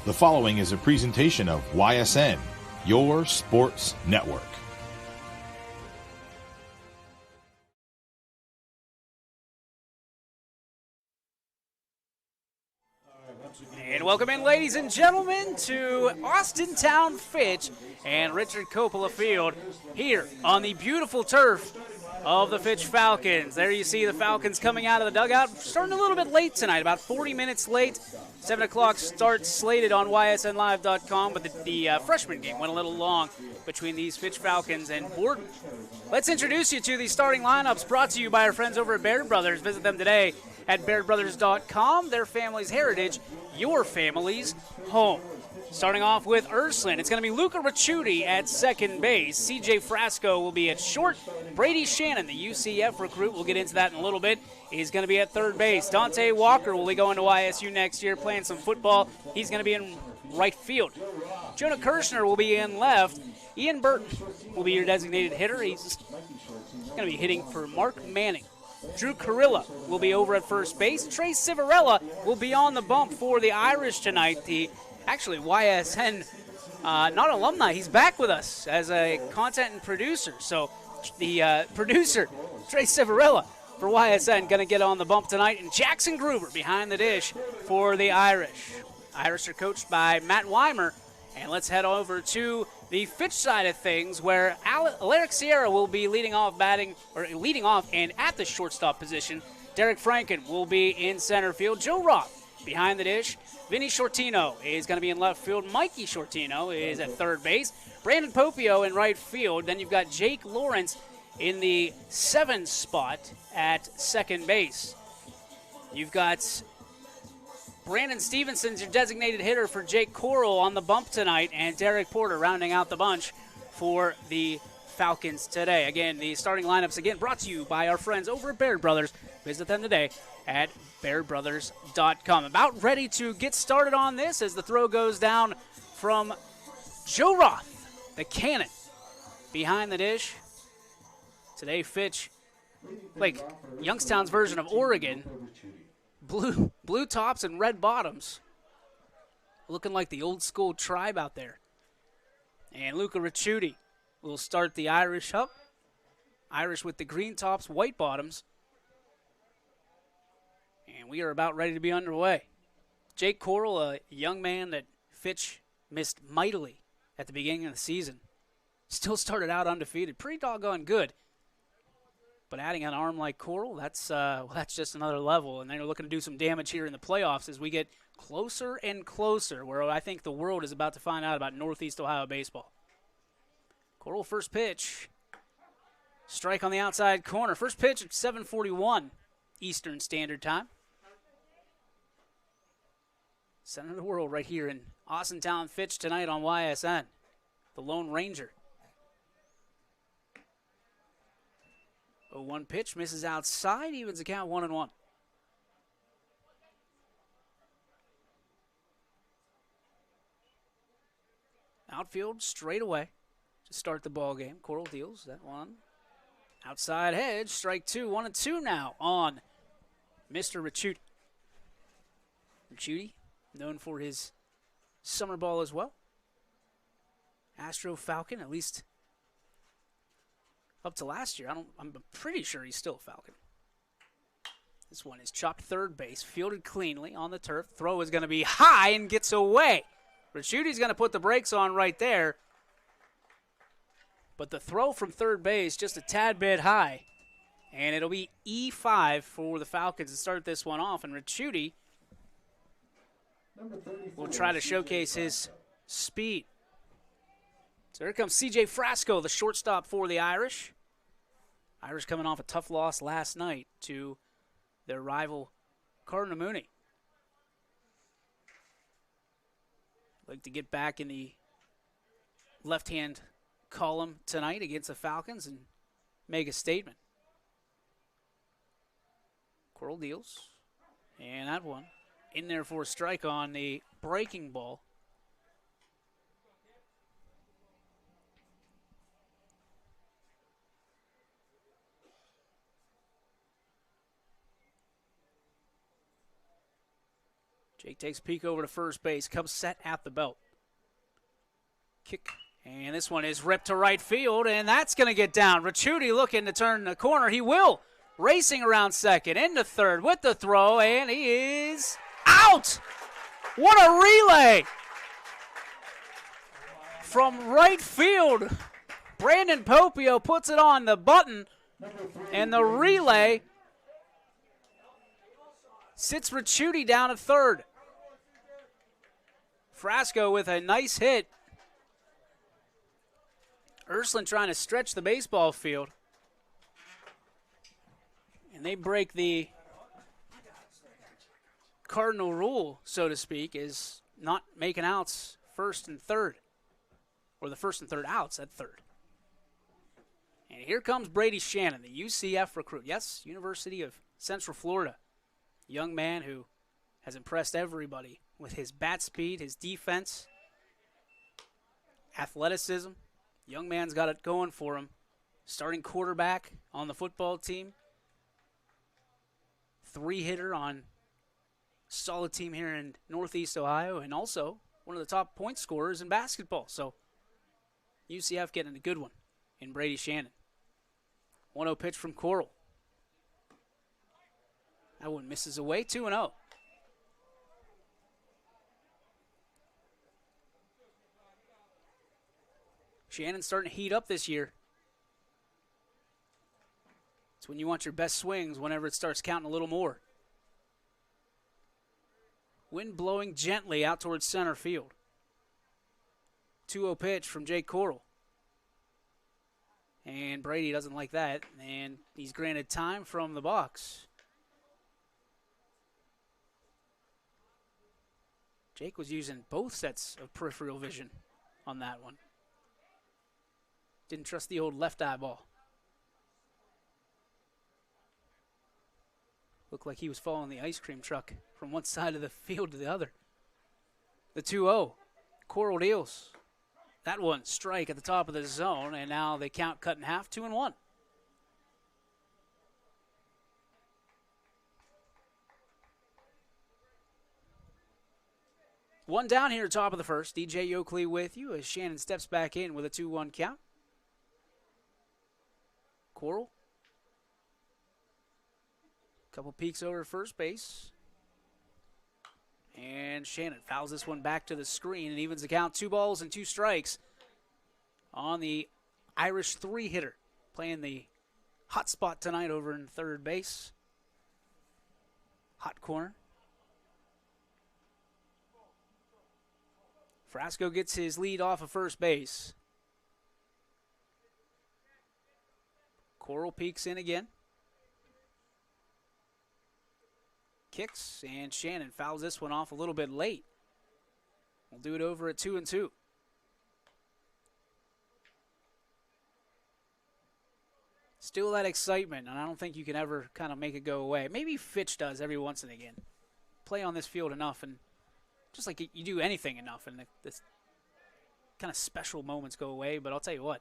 The following is a presentation of YSN, your sports network. And welcome in, ladies and gentlemen, to Austintown Fitch and Richard Coppola Field here on the beautiful turf of the Fitch Falcons. There you see the Falcons coming out of the dugout, starting a little bit late tonight, about 40 minutes late. 7 o'clock start slated on ysnlive.com, but the freshman game went a little long between these Fitch Falcons and Borden. Let's introduce you to the starting lineups brought to you by our friends over at Baird Brothers. Visit them today at bairdbrothers.com. Their family's heritage, your family's home. Starting off with Ursuline, it's going to be Luca Ricciuti at second base. CJ Frasco will be at short. Brady Shannon, the UCF recruit, we'll get into that in a little bit, is going to be at third base. Dante Walker will be going to YSU next year, playing some football. He's going to be in right field. Jonah Kirschner will be in left. Ian Burton will be your designated hitter. He's going to be hitting for Mark Manning. Drew Carilla will be over at first base. Trey Civarella will be on the bump for the Irish tonight. Actually, YSN, not alumni, he's back with us as a content and producer. So the producer, Trey Civarella for YSN, going to get on the bump tonight. And Jackson Gruber behind the dish for the Irish. Irish are coached by Matt Weimer. And let's head over to the Fitch side of things, where Alaric Sierra will be leading off, and at the shortstop position. Derek Franken will be in center field. Joe Roth behind the dish. Vinny Shortino is going to be in left field. Mikey Shortino is at third base. Brandon Popio in right field. Then you've got Jake Lawrence in the 7 spot at second base. You've got Brandon Stevenson's your designated hitter for Jake Coral on the bump tonight, and Derek Porter rounding out the bunch for the Falcons today. Again, the starting lineups again brought to you by our friends over at Baird Brothers. Visit them today at bairdbrothers.com. About ready to get started on this as the throw goes down from Joe Roth, the cannon, behind the dish. Today, Fitch, like Youngstown's version of Oregon, blue tops and red bottoms, looking like the old school tribe out there. And Luca Ricciuti will start the Irish up. Irish with the green tops, white bottoms. And we are about ready to be underway. Jake Coral, a young man that Fitch missed mightily at the beginning of the season, still started out undefeated. Pretty doggone good. But adding an arm like Coral, that's just another level. And they're looking to do some damage here in the playoffs as we get closer and closer, where I think the world is about to find out about Northeast Ohio baseball. Coral first pitch. Strike on the outside corner. First pitch at 7:41 Eastern Standard Time. Center of the world right here in Austintown Fitch tonight on YSN. The Lone Ranger. 0-1 pitch, misses outside, evens the count 1-1. Outfield straight away to start the ball game. Coral deals that one. Outside hedge, strike 2, 1-2 now on Mr. Ricciuti. Ricciuti, known for his summer ball as well. Astro Falcon, at least up to last year. I'm pretty sure he's still a Falcon. This one is chopped third base, fielded cleanly on the turf. Throw is going to be high and gets away. Ricciuti's going to put the brakes on right there. But the throw from third base just a tad bit high. And it'll be E5 for the Falcons to start this one off. And Ricciuti will try to showcase his speed. So here comes CJ Frasco, the shortstop for the Irish. Irish coming off a tough loss last night to their rival Cardinal Mooney. Like to get back in the left-hand column tonight against the Falcons and make a statement. Coral deals. And that one in there for a strike on the breaking ball. Jake takes a peek over to first base, comes set at the belt. Kick, and this one is ripped to right field, and that's going to get down. Ricciuti looking to turn the corner. He will. Racing around second, into third with the throw, and he is out. What a relay from right field. Brandon Popio puts it on the button, and the relay sits Ricciuti down at third. Frasco with a nice hit. Ursuline trying to stretch the baseball field. And they break the cardinal rule, so to speak, is not making outs first and third. Or the first and third outs at third. And here comes Brady Shannon, the UCF recruit. Yes, University of Central Florida. Young man who has impressed everybody with his bat speed, his defense, athleticism. Young man's got it going for him. Starting quarterback on the football team. 3-hitter on solid team here in Northeast Ohio, and also one of the top point scorers in basketball. So UCF getting a good one in Brady Shannon. 1-0 pitch from Coral. That one misses away, 2-0. Shannon's starting to heat up this year. It's when you want your best swings whenever it starts counting a little more. Wind blowing gently out towards center field. 2-0 pitch from Jake Coral. And Brady doesn't like that, and he's granted time from the box. Jake was using both sets of peripheral vision on that one. Didn't trust the old left eyeball. Looked like he was following the ice cream truck from one side of the field to the other. The 2-0. Coral deals. That one strike at the top of the zone, and now they count cut in half, 2-1. One down here, top of the first. DJ Oakley with you as Shannon steps back in with a 2-1 count. Coral. Couple peeks over to first base. And Shannon fouls this one back to the screen and evens the count. 2 balls and 2 strikes on the Irish 3-hitter. Playing the hot spot tonight over in third base. Hot corner. Frasco gets his lead off of first base. Coral peeks in again. Kicks, and Shannon fouls this one off a little bit late. We'll do it over at 2-2. Still that excitement, and I don't think you can ever kind of make it go away. Maybe Fitch does every once and again. Play on this field enough, and just like you do anything enough, and this kind of special moments go away. But I'll tell you what,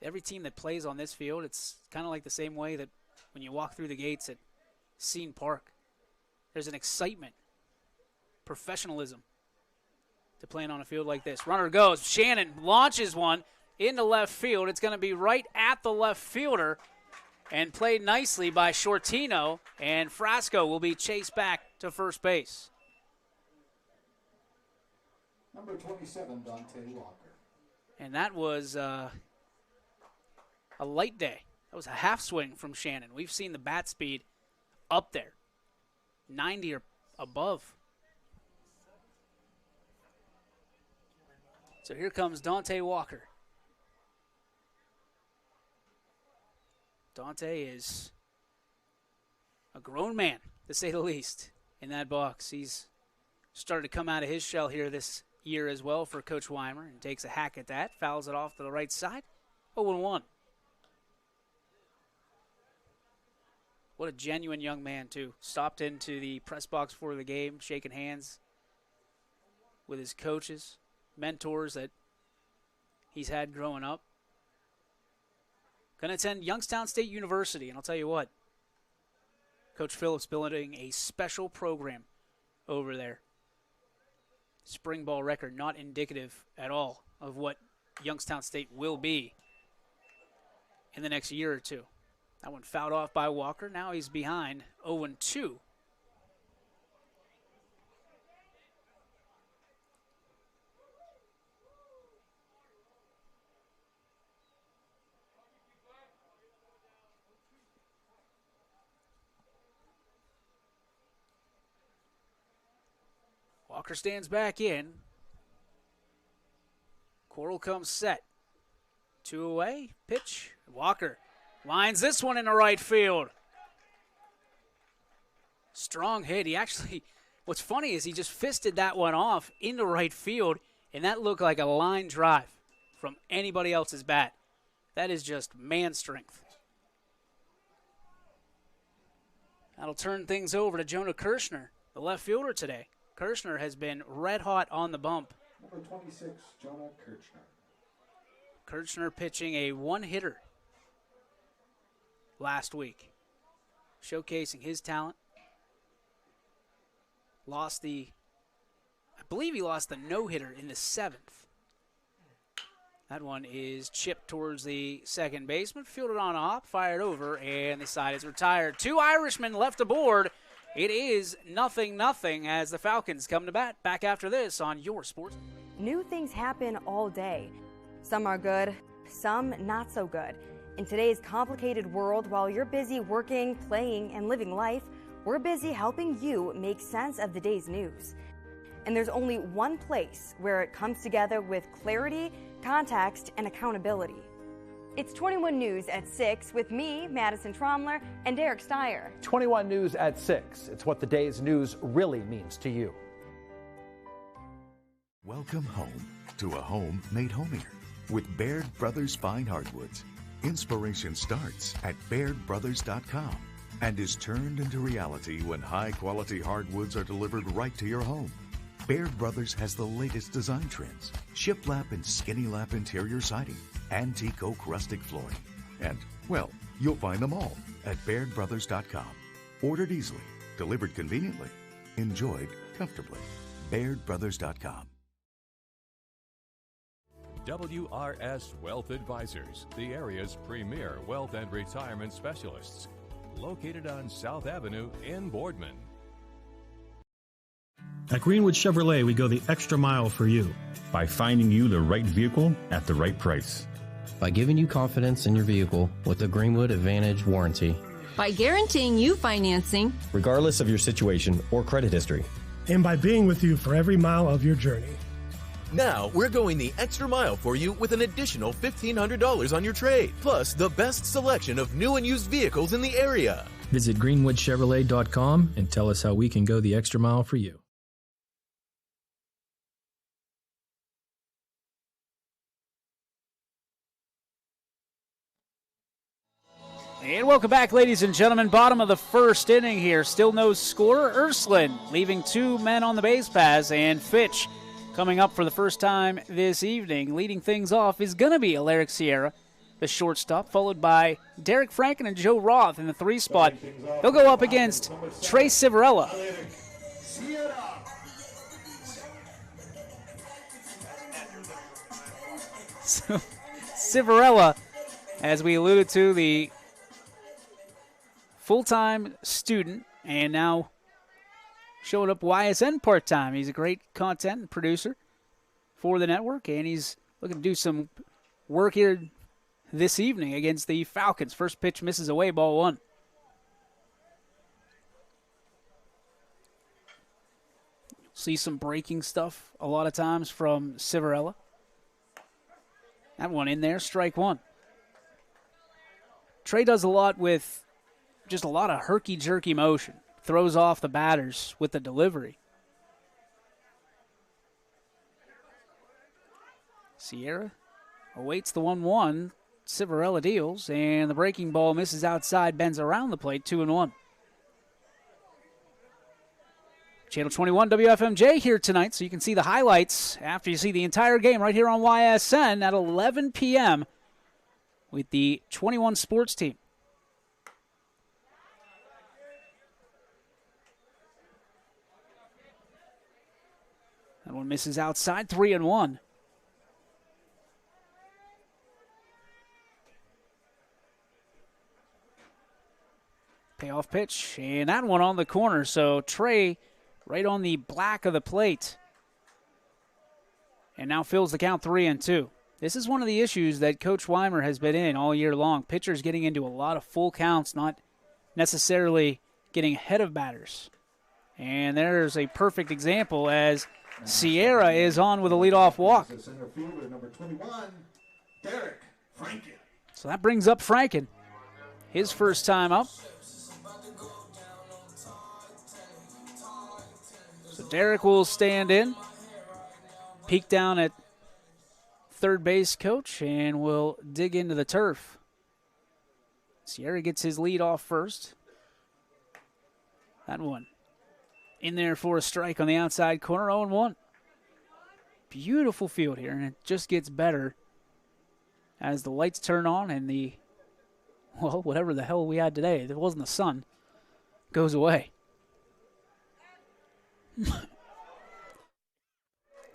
every team that plays on this field, it's kind of like the same way that when you walk through the gates at Scene Park. There's an excitement, professionalism to playing on a field like this. Runner goes. Shannon launches one into left field. It's going to be right at the left fielder and played nicely by Shortino, and Frasco will be chased back to first base. Number 27, Dante Walker. And that was a light day. That was a half swing from Shannon. We've seen the bat speed up there. 90 or above. So here comes Dante Walker. Dante is a grown man, to say the least, in that box. He's started to come out of his shell here this year as well for Coach Weimer, and takes a hack at that, fouls it off to the right side. 0-1. What a genuine young man, too. Stopped into the press box for the game, shaking hands with his coaches, mentors that he's had growing up. Going to attend Youngstown State University, and I'll tell you what, Coach Phillips building a special program over there. Spring ball record not indicative at all of what Youngstown State will be in the next year or two. That one fouled off by Walker. Now he's behind 0-2. Walker stands back in. Coral comes set. 2 away. Pitch. Walker lines this one in the right field. Strong hit. He actually, what's funny is he just fisted that one off into right field, and that looked like a line drive from anybody else's bat. That is just man strength. That'll turn things over to Jonah Kirschner, the left fielder today. Kirschner has been red hot on the bump. Number 26, Jonah Kirschner. Kirschner pitching a one-hitter last week, showcasing his talent. I believe he lost the no-hitter in the 7th. That one is chipped towards the second baseman, fielded on a hop, fired over, and the side is retired. 2 Irishmen left aboard. It is 0-0 as the Falcons come to bat. Back after this on Your Sports. New things happen all day. Some are good, some not so good. In today's complicated world, while you're busy working, playing, and living life, we're busy helping you make sense of the day's news. And there's only one place where it comes together with clarity, context, and accountability. It's 21 News at 6 with me, Madison Tromler, and Derek Steyer. 21 News at 6. It's what the day's news really means to you. Welcome home to a home made homier with Baird Brothers Fine Hardwoods. Inspiration starts at BairdBrothers.com and is turned into reality when high-quality hardwoods are delivered right to your home. Baird Brothers has the latest design trends, shiplap and skinny lap interior siding, antique oak rustic flooring. And, well, you'll find them all at BairdBrothers.com. Ordered easily, delivered conveniently, enjoyed comfortably. BairdBrothers.com. WRS Wealth Advisors, the area's premier wealth and retirement specialists. Located on South Avenue in Boardman. At Greenwood Chevrolet, we go the extra mile for you. By finding you the right vehicle at the right price. By giving you confidence in your vehicle with a Greenwood Advantage warranty. By guaranteeing you financing, regardless of your situation or credit history. And by being with you for every mile of your journey. Now, we're going the extra mile for you with an additional $1,500 on your trade, plus the best selection of new and used vehicles in the area. Visit greenwoodchevrolet.com and tell us how we can go the extra mile for you. And welcome back, ladies and gentlemen. Bottom of the first inning here. Still no score. Ursuline leaving 2 men on the base paths, and Fitch coming up for the first time this evening. Leading things off is going to be Alaric Sierra, the shortstop, followed by Derek Franken and Joe Roth in the 3 spot. They'll go up against Trey Civarella. So, Civarella, as we alluded to, the full-time student and now showing up YSN part-time. He's a great content producer for the network, and he's looking to do some work here this evening against the Falcons. First pitch misses away, ball 1. See some breaking stuff a lot of times from Civarella. That one in there, strike 1. Trey does a lot with just a lot of herky-jerky motion. Throws off the batters with the delivery. Sierra awaits the 1-1. Civarella deals, and the breaking ball misses outside, bends around the plate, 2-1. Channel 21 WFMJ here tonight, so you can see the highlights after you see the entire game right here on YSN at 11 p.m. with the 21 Sports team. one misses outside, 3-1. Payoff pitch, and that one on the corner. So Trey right on the black of the plate. And now fills the count 3-2. This is one of the issues that Coach Weimer has been in all year long. Pitchers getting into a lot of full counts, not necessarily getting ahead of batters. And there's a perfect example as Sierra is on with a leadoff walk. Center fielder number 21, Derek Franken. So that brings up Franken. His first time up. So Derek will stand in. Peek down at third base coach, and we'll dig into the turf. Sierra gets his lead off first. That one in there for a strike on the outside corner, 0-1. Beautiful field here, and it just gets better as the lights turn on and the, well, whatever the hell we had today, if it wasn't the sun, goes away.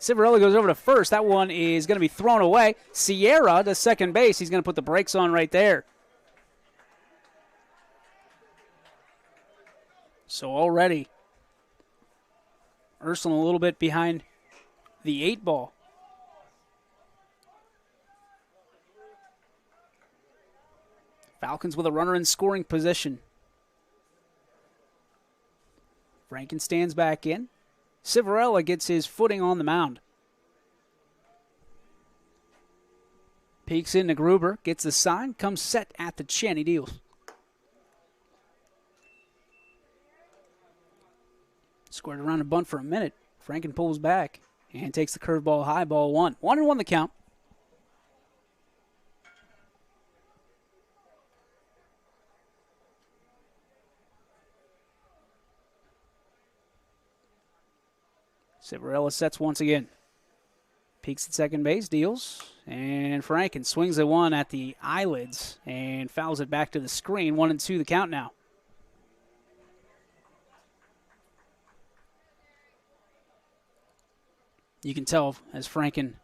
Civarella goes over to first. That one is going to be thrown away. Sierra to second base. He's going to put the brakes on right there. So already, Ursuline a little bit behind the 8 ball. Falcons with a runner in scoring position. Franken stands back in. Civarella gets his footing on the mound. Peeks into Gruber, gets the sign, comes set at the chin. He deals. Squared around a bunt for a minute. Franken pulls back and takes the curveball high, ball 1. 1-1 the count. Civarella sets once again. Peeks at second base, deals, and Franken swings the one at the eyelids and fouls it back to the screen. 1-2 the count now. You can tell as Franken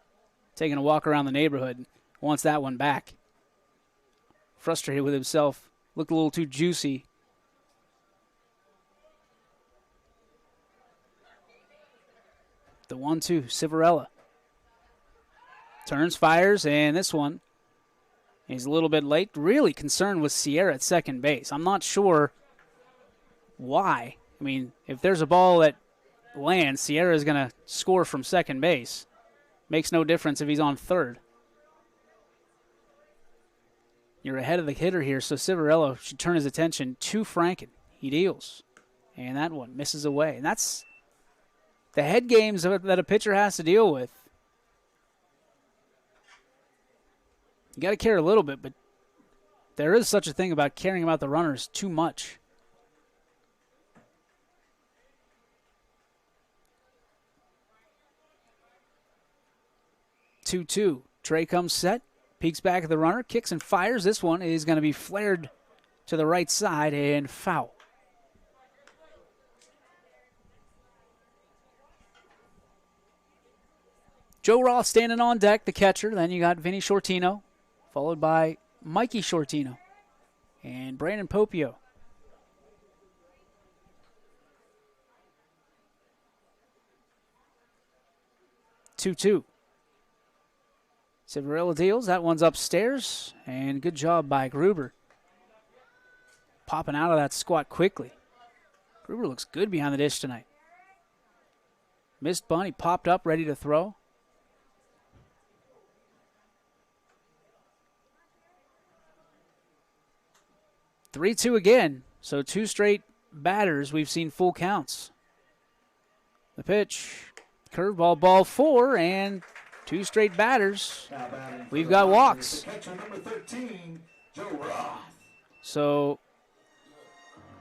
taking a walk around the neighborhood, wants that one back. Frustrated with himself, looked a little too juicy. The 1-2, Civarella. Turns, fires, and this one is a little bit late. Really concerned with Sierra at second base. I'm not sure why. I mean, if there's a ball that lands, Sierra is going to score from second base. Makes no difference if he's on third. You're ahead of the hitter here, so Civarella should turn his attention to Franken. He deals, and that one misses away. And that's the head games that a pitcher has to deal with. You got to care a little bit, but there is such a thing about caring about the runners too much. Two. Trey comes set, peeks back at the runner, kicks and fires. This one is going to be flared to the right side and foul. Joe Roth standing on deck, the catcher. Then you got Vinny Shortino, followed by Mikey Shortino and Brandon Popio. Two. Civarella deals. That one's upstairs, and good job by Gruber. Popping out of that squat quickly. Gruber looks good behind the dish tonight. Missed bunt. He popped up, ready to throw. Three-two again. So 2 straight batters. We've seen full counts. The pitch. Curveball, ball 4, and 2 straight batters. We've got walks. So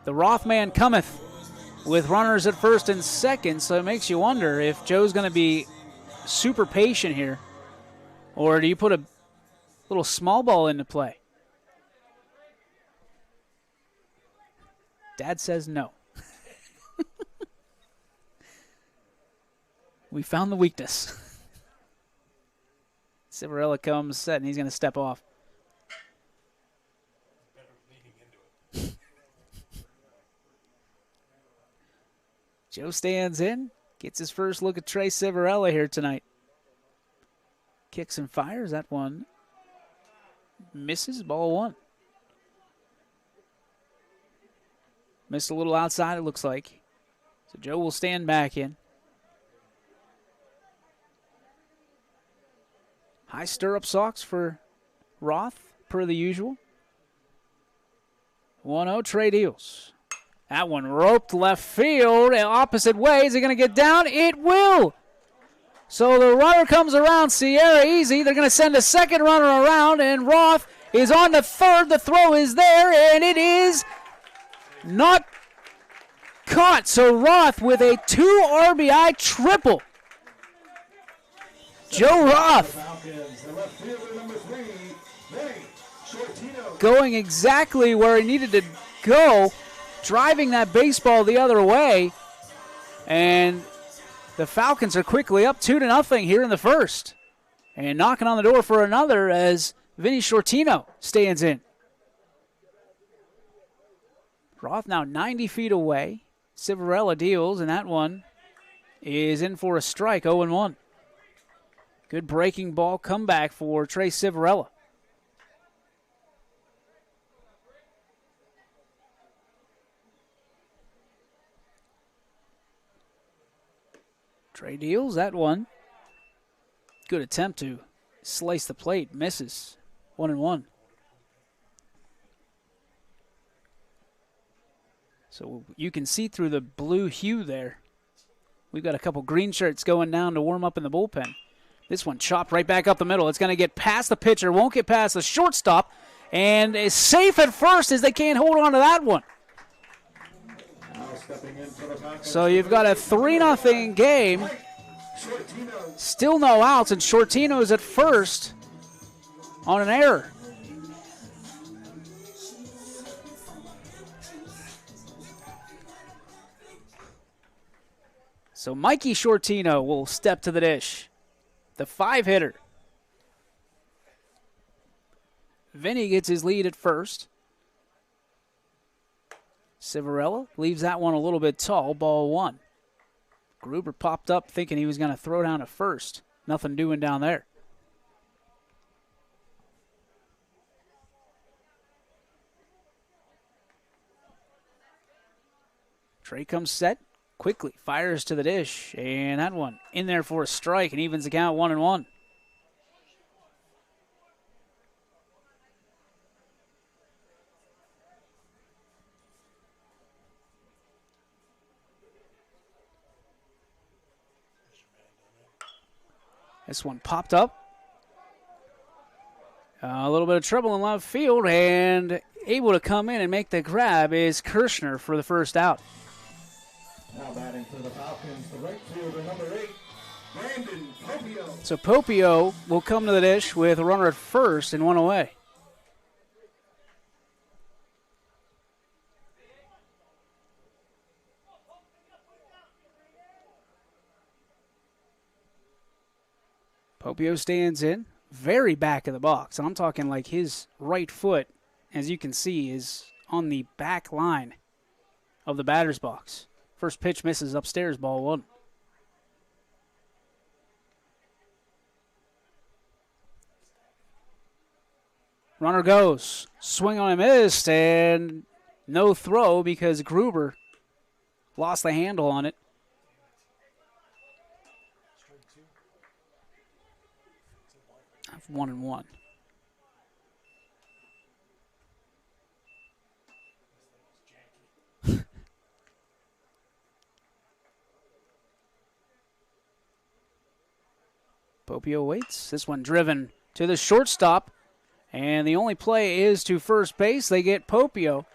the Roth man cometh with runners at first and second, so it makes you wonder if Joe's going to be super patient here, or do you put a little small ball into play? Dad says no. We found the weakness. Civarella comes set, and he's going to step off. Joe stands in, gets his first look at Trey Civarella here tonight. Kicks and fires. That one misses. Ball one. Missed a little outside, it looks like. So Joe will stand back in. High stirrup socks for Roth, per the usual. 1-0, Trey deals. That one roped left field, opposite way. Is it going to get down? It will. So the runner comes around, Sierra easy. They're going to send a second runner around, and Roth is on the third. The throw is there, and it is not caught. So Roth with a 2 RBI triple. Joe Roth going exactly where he needed to go, driving that baseball the other way, and the Falcons are quickly up 2-0 here in the first, and knocking on the door for another as Vinny Shortino stands in. Roth now 90 feet away. Civarella deals, and that one is in for a strike, 0-1. Good breaking ball comeback for Trey Civarella. Trey deals that one. Good attempt to slice the plate. Misses. 1-1. So you can see through the blue hue there. We've got a couple green shirts going down to warm up in the bullpen. This one chopped right back up the middle. It's going to get past the pitcher. Won't get past the shortstop. And is safe at first as they can't hold on to that one. So you've got a 3-0 game. Still no outs, and Shortino's at first on an error. So Mikey Shortino will step to the dish. The 5-hitter. Vinny gets his lead at first. Civarella leaves that one a little bit tall, ball one. Gruber popped up thinking he was going to throw down to first. Nothing doing down there. Trey comes set, quickly fires to the dish, and that one in there for a strike and evens the count 1-1. This one popped up. A little bit of trouble in left field, and able to come in and make the grab is Kirschner for the first out. Now batting for the Falcons, the right fielder, number 8, Brandon Popio. So Popio will come to the dish with a runner at first and one away. Popio stands in, very back of the box. I'm talking like his right foot, as you can see, is on the back line of the batter's box. First pitch misses upstairs, ball one. Runner goes, swing on a miss, and no throw because Gruber lost the handle on it. I've 1-1. Popio waits. This one driven to the shortstop. And the only play is to first base. They get Popio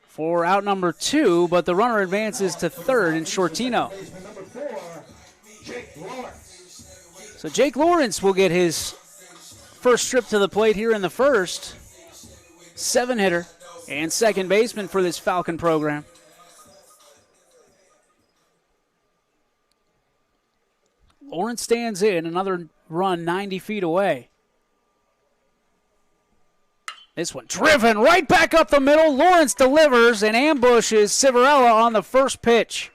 for out number 2, but the runner advances to third in Shortino. So Jake Lawrence will get his first trip to the plate here in the first. 7-hitter and second baseman for this Falcon program. Lawrence stands in, another run 90 feet away. This one driven right back up the middle. Lawrence delivers and ambushes Civarella on the first pitch.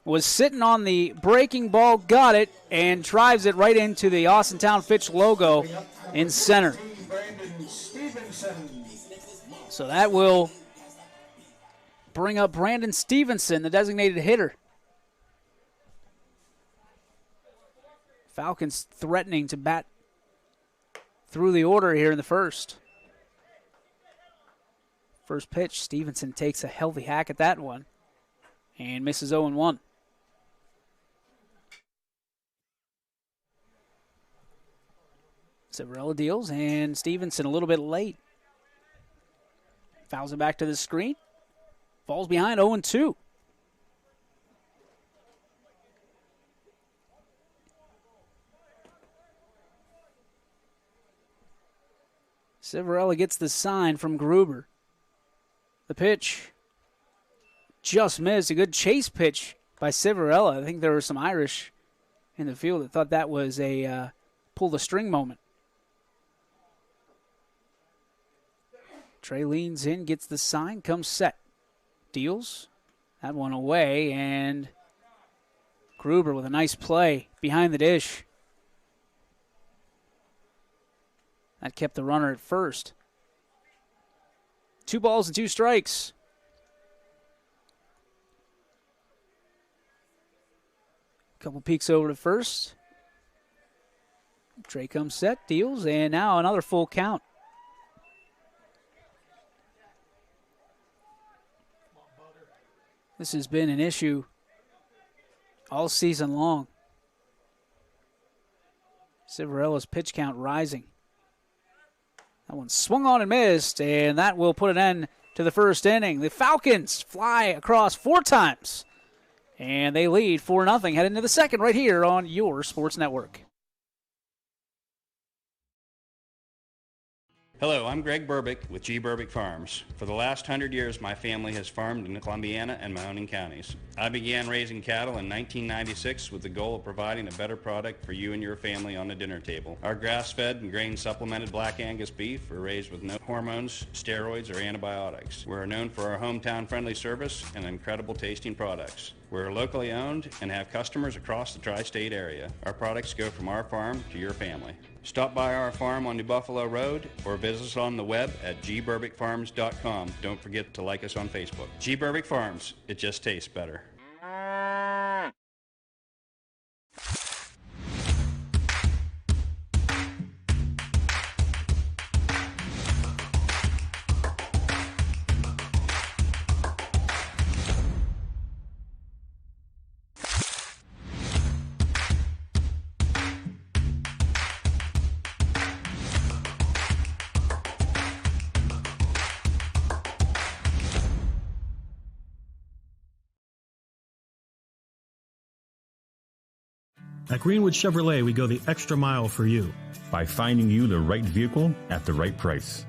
Was sitting on the breaking ball, got it, and drives it right into the Austintown Fitch logo in center. So that will bring up Brandon Stevenson, the designated hitter. Falcons threatening to bat through the order here in the first. First pitch, Stevenson takes a healthy hack at that one and misses 0-1. Civarella deals, and Stevenson a little bit late. Fouls it back to the screen. Falls behind 0-2. Civarella gets the sign from Gruber. The pitch just missed. A good chase pitch by Civarella. I think there were some Irish in the field that thought that was a pull the string moment. Trey leans in, gets the sign, comes set. Deals. That one away, and Gruber with a nice play behind the dish. That kept the runner at first. 2 balls and 2 strikes. Couple peeks over to first. Trey comes set, deals, and now another full count. This has been an issue all season long. Civarella's pitch count rising. That one swung on and missed, and that will put an end to the first inning. The Falcons fly across 4 times, and they lead 4-0 heading into the second right here on your sports network. Hello, I'm Greg Burbick with G. Burbick Farms. For the last 100 years, my family has farmed in Columbiana and Mahoning counties. I began raising cattle in 1996 with the goal of providing a better product for you and your family on the dinner table. Our grass-fed and grain-supplemented Black Angus beef are raised with no hormones, steroids, or antibiotics. We're known for our hometown-friendly service and incredible tasting products. We're locally owned and have customers across the tri-state area. Our products go from our farm to your family. Stop by our farm on New Buffalo Road or visit us on the web at gburbickfarms.com. Don't forget to like us on Facebook. G. Burbick Farms, it just tastes better. At Greenwood Chevrolet, we go the extra mile for you. By finding you the right vehicle at the right price.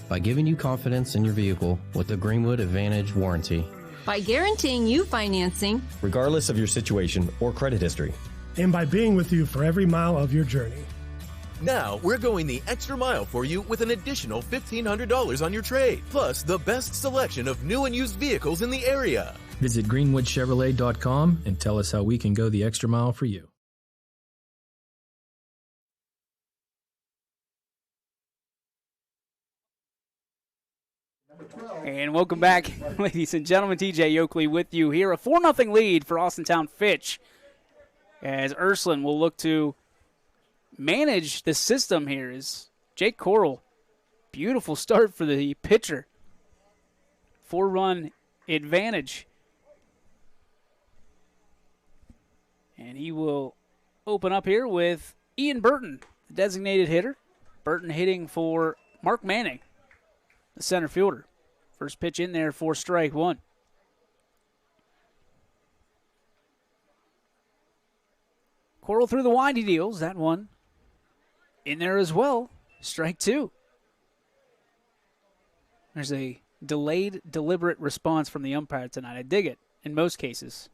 By giving you confidence in your vehicle with the Greenwood Advantage warranty. By guaranteeing you financing, regardless of your situation or credit history. And by being with you for every mile of your journey. Now, we're going the extra mile for you with an additional $1,500 on your trade, plus the best selection of new and used vehicles in the area. Visit greenwoodchevrolet.com and tell us how we can go the extra mile for you. And welcome back, ladies and gentlemen. TJ Yoakley with you here. A 4-0 lead for Austintown Fitch, as Ursuline will look to manage the system here. Is Jake Coral. Beautiful start for the pitcher. 4-run advantage. And he will open up here with Ian Burton, the designated hitter. Burton hitting for Mark Manning, the center fielder. First pitch in there for strike one. Coral through the windy deals. That one in there as well. Strike two. There's a delayed, deliberate response from the umpire tonight. I dig it in most cases.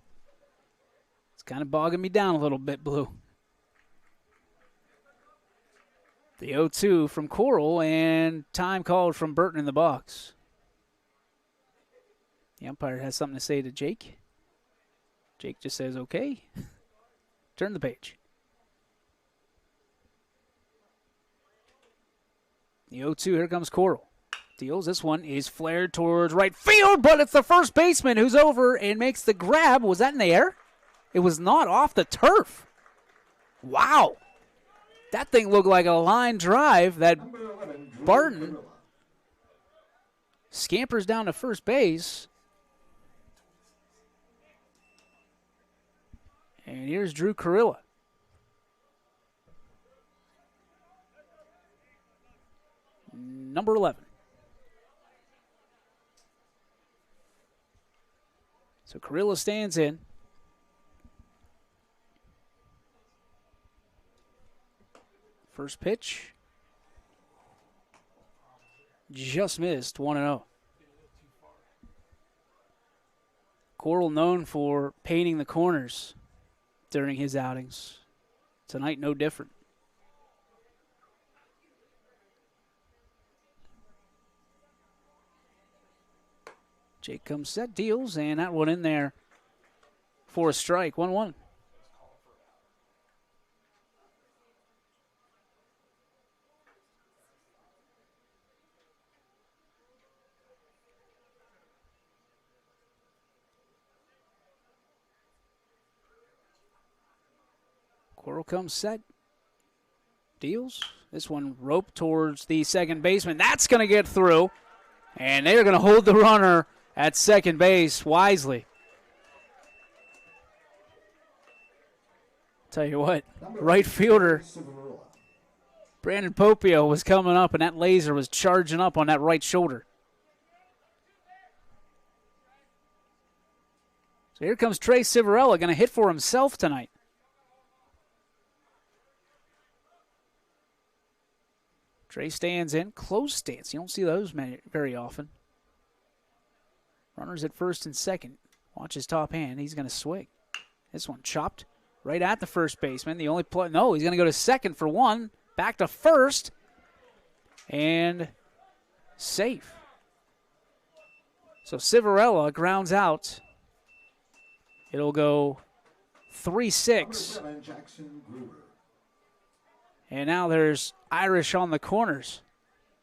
It's kind of bogging me down a little bit, Blue. The 0-2 from Coral, and time called from Burton in the box. The umpire has something to say to Jake. Jake just says, okay. Turn the page. The 0-2, here comes Coral. Deals, this one is flared towards right field, but it's the first baseman who's over and makes the grab. Was that in the air? It was not, off the turf. Wow. That thing looked like a line drive that Barton scampers down to first base. And here's Drew Carilla. Number 11. So Carilla stands in. First pitch. Just missed, 1-0. Coral known for painting the corners during his outings. Tonight, no different. Jake comes set, deals, and that one in there for a strike, 1-1. Coral comes set, deals. This one roped towards the second baseman. That's going to get through, and they're going to hold the runner at second base wisely. Tell you what, right fielder Brandon Popio was coming up, and that laser was charging up on that right shoulder. So here comes Trey Civarella, going to hit for himself tonight. Trey stands in, close stance. You don't see those very often. Runners at first and second. Watch his top hand. He's going to swing. This one chopped right at the first baseman. The only play, no, he's going to go to second for one. Back to first. And safe. So Civarella grounds out. It'll go 3-6. And now there's Irish on the corners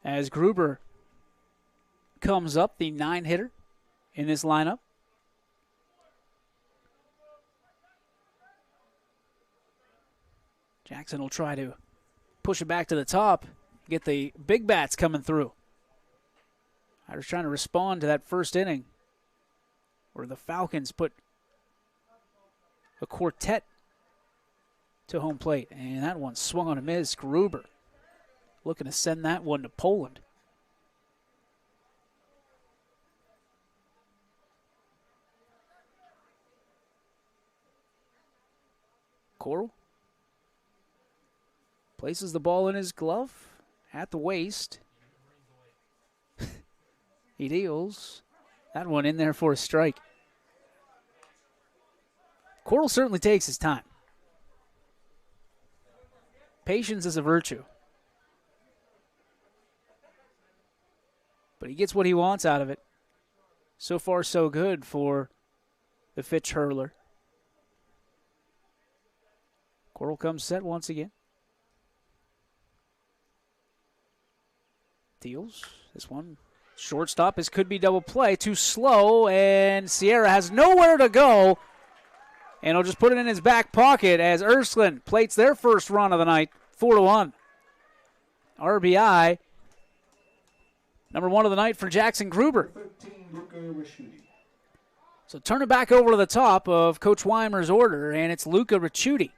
as Gruber comes up, the 9-hitter in this lineup. Jackson will try to push it back to the top, get the big bats coming through. Irish trying to respond to that first inning where the Falcons put a quartet to home plate, and that one swung on a miss. Gruber looking to send that one to Poland. Coral places the ball in his glove at the waist. He deals. That one in there for a strike. Coral certainly takes his time. Patience is a virtue. But he gets what he wants out of it. So far, so good for the Fitch hurler. Coral comes set once again. Deals. This one, shortstop. This could be double play. Too slow, and Sierra has nowhere to go. And he'll just put it in his back pocket as Ursuline plates their first run of the night, 4-1. RBI, number 1 of the night for Jackson Gruber. 13, Luca Ricciuti. So turn it back over to the top of Coach Weimer's order, and it's Luca Ricciuti.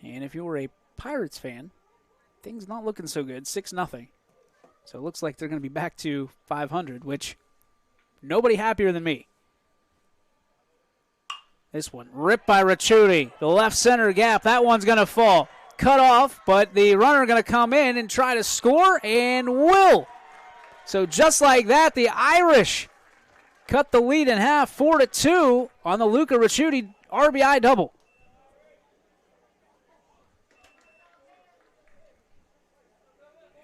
And if you were a Pirates fan, things not looking so good, 6-0. So it looks like they're going to be back to 500, which nobody happier than me. This one ripped by Ricciuti. The left center gap, that one's going to fall. Cut off, but the runner going to come in and try to score, and will So just like that, the Irish cut the lead in half, 4-2 on the Luca Ricciuti RBI double.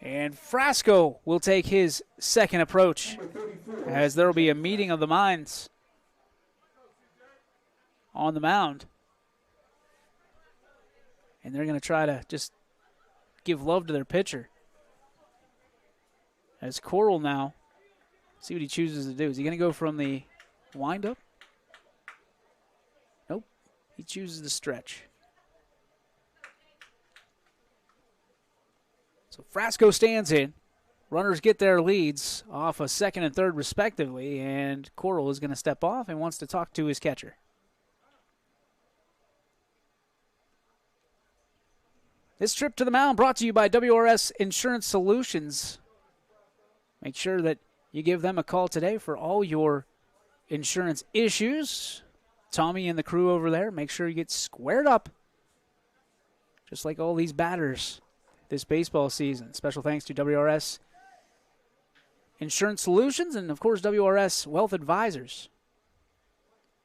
And Frasco will take his second approach as there will be a meeting of the minds on the mound. And they're going to try to just give love to their pitcher. As Coral now, see what he chooses to do. Is he going to go from the windup? Nope. He chooses to stretch. So Frasco stands in. Runners get their leads off a second and third respectively, and Coral is going to step off and wants to talk to his catcher. This trip to the mound brought to you by WRS Insurance Solutions. Make sure that you give them a call today for all your insurance issues. Tommy and the crew over there, make sure you get squared up, just like all these batters this baseball season. Special thanks to WRS Insurance Solutions and, of course, WRS Wealth Advisors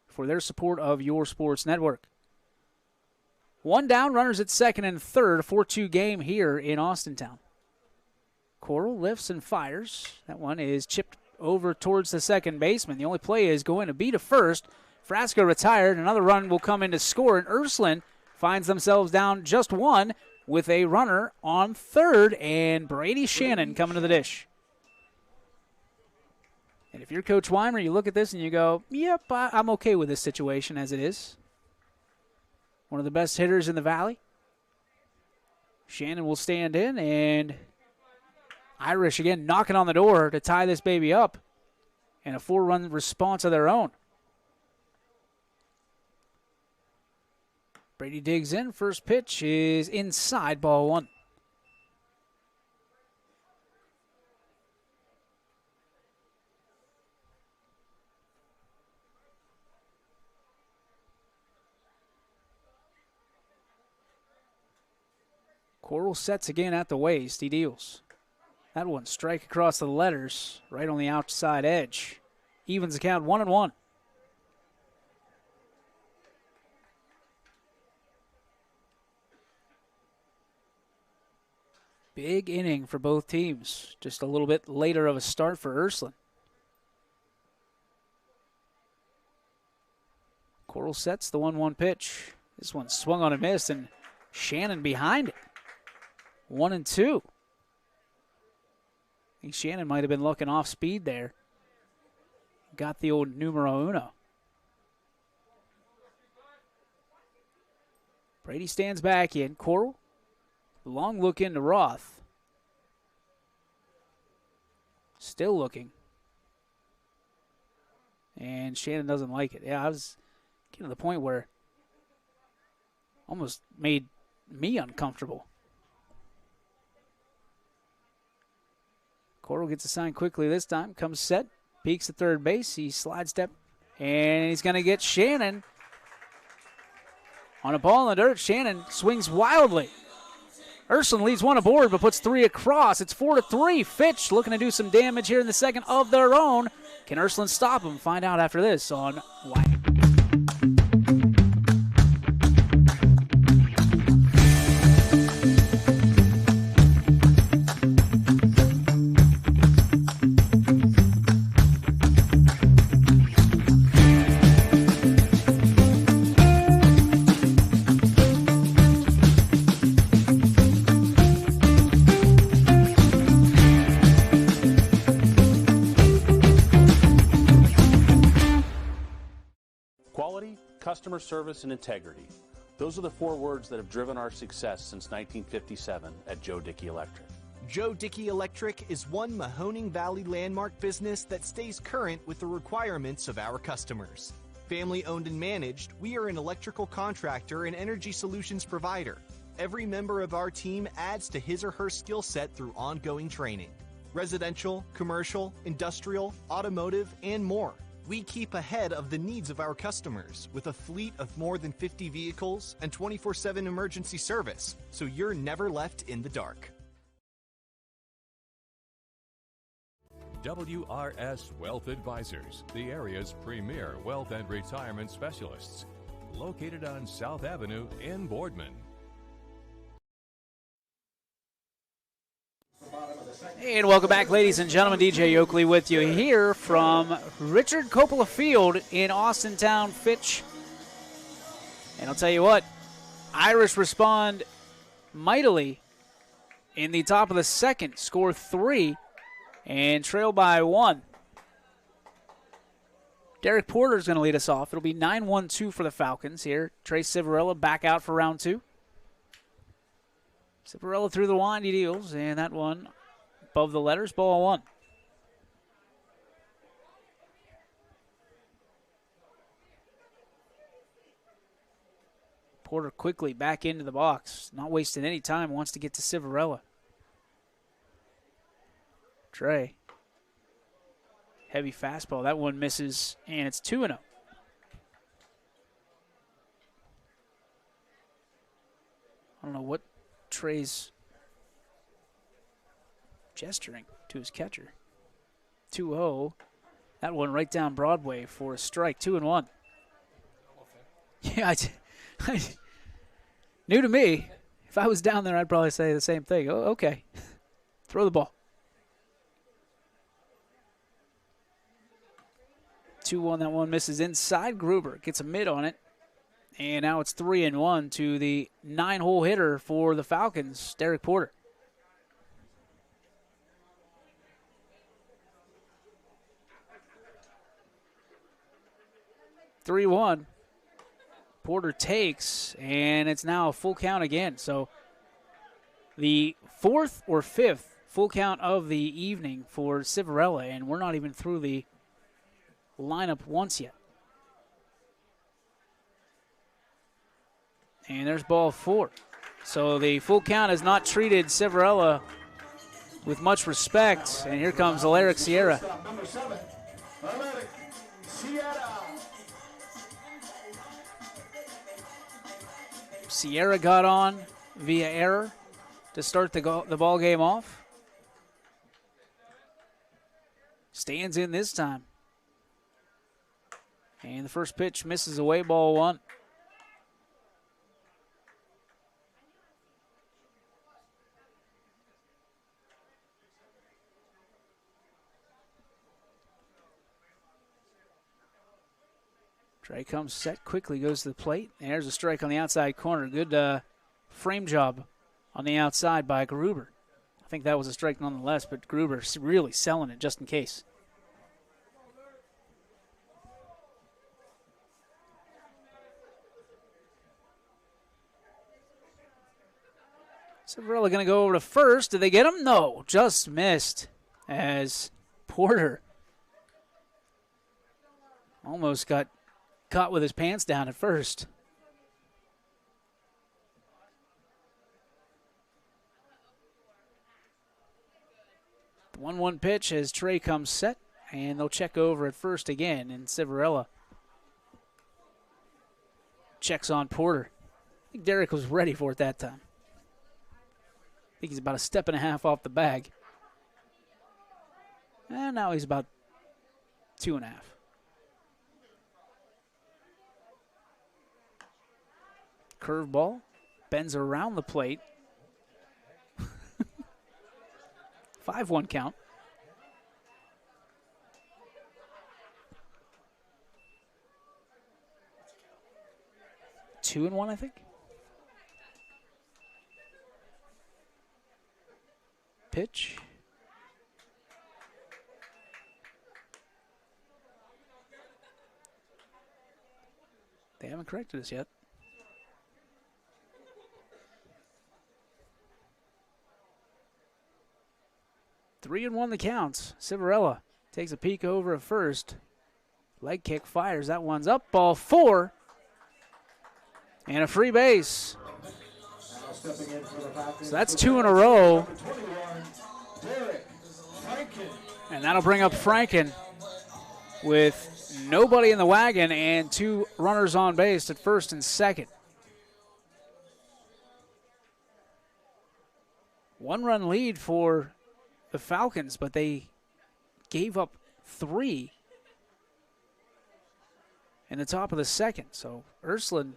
for their support of your sports network. One down, runners at second and third, 4-2 game here in Austintown. Coral lifts and fires. That one is chipped over towards the second baseman. The only play is going to be to first. Frasco retired. Another run will come in to score, and Ursuline finds themselves down just one with a runner on third, and Brady Shannon coming to the dish. And if you're Coach Weimer, you look at this and you go, yep, I'm okay with this situation as it is. One of the best hitters in the Valley. Shannon will stand in, and Irish again knocking on the door to tie this baby up, and a 4-run response of their own. Brady digs in. First pitch is inside, ball one. Coral sets again at the waist. He deals. That one strike across the letters, right on the outside edge. Evens the count 1-1. Big inning for both teams. Just a little bit later of a start for Ursuline. Coral sets the 1-1 pitch. This one swung on and missed, and Shannon behind it. 1-2. I think Shannon might have been looking off speed there. Got the old numero uno. Brady stands back in. Coral. Long look into Roth. Still looking. And Shannon doesn't like it. Yeah, I was getting to the point where almost made me uncomfortable. Coral gets a sign quickly this time. Comes set. Peeks at third base. He slide step. And he's going to get Shannon on a ball in the dirt. Shannon swings wildly. Ursuline leaves one aboard but puts three across. It's 4-3. Fitch looking to do some damage here in the second of their own. Can Ursuline stop him? Find out after this on White. Customer service and integrity. Those are the 4 words that have driven our success since 1957 at Joe Dickey Electric. Joe Dickey Electric is one Mahoning Valley landmark business that stays current with the requirements of our customers. Family owned and managed, we are an electrical contractor and energy solutions provider. Every member of our team adds to his or her skill set through ongoing training. Residential, commercial, industrial, automotive, and more. We keep ahead of the needs of our customers with a fleet of more than 50 vehicles and 24/7 emergency service, so you're never left in the dark. WRS Wealth Advisors, the area's premier wealth and retirement specialists. Located on South Avenue in Boardman. And welcome back, ladies and gentlemen. DJ Oakley with you here from Richard Coppola Field in Austintown Fitch. And I'll tell you what, Irish respond mightily in the top of the second, score 3 and trail by 1. Derek Porter's going to lead us off. It'll be 9-1-2 for the Falcons here. Trey Civarella back out for round 2. Civarella through the wind, he deals, and that one above the letters, ball 1. Porter quickly back into the box, not wasting any time, wants to get to Civarella. Trey. Heavy fastball. That one misses, and it's 2-0. I don't know what Trey's gesturing to his catcher. 2-0. That one right down Broadway for a strike. 2-1. Yeah, new to me. If I was down there, I'd probably say the same thing. Oh, okay. Throw the ball. 2-1, that one misses inside. Gruber gets a mid on it. And now it's 3-1 to the 9-hole hitter for the Falcons, Derek Porter. Porter takes, and it's now a full count again. So the 4th or 5th full count of the evening for Civarella, and we're not even through the lineup once yet. And there's ball 4. So the full count has not treated Civarella with much respect. And here comes Alaric Sierra. Number 7, Alaric Sierra. Sierra got on via error to start the ball game off. Stands in this time. And the first pitch misses away, ball 1. Trey comes set, quickly goes to the plate. There's a strike on the outside corner. Good frame job on the outside by Gruber. I think that was a strike nonetheless, but Gruber's really selling it just in case. Civarella going to go over to first. Did they get him? No, just missed as Porter almost got caught with his pants down at first. The 1-1 pitch as Trey comes set, and they'll check over at first again, and Civarella checks on Porter. I think Derek was ready for it that time. I think he's about a step and a half off the bag. And now he's about 2.5. Curveball. Bends around the plate. 5-1 count. Two and one, I think. Pitch. They haven't corrected us yet. Three and one the counts. Civarella takes a peek over at first. Leg kick fires. That one's up. Ball 4. And a free base. So that's 2 in a row. And that'll bring up Franken with nobody in the wagon and 2 runners on base at first and second. 1-run lead for the Falcons, but they gave up 3 in the top of the second. So Ursuline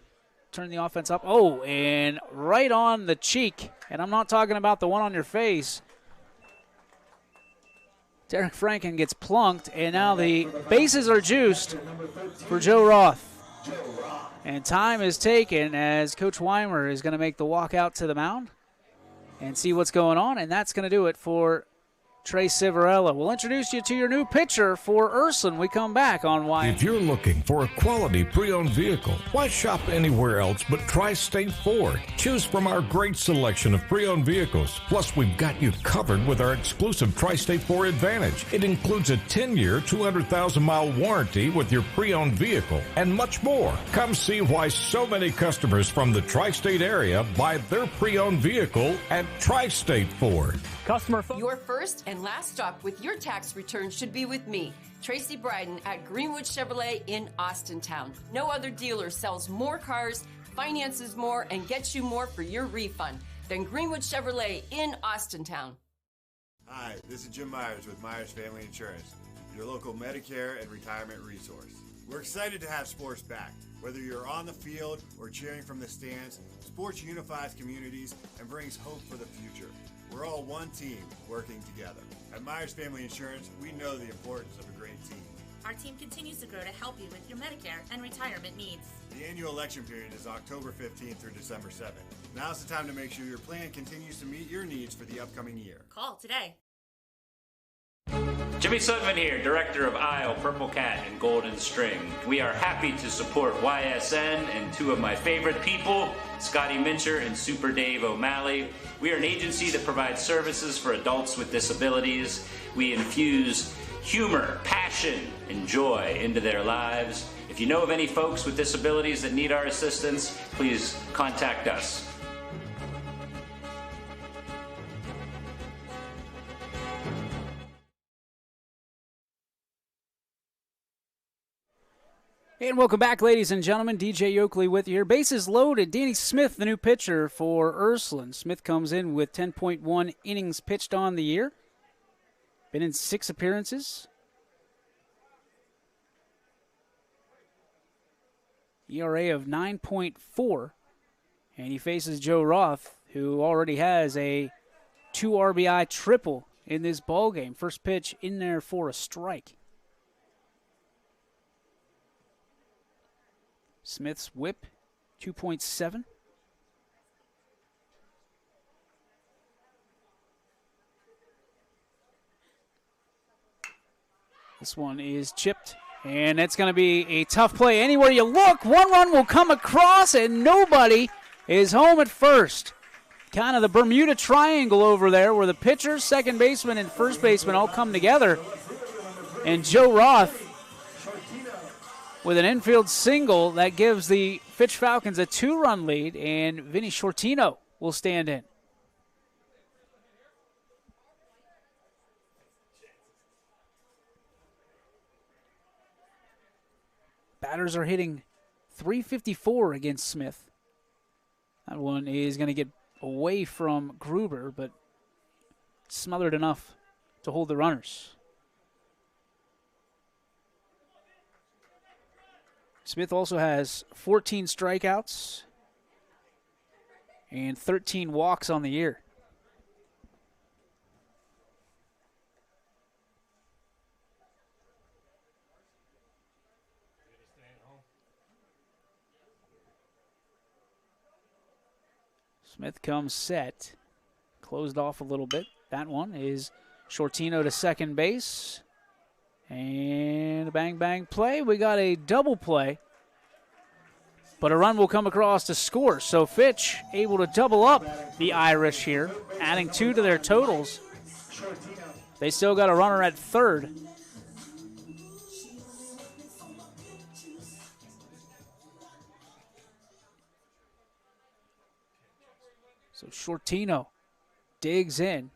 turned the offense up. Oh, and right on the cheek. And I'm not talking about the one on your face. Derek Franken gets plunked, and now the bases are juiced for Joe Roth. And time is taken as Coach Weimer is going to make the walk out to the mound and see what's going on, and that's going to do it for Trey Civarella. We'll introduce you to your new pitcher for Ursuline. We come back on Why. If you're looking for a quality pre-owned vehicle, why shop anywhere else but Tri-State Ford? Choose from our great selection of pre-owned vehicles. Plus, we've got you covered with our exclusive Tri-State Ford Advantage. It includes a 10-year, 200,000-mile warranty with your pre-owned vehicle and much more. Come see why so many customers from the Tri-State area buy their pre-owned vehicle at Tri-State Ford. Your first and last stop with your tax return should be with me, Tracy Bryden at Greenwood Chevrolet in Austintown. No other dealer sells more cars, finances more, and gets you more for your refund than Greenwood Chevrolet in Austintown. Hi, this is Jim Myers with Myers Family Insurance, your local Medicare and retirement resource. We're excited to have sports back. Whether you're on the field or cheering from the stands, sports unifies communities and brings hope for the future. We're all one team working together. At Myers Family Insurance, we know the importance of a great team. Our team continues to grow to help you with your Medicare and retirement needs. The annual election period is October 15th through December 7th. Now's the time to make sure your plan continues to meet your needs for the upcoming year. Call today. Jimmy Sudman here, Director of Isle, Purple Cat, and Golden String. We are happy to support YSN and 2 of my favorite people, Scotty Mincher and Super Dave O'Malley. We are an agency that provides services for adults with disabilities. We infuse humor, passion, and joy into their lives. If you know of any folks with disabilities that need our assistance, please contact us. And welcome back, ladies and gentlemen. DJ Yoakley with you here. Bases loaded. Danny Smith, the new pitcher for Ursuline. Smith comes in with 10.1 innings pitched on the year. Been in 6 appearances. ERA of 9.4. And he faces Joe Roth, who already has a 2 RBI triple in this ballgame. First pitch in there for a strike. Smith's whip, 2.7. This one is chipped, and it's going to be a tough play. Anywhere you look, one run will come across, and nobody is home at first. Kind of the Bermuda Triangle over there where the pitcher, second baseman, and first baseman all come together. And Joe Roth with an infield single that gives the Fitch Falcons a 2-run lead, and Vinny Shortino will stand in. Batters are hitting .354 against Smith. That one is going to get away from Gruber, but smothered enough to hold the runners. Smith also has 14 strikeouts and 13 walks on the year. Smith comes set, closed off a little bit. That one is Shortino to second base. And a bang-bang play. We got a double play. But a run will come across to score. So Fitch able to double up the Irish here, adding 2 to their totals. They still got a runner at third. So Shortino digs in.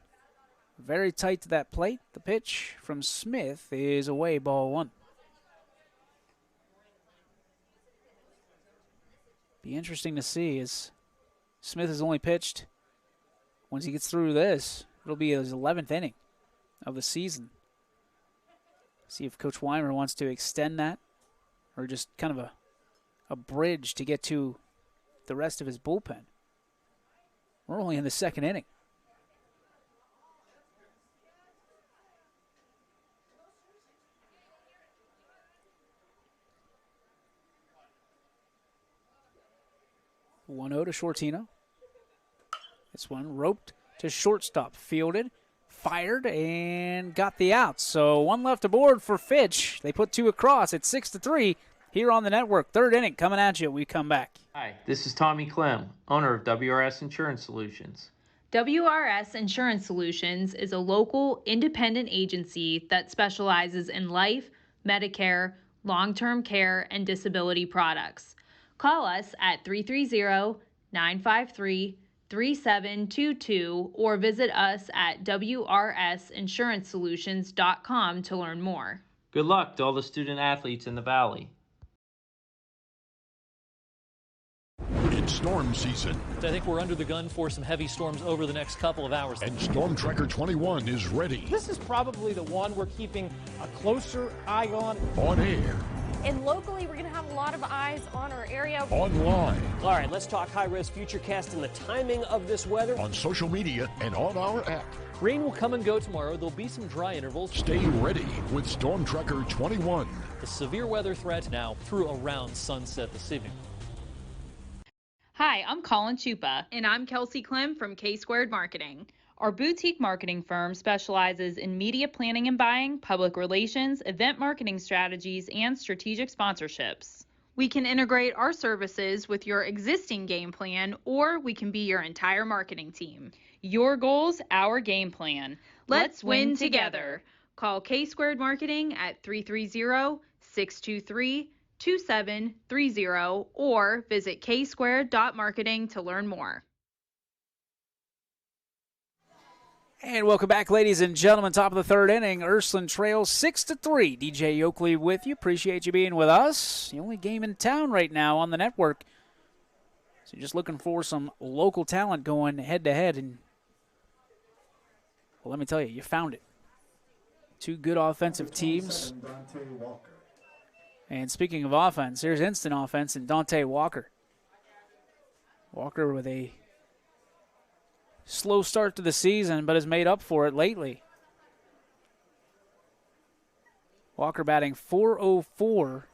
Very tight to that plate. The pitch from Smith is away, ball 1. Be interesting to see as Smith has only pitched, once he gets through this, it'll be his 11th inning of the season. See if Coach Weimer wants to extend that or just kind of a bridge to get to the rest of his bullpen. We're only in the second inning. One-0 to Shortino. This one roped to shortstop, fielded, fired, and got the out. So one left aboard for Fitch. They put two across. It's 6-3 here on the network. Third inning coming at you. We come back. Hi, this is Tommy Clem, owner of WRS Insurance Solutions. WRS Insurance Solutions is a local independent agency that specializes in life, Medicare, long-term care, and disability products. Call us at 330-953-3722 or visit us at wrsinsurancesolutions.com to learn more. Good luck to all the student athletes in the Valley. It's storm season. I think we're under the gun for some heavy storms over the next couple of hours. And Storm Tracker 21 is ready. This is probably the one we're keeping a closer eye on. On air. And locally, we're going to have a lot of eyes on our area. Online. All right, let's talk high-risk futurecast and the timing of this weather. On social media and on our app. Rain will come and go tomorrow. There'll be some dry intervals. Stay ready with Storm Tracker 21. The severe weather threat now through around sunset this evening. Hi, I'm Colin Chupa. And I'm Kelsey Clem from K-Squared Marketing. Our boutique marketing firm specializes in media planning and buying, public relations, event marketing strategies, and strategic sponsorships. We can integrate our services with your existing game plan, or we can be your entire marketing team. Your goals, our game plan. Let's win together. Call K-Squared Marketing at 330-623-2730 or visit ksquared.marketing to learn more. And welcome back, ladies and gentlemen. Top of the third inning. Ursuline trails 6-3. DJ Yoakley with you. Appreciate you being with us. The only game in town right now on the network. So just looking for some local talent going head-to-head. And, well, let me tell you, you found it. Two good offensive teams. And speaking of offense, here's instant offense in Dante Walker. Walker with a slow start to the season, but has made up for it lately. Walker batting .404,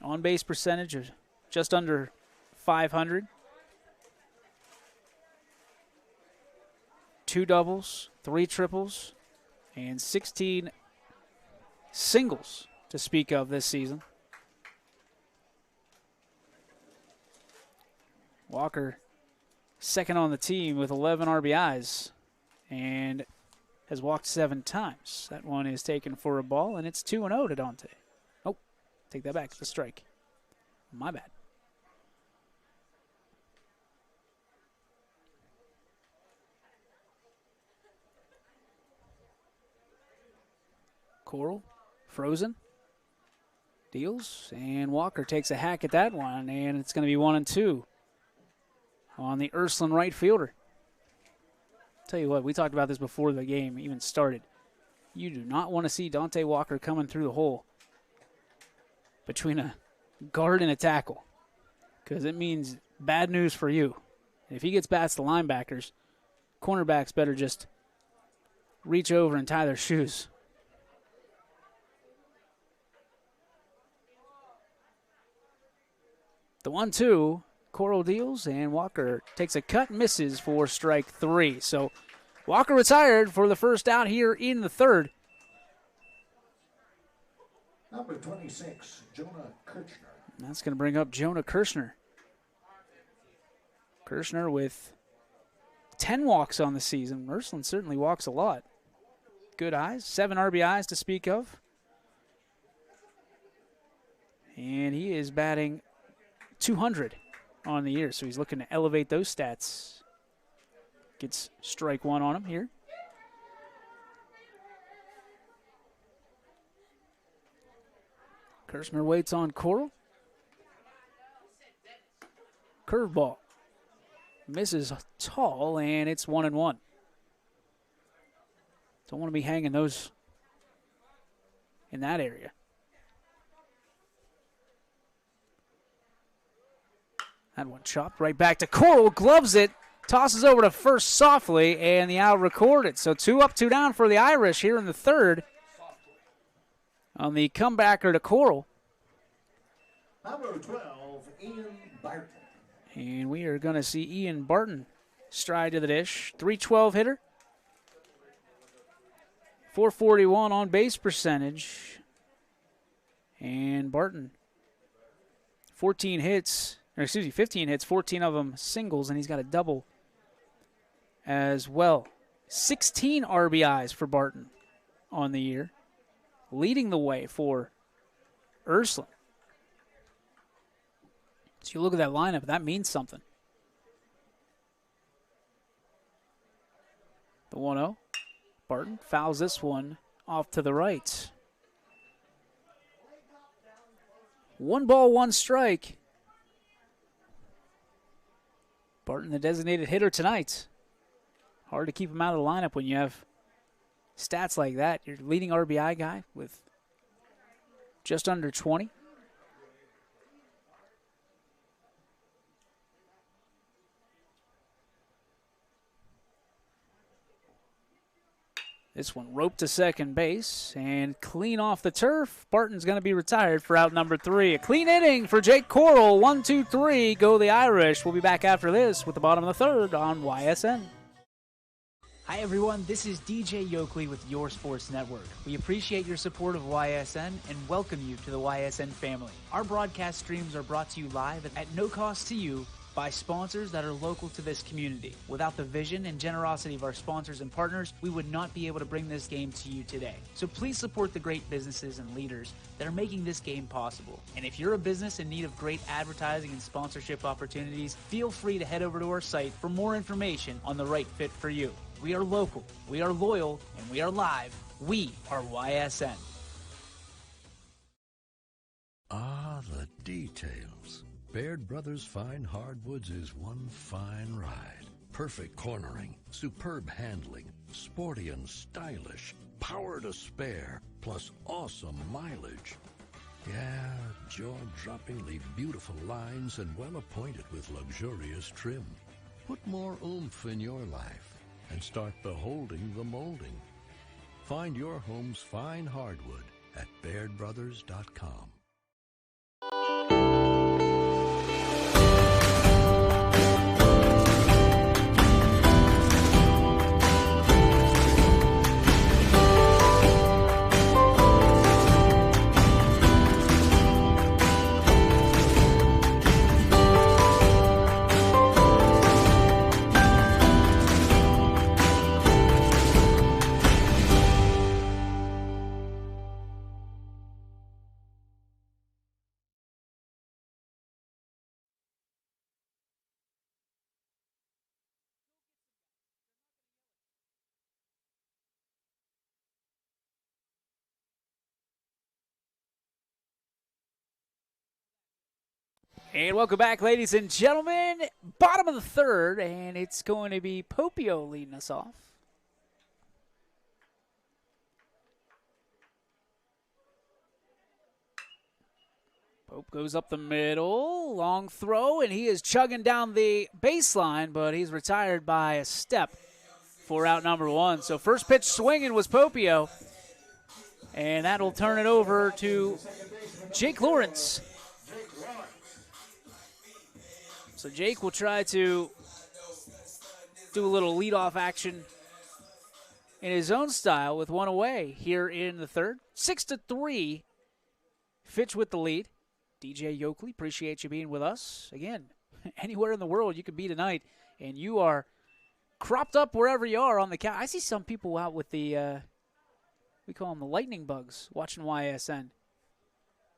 on-base percentage of just under .500. 2 doubles, 3 triples, and 16 singles to speak of this season. Walker second on the team with 11 RBIs and has walked 7 times. That one is taken for a ball, and it's 2-0 to Dante. Oh, take that back. It's a strike. My bad. Coral, frozen, deals, and Walker takes a hack at that one, and it's going to be 1-2. On the Ursuline right fielder. Tell you what, we talked about this before the game even started. You do not want to see Dante Walker coming through the hole between a guard and a tackle, because it means bad news for you. If he gets past the linebackers, cornerbacks better just reach over and tie their shoes. The 1-2. Coral deals, and Walker takes a cut, misses for strike 3. So Walker retired for the first out here in the third. Number 26, Jonah Kirschner. That's going to bring up Jonah Kirschner. Kirschner with 10 walks on the season. Ursuline certainly walks a lot. Good eyes, 7 RBIs to speak of. And he is batting .200 on the year, so he's looking to elevate those stats. Gets strike 1 on him here. Kirschner waits on Coral. Curveball. Misses tall, and it's 1-1. Don't want to be hanging those in that area. That one chopped right back to Coral, gloves it, tosses over to first softly, and the out recorded. So 2 up, 2 down for the Irish here in the third on the comebacker to Coral. Number 12, Ian Barton. And we are going to see Ian Barton stride to the dish. 312 hitter. 441 on base percentage. And Barton, 15 hits, 14 of them singles, and he's got a double as well. 16 RBIs for Barton on the year, leading the way for Ursuline. So you look at that lineup, that means something. The 1-0. Barton fouls this one off to the right. 1 ball, 1 strike. Barton, the designated hitter tonight. Hard to keep him out of the lineup when you have stats like that. Your leading RBI guy with just under 20. This one roped to second base and clean off the turf. Barton's going to be retired for out number 3. A clean inning for Jake Coral. 1, 2, 3. Go the Irish. We'll be back after this with the bottom of the third on YSN. Hi everyone, this is DJ Yoakley with Your Sports Network. We appreciate your support of YSN and welcome you to the YSN family. Our broadcast streams are brought to you live at no cost to you by sponsors that are local to this community. Without the vision and generosity of our sponsors and partners, we would not be able to bring this game to you today. So please support the great businesses and leaders that are making this game possible. And if you're a business in need of great advertising and sponsorship opportunities, feel free to head over to our site for more information on the right fit for you. We are local, we are loyal, and we are live. We are YSN. Ah, the details. Baird Brothers Fine Hardwoods is one fine ride. Perfect cornering, superb handling, sporty and stylish, power to spare, plus awesome mileage. Yeah, jaw-droppingly beautiful lines and well appointed with luxurious trim. Put more oomph in your life and start beholding the molding. Find your home's fine hardwood at BairdBrothers.com. And welcome back, ladies and gentlemen. Bottom of the third, and it's going to be Popio leading us off. Pope goes up the middle, long throw, and he is chugging down the baseline, but he's retired by a step for out number 1. So first pitch swinging was Popio, and that'll turn it over to Jake Lawrence. So Jake will try to do a little leadoff action in his own style with one away here in the third. 6-3, Fitch with the lead. DJ Yoakley, appreciate you being with us. Again, anywhere in the world you could be tonight, and you are cropped up wherever you are on the couch. I see some people out with the, we call them the lightning bugs, watching YSN,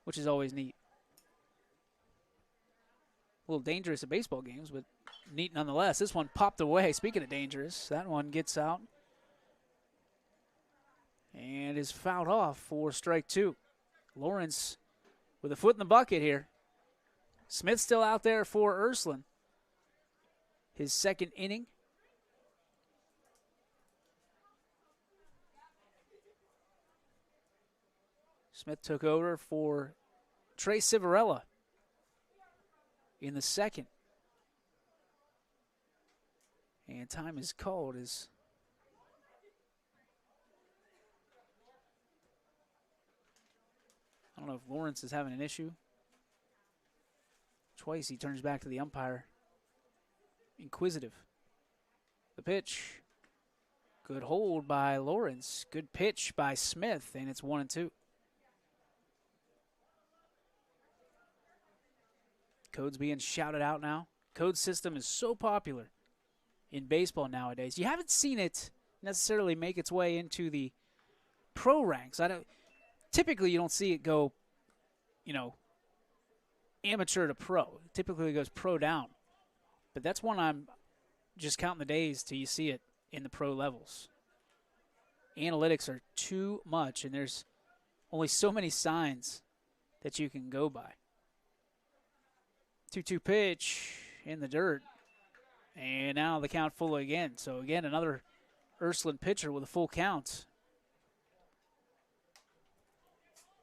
which is always neat. A little dangerous at baseball games, but neat nonetheless. This one popped away. Speaking of dangerous, that one gets out and is fouled off for strike 2. Lawrence with a foot in the bucket here. Smith still out there for Ursuline. His second inning. Smith took over for Trey Civarella in the second. And time is called as I don't know if Lawrence is having an issue. Twice he turns back to the umpire. Inquisitive. The pitch. Good hold by Lawrence. Good pitch by Smith, and it's 1-2. Codes being shouted out now. Code system is so popular in baseball nowadays. You haven't seen it necessarily make its way into the pro ranks. Typically, you don't see it go, amateur to pro. Typically, it goes pro down. But that's one I'm just counting the days till you see it in the pro levels. Analytics are too much, and there's only so many signs that you can go by. 2-2 pitch in the dirt. And now the count full again. So, again, another Ursuline pitcher with a full count.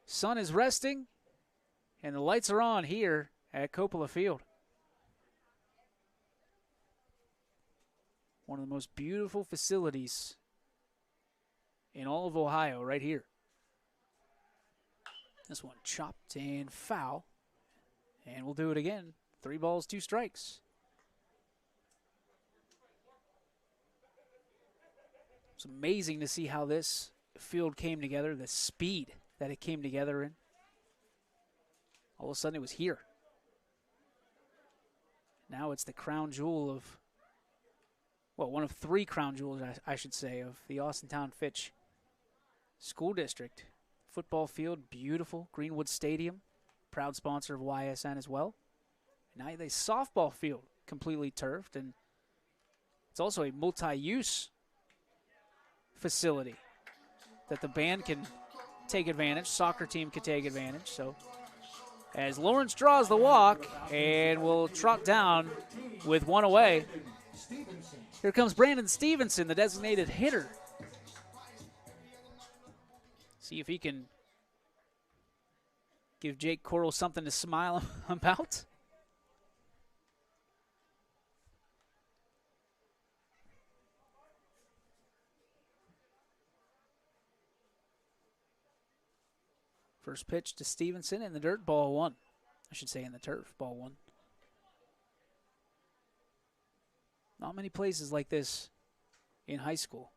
Sun is resting, and the lights are on here at Coppola Field. One of the most beautiful facilities in all of Ohio right here. This one chopped and foul. And we'll do it again. 3 balls, 2 strikes. It's amazing to see how this field came together, the speed that it came together in. All of a sudden it was here. Now it's the crown jewel of, one of 3 crown jewels, I should say, of the Austintown Fitch School District. Football field, beautiful. Greenwood Stadium, proud sponsor of YSN as well. Now the softball field, completely turfed, and it's also a multi-use facility that the band can take advantage, soccer team can take advantage. So as Lawrence draws the walk and will trot down with 1 away, here comes Brandon Stevenson, the designated hitter. See if he can give Jake Coral something to smile about. First pitch to Stevenson in the dirt, ball 1. I should say in the turf, ball 1. Not many places like this in high school.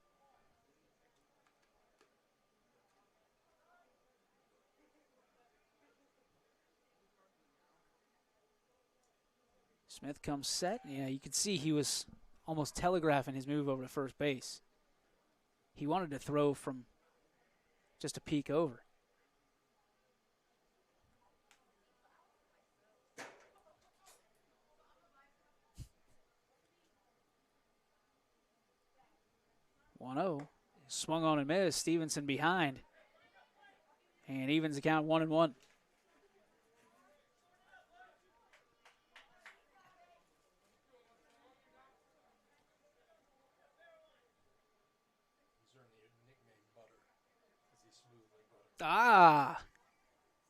Smith comes set. Yeah, you can see he was almost telegraphing his move over to first base. He wanted to throw from just a peek over. Swung on and missed. Stevenson behind. And evens the count 1-1.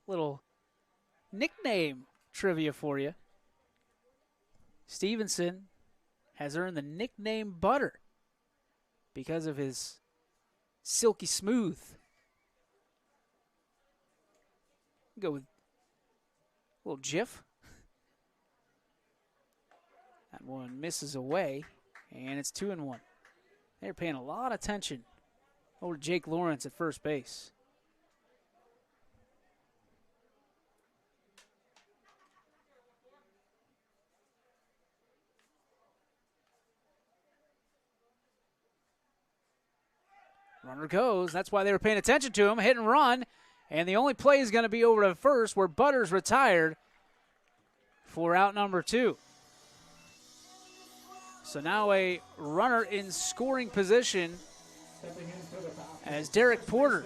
Little nickname trivia for you. Stevenson has earned the nickname Butter because of his silky smooth. Go with a little jiff. That one misses away, and it's 2-1. They're paying a lot of attention over Jake Lawrence at first base. Runner goes. That's why they were paying attention to him. Hit and run. And the only play is going to be over to first where Butters retired for out number 2. So now a runner in scoring position as Derek Porter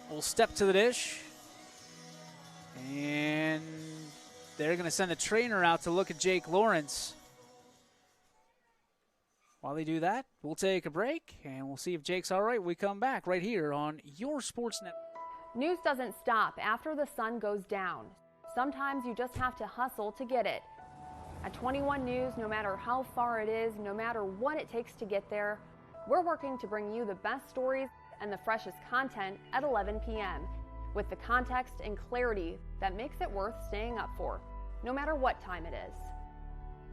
will step to the dish. And they're going to send a trainer out to look at Jake Lawrence. While they do that, we'll take a break, and we'll see if Jake's all right when we come back right here on your Sports Net. News doesn't stop after the sun goes down. Sometimes you just have to hustle to get it. At 21 News, no matter how far it is, no matter what it takes to get there, we're working to bring you the best stories and the freshest content at 11 p.m. with the context and clarity that makes it worth staying up for, no matter what time it is.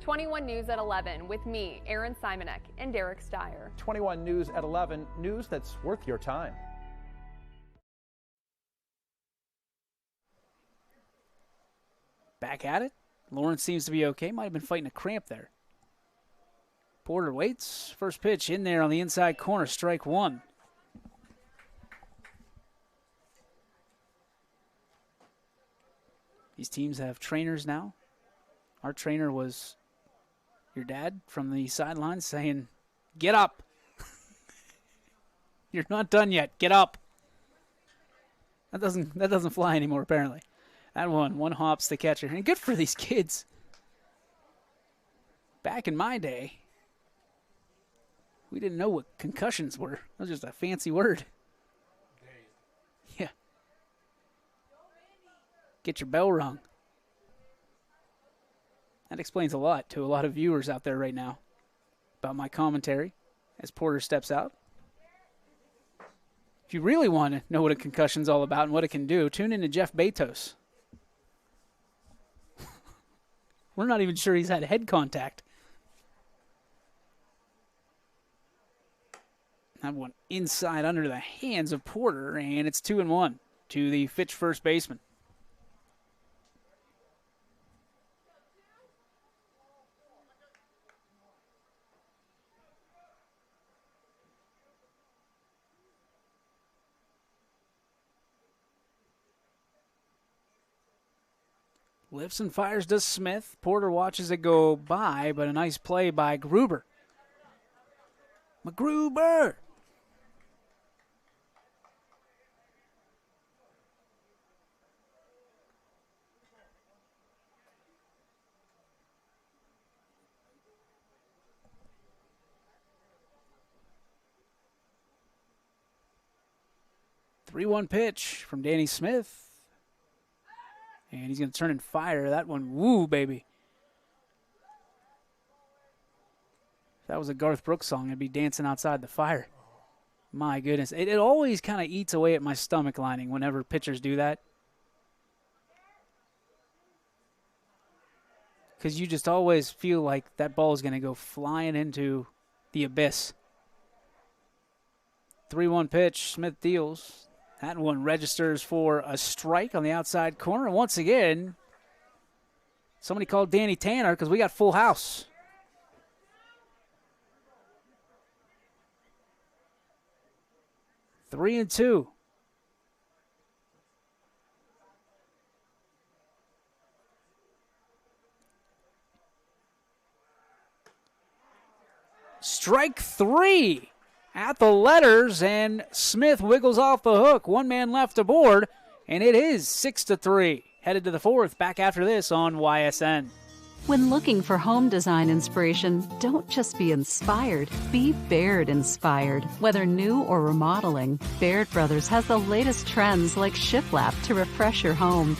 21 News at 11 with me, Aaron Simonek, and Derek Steyer. 21 News at 11, news that's worth your time. Back at it. Lawrence seems to be okay. Might have been fighting a cramp there. Porter waits. First pitch in there on the inside corner. Strike one. These teams have trainers now. Our trainer was your dad from the sidelines saying, "Get up. You're not done yet. Get up." That doesn't fly anymore, apparently. That one hops the catcher. And good for these kids. Back in my day, we didn't know what concussions were. That was just a fancy word. Yeah. Get your bell rung. That explains a lot to a lot of viewers out there right now about my commentary as Porter steps out. If you really want to know what a concussion's all about and what it can do, tune in to Jeff Bezos. We're not even sure he's had head contact. That one inside under the hands of Porter, and it's 2-1 to the Fitch first baseman. Lifts and fires to Smith. Porter watches it go by, but a nice play by Gruber. McGruber! Three-one pitch from Danny Smith. And he's going to turn and fire that one. Woo, baby. If that was a Garth Brooks song, it'd be Dancing Outside the Fire. My goodness. It always kind of eats away at my stomach lining whenever pitchers do that. Because you just always feel like that ball is going to go flying into the abyss. 3-1 pitch. Smith deals. That one registers for a strike on the outside corner. And once again, somebody called Danny Tanner because we got full house. 3-2. Strike three. At the letters, and Smith wiggles off the hook. One man left aboard, and it is 6-3. Headed to the fourth, back after this on YSN. When looking for home design inspiration, don't just be inspired, be Baird inspired. Whether new or remodeling, Baird Brothers has the latest trends like shiplap to refresh your home.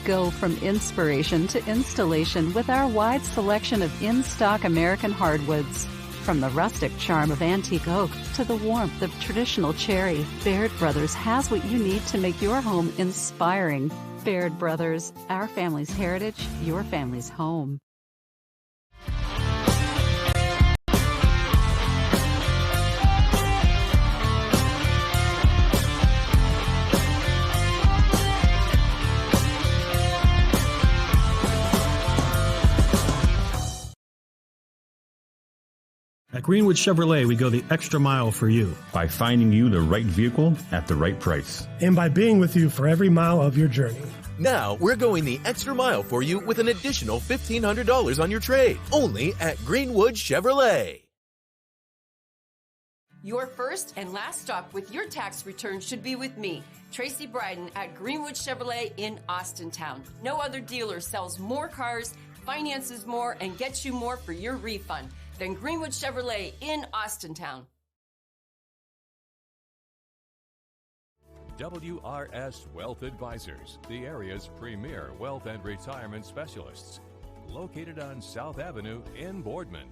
Go from inspiration to installation with our wide selection of in-stock American hardwoods. From the rustic charm of antique oak to the warmth of traditional cherry, Baird Brothers has what you need to make your home inspiring. Baird Brothers, our family's heritage, your family's home. At Greenwood Chevrolet, we go the extra mile for you. By finding you the right vehicle at the right price. And by being with you for every mile of your journey. Now, we're going the extra mile for you with an additional $1,500 on your trade. Only at Greenwood Chevrolet. Your first and last stop with your tax return should be with me, Tracy Bryden at Greenwood Chevrolet in Austintown. No other dealer sells more cars, finances more, and gets you more for your refund. than Greenwood Chevrolet in Austintown. WRS Wealth Advisors, the area's premier wealth and retirement specialists. Located on South Avenue in Boardman.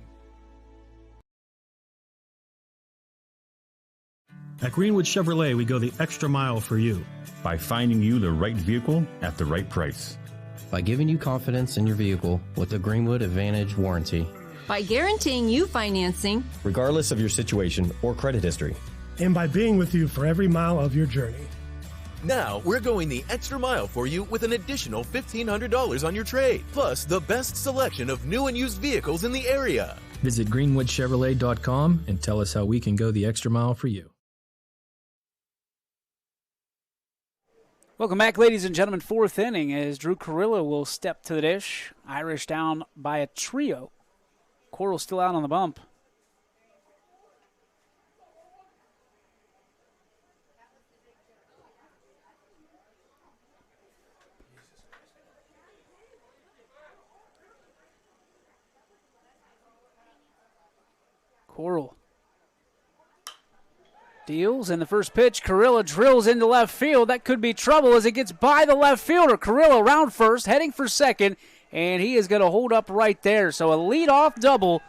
At Greenwood Chevrolet, we go the extra mile for you. By finding you the right vehicle at the right price. By giving you confidence in your vehicle with a Greenwood Advantage warranty. By guaranteeing you financing, regardless of your situation or credit history. And by being with you for every mile of your journey. Now, we're going the extra mile for you with an additional $1,500 on your trade, plus the best selection of new and used vehicles in the area. Visit greenwoodchevrolet.com and tell us how we can go the extra mile for you. Welcome back, ladies and gentlemen. Fourth inning as Drew Carrillo will step to the dish. Irish down by a trio. Coral still out on the bump. Coral deals, and the first pitch, Carrillo drills into left field. That could be trouble as it gets by the left fielder. Carrillo around first, heading for second, and he is going to hold up right there. So a leadoff double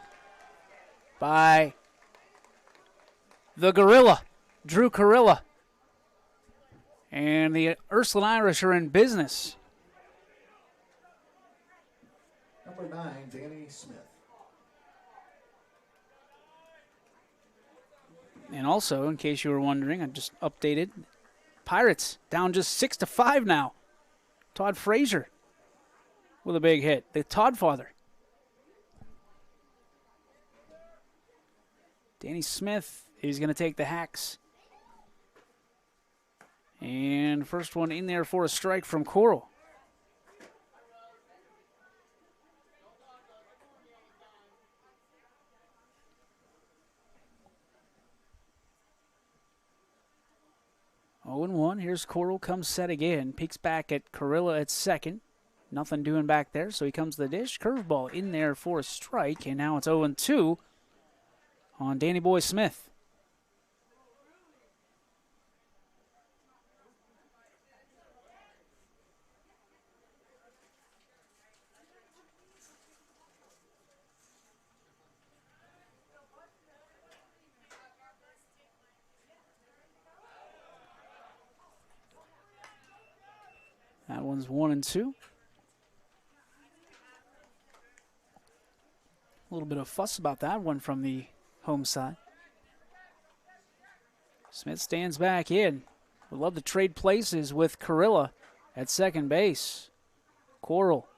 by the Gorilla, Drew Carrillo. And the Ursuline Irish are in business. Number 9, Danny Smith. And also, in case you were wondering, I just updated. Pirates down just 6-5 now. Todd Frazier with a big hit. The Todd father. Danny Smith is going to take the hacks. And first one in there for a strike from Coral. Oh and 1. Here's Coral, comes set again. Peeks back at Carrillo at second. Nothing doing back there, so he comes to the dish. Curveball in there for a strike, and now it's 0-2 on Danny Boy Smith. That one's 1-2. A little bit of fuss about that one from the home side. Smith stands back in. Would love to trade places with Carrillo at second base. Coral.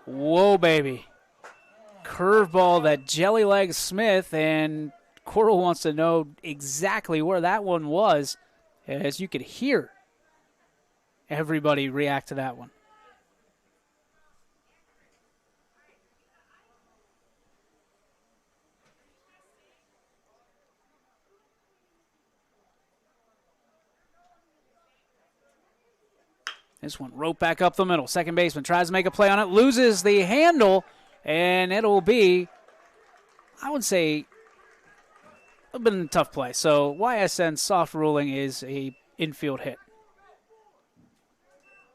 Whoa, baby. Curveball that jelly legs Smith, and Coral wants to know exactly where that one was, as you could hear everybody react to that one. This one roped back up the middle. Second baseman tries to make a play on it, loses the handle, and it'll be, I would say, a bit of a tough play. So YSN's soft ruling is a infield hit.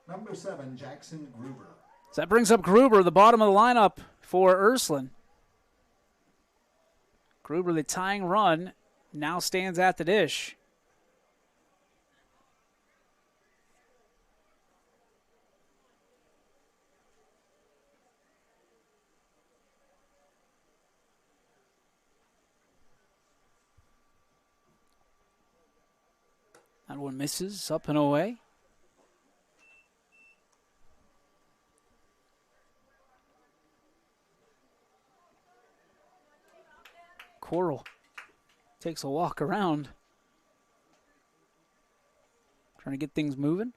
Number 7, Jackson Gruber. So that brings up Gruber, the bottom of the lineup for Ursuline. Gruber, the tying run, now stands at the dish. That one misses, up and away. Coral takes a walk around, trying to get things moving.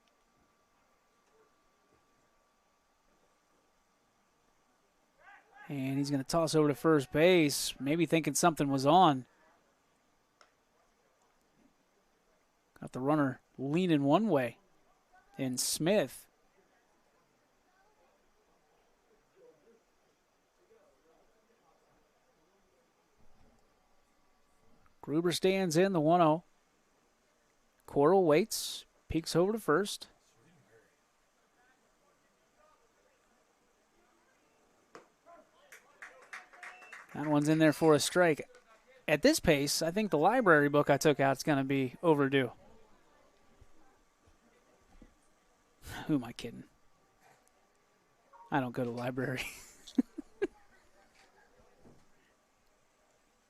And he's going to toss over to first base, maybe thinking something was on. Got the runner leaning one way. And Smith Gruber stands in the 1-0. Coral waits, peeks over to first. That one's in there for a strike. At this pace, I think the library book I took out is going to be overdue. Who am I kidding? I don't go to the library.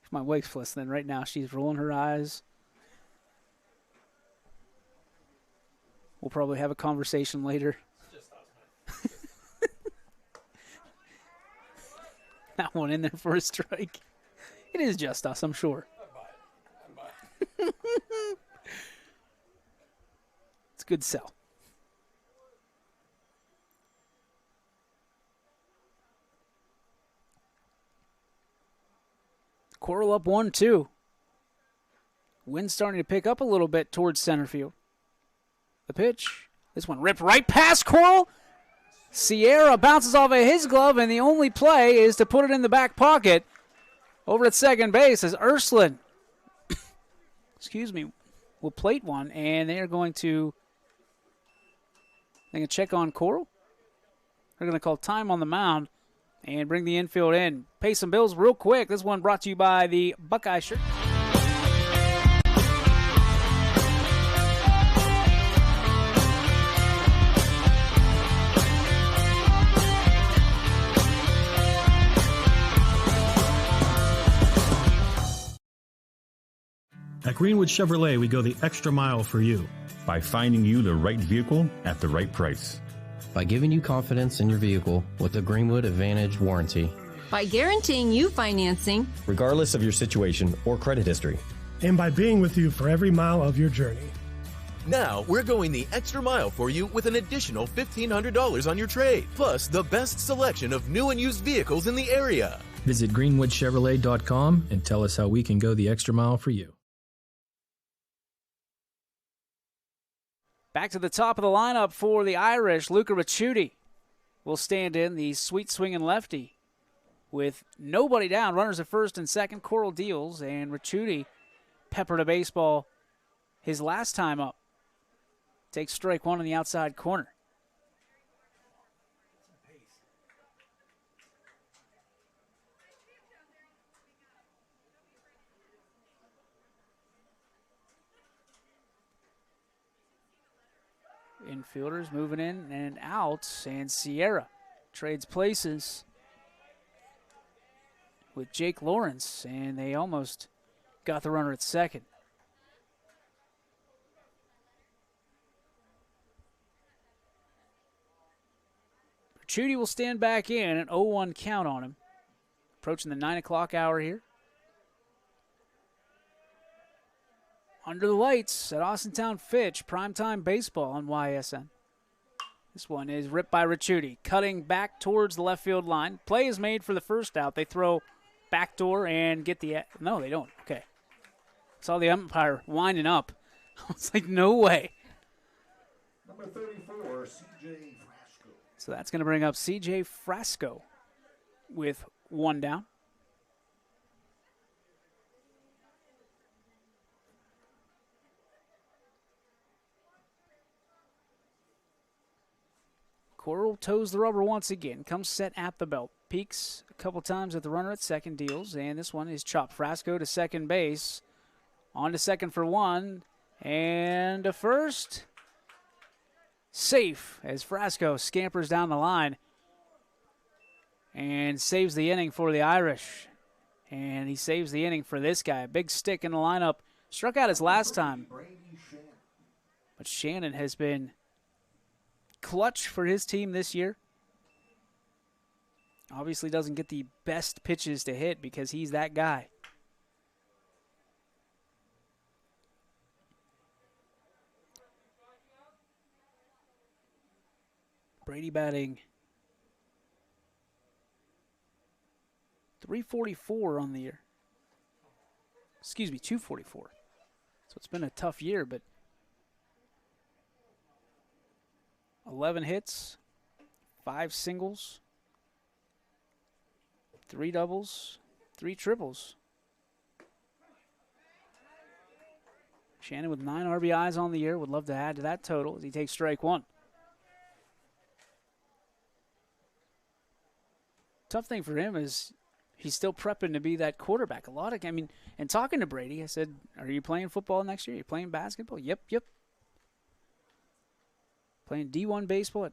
If my wife's listening right now, she's rolling her eyes. We'll probably have a conversation later. That one in there for a strike. It is just us, I'm sure. It's a good sell. Coral up 1-2. Wind starting to pick up a little bit towards center field. The pitch. This one ripped right past Coral. Sierra bounces off of his glove, and the only play is to put it in the back pocket. Over at second base is Ursuline. Will plate one, and they are going to check on Coral. They're going to call time on the mound and bring the infield in. Pay some bills real quick. This one brought to you by the Buckeye shirt. At Greenwood Chevrolet, we go the extra mile for you. By finding you the right vehicle at the right price. By giving you confidence in your vehicle with a Greenwood Advantage warranty. By guaranteeing you financing, regardless of your situation or credit history. And by being with you for every mile of your journey. Now, we're going the extra mile for you with an additional $1,500 on your trade, plus the best selection of new and used vehicles in the area. Visit greenwoodchevrolet.com and tell us how we can go the extra mile for you. Back to the top of the lineup for the Irish, Luca Ricciuti will stand in, the sweet swinging lefty. With nobody down, runners at first and second, Coral deals, and Ricciuti peppered a baseball his last time up. Takes strike one in the outside corner. Infielders moving in and out, and Sierra trades places with Jake Lawrence, and they almost got the runner at second. Ricciuti will stand back in, an 0-1 count on him. Approaching the 9 o'clock hour here. Under the lights at Austintown Fitch, primetime baseball on YSN. This one is ripped by Ricciuti, cutting back towards the left field line. Play is made for the first out. They throw backdoor and get the... No, they don't. Okay. Saw the umpire winding up. I was like, no way. Number 34, C.J. Frasco. So that's going to bring up C.J. Frasco with one down. Coral toes the rubber once again, comes set at the belt, peeks a couple times at the runner at second, deals, and this one is chopped. Frasco to second base, on to second for one, and to first. Safe as Frasco scampers down the line and saves the inning for the Irish. And he saves the inning for this guy. A big stick in the lineup. Struck out his last time. But Shannon has been clutch for his team this year. Obviously doesn't get the best pitches to hit because he's that guy. Brady batting .344 on the year. Excuse me, .244. So it's been a tough year, but 11 hits, 5 singles, 3 doubles, 3 triples. Shannon with 9 RBIs on the year. Would love to add to that total as he takes strike one. Tough thing for him is he's still prepping to be that quarterback. And talking to Brady, I said, are you playing football next year? Are you playing basketball? Yep. Playing D1 baseball at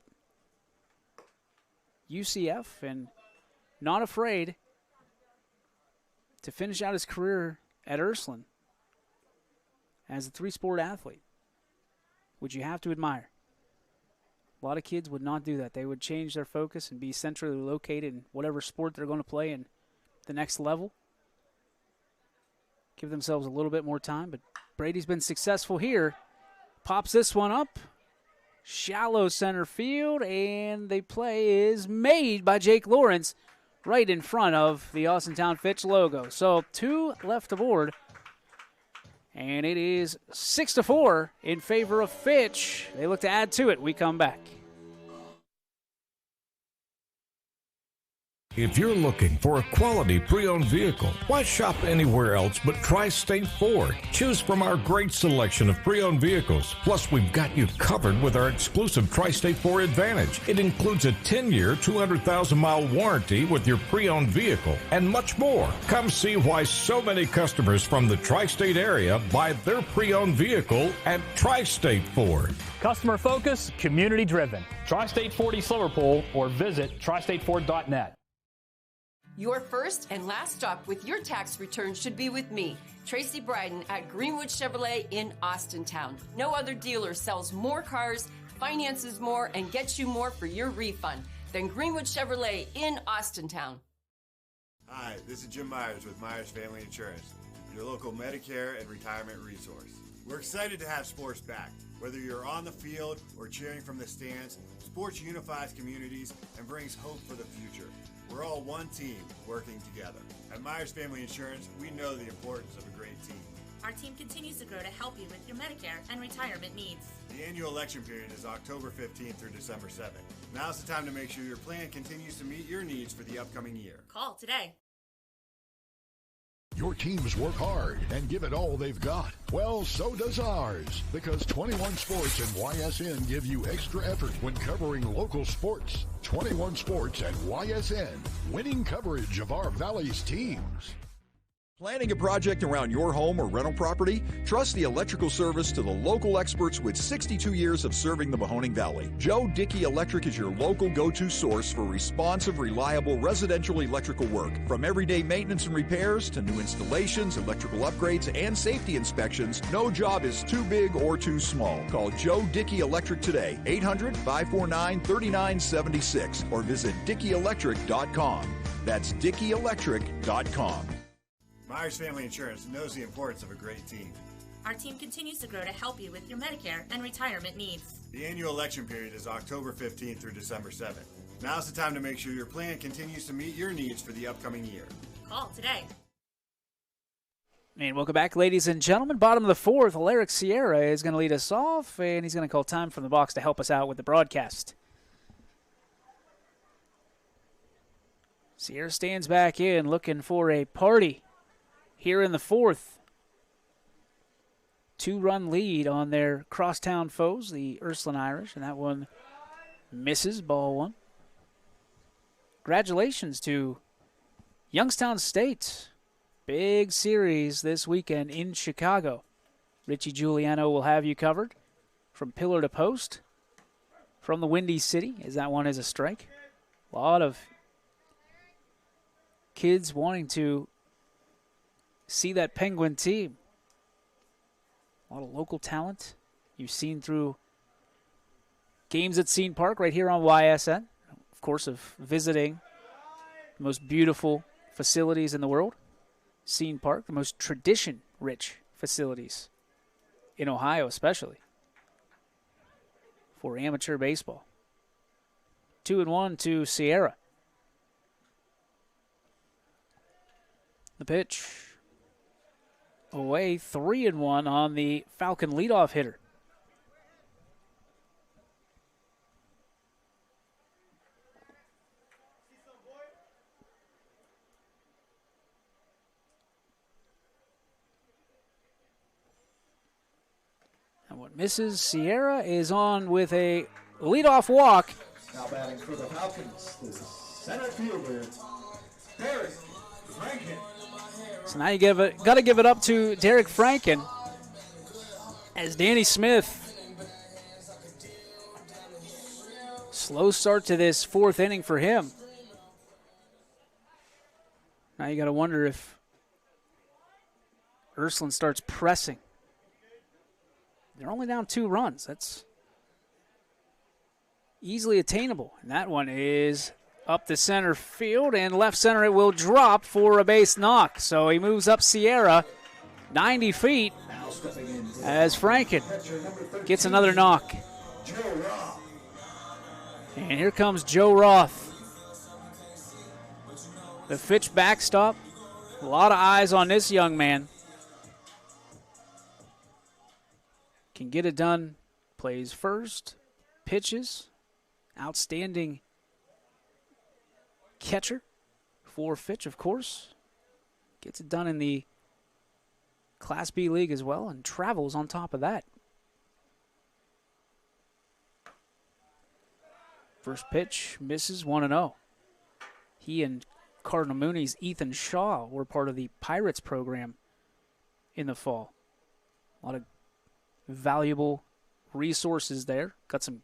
UCF and not afraid to finish out his career at Ursuline as a 3-sport athlete, which you have to admire. A lot of kids would not do that. They would change their focus and be centrally located in whatever sport they're going to play in the next level. Give themselves a little bit more time, but Brady's been successful here. Pops this one up. Shallow center field, and the play is made by Jake Lawrence right in front of the Austintown Fitch logo. So 2 left aboard, and it is 6-4 in favor of Fitch. They look to add to it. We come back. If you're looking for a quality pre-owned vehicle, why shop anywhere else but Tri-State Ford? Choose from our great selection of pre-owned vehicles. Plus, we've got you covered with our exclusive Tri-State Ford Advantage. It includes a 10-year, 200,000-mile warranty with your pre-owned vehicle and much more. Come see why so many customers from the Tri-State area buy their pre-owned vehicle at Tri-State Ford. Customer focus, community driven. Tri-State Ford East Liverpool or visit tristateford.net. Your first and last stop with your tax return should be with me, Tracy Bryden at Greenwood Chevrolet in Austintown. No other dealer sells more cars, finances more, and gets you more for your refund than Greenwood Chevrolet in Austintown. Hi, this is Jim Myers with Myers Family Insurance, your local Medicare and retirement resource. We're excited to have sports back. Whether you're on the field or cheering from the stands, sports unifies communities and brings hope for the future. We're all one team working together. At Myers Family Insurance, we know the importance of a great team. Our team continues to grow to help you with your Medicare and retirement needs. The annual election period is October 15th through December 7th. Now's the time to make sure your plan continues to meet your needs for the upcoming year. Call today. Your teams work hard and give it all they've got. Well, so does ours, because 21 Sports and YSN give you extra effort when covering local sports. 21 Sports and YSN, winning coverage of our Valley's teams. Planning a project around your home or rental property? Trust the electrical service to the local experts with 62 years of serving the Mahoning Valley. Joe Dickey Electric is your local go-to source for responsive, reliable residential electrical work. From everyday maintenance and repairs to new installations, electrical upgrades, and safety inspections, no job is too big or too small. Call Joe Dickey Electric today, 800-549-3976, or visit DickeyElectric.com. That's DickeyElectric.com. Myers Family Insurance knows the importance of a great team. Our team continues to grow to help you with your Medicare and retirement needs. The annual election period is October 15th through December 7th. Now's the time to make sure your plan continues to meet your needs for the upcoming year. Call today. And welcome back, ladies and gentlemen. Bottom of the fourth, Alaric Sierra is going to lead us off, and he's going to call time from the box to help us out with the broadcast. Sierra stands back in, looking for a party here in the fourth. 2-run lead on their crosstown foes, the Ursuline Irish, and that one misses, ball one. Congratulations to Youngstown State. Big series this weekend in Chicago. Richie Giuliano will have you covered from pillar to post from the Windy City, as that one is a strike. A lot of kids wanting to see that Penguin team. A lot of local talent you've seen through games at Scene Park right here on YSN. Of course, of visiting the most beautiful facilities in the world. Scene Park, the most tradition-rich facilities in Ohio especially for amateur baseball. 2-1 to Sierra. The pitch away, 3-1 on the Falcon leadoff hitter. one misses. Sierra is on with a leadoff walk. Now batting for the Falcons, the center fielder, Derek Franken. So now you got to give it up to Derek Franken as Danny Smith. Slow start to this fourth inning for him. Now you got to wonder if Ursuline starts pressing. They're only down 2 runs. That's easily attainable. And that one is up the center field, and left center it will drop for a base knock. So he moves up Sierra 90 feet as Franken gets another knock. And here comes Joe Roth. The Fitch backstop. A lot of eyes on this young man. Can get it done. Plays first. Pitches. Outstanding catcher for Fitch, of course. Gets it done in the Class B League as well and travels on top of that. First pitch misses 1-0. He and Cardinal Mooney's Ethan Shaw were part of the Pirates program in the fall. A lot of valuable resources there. Got some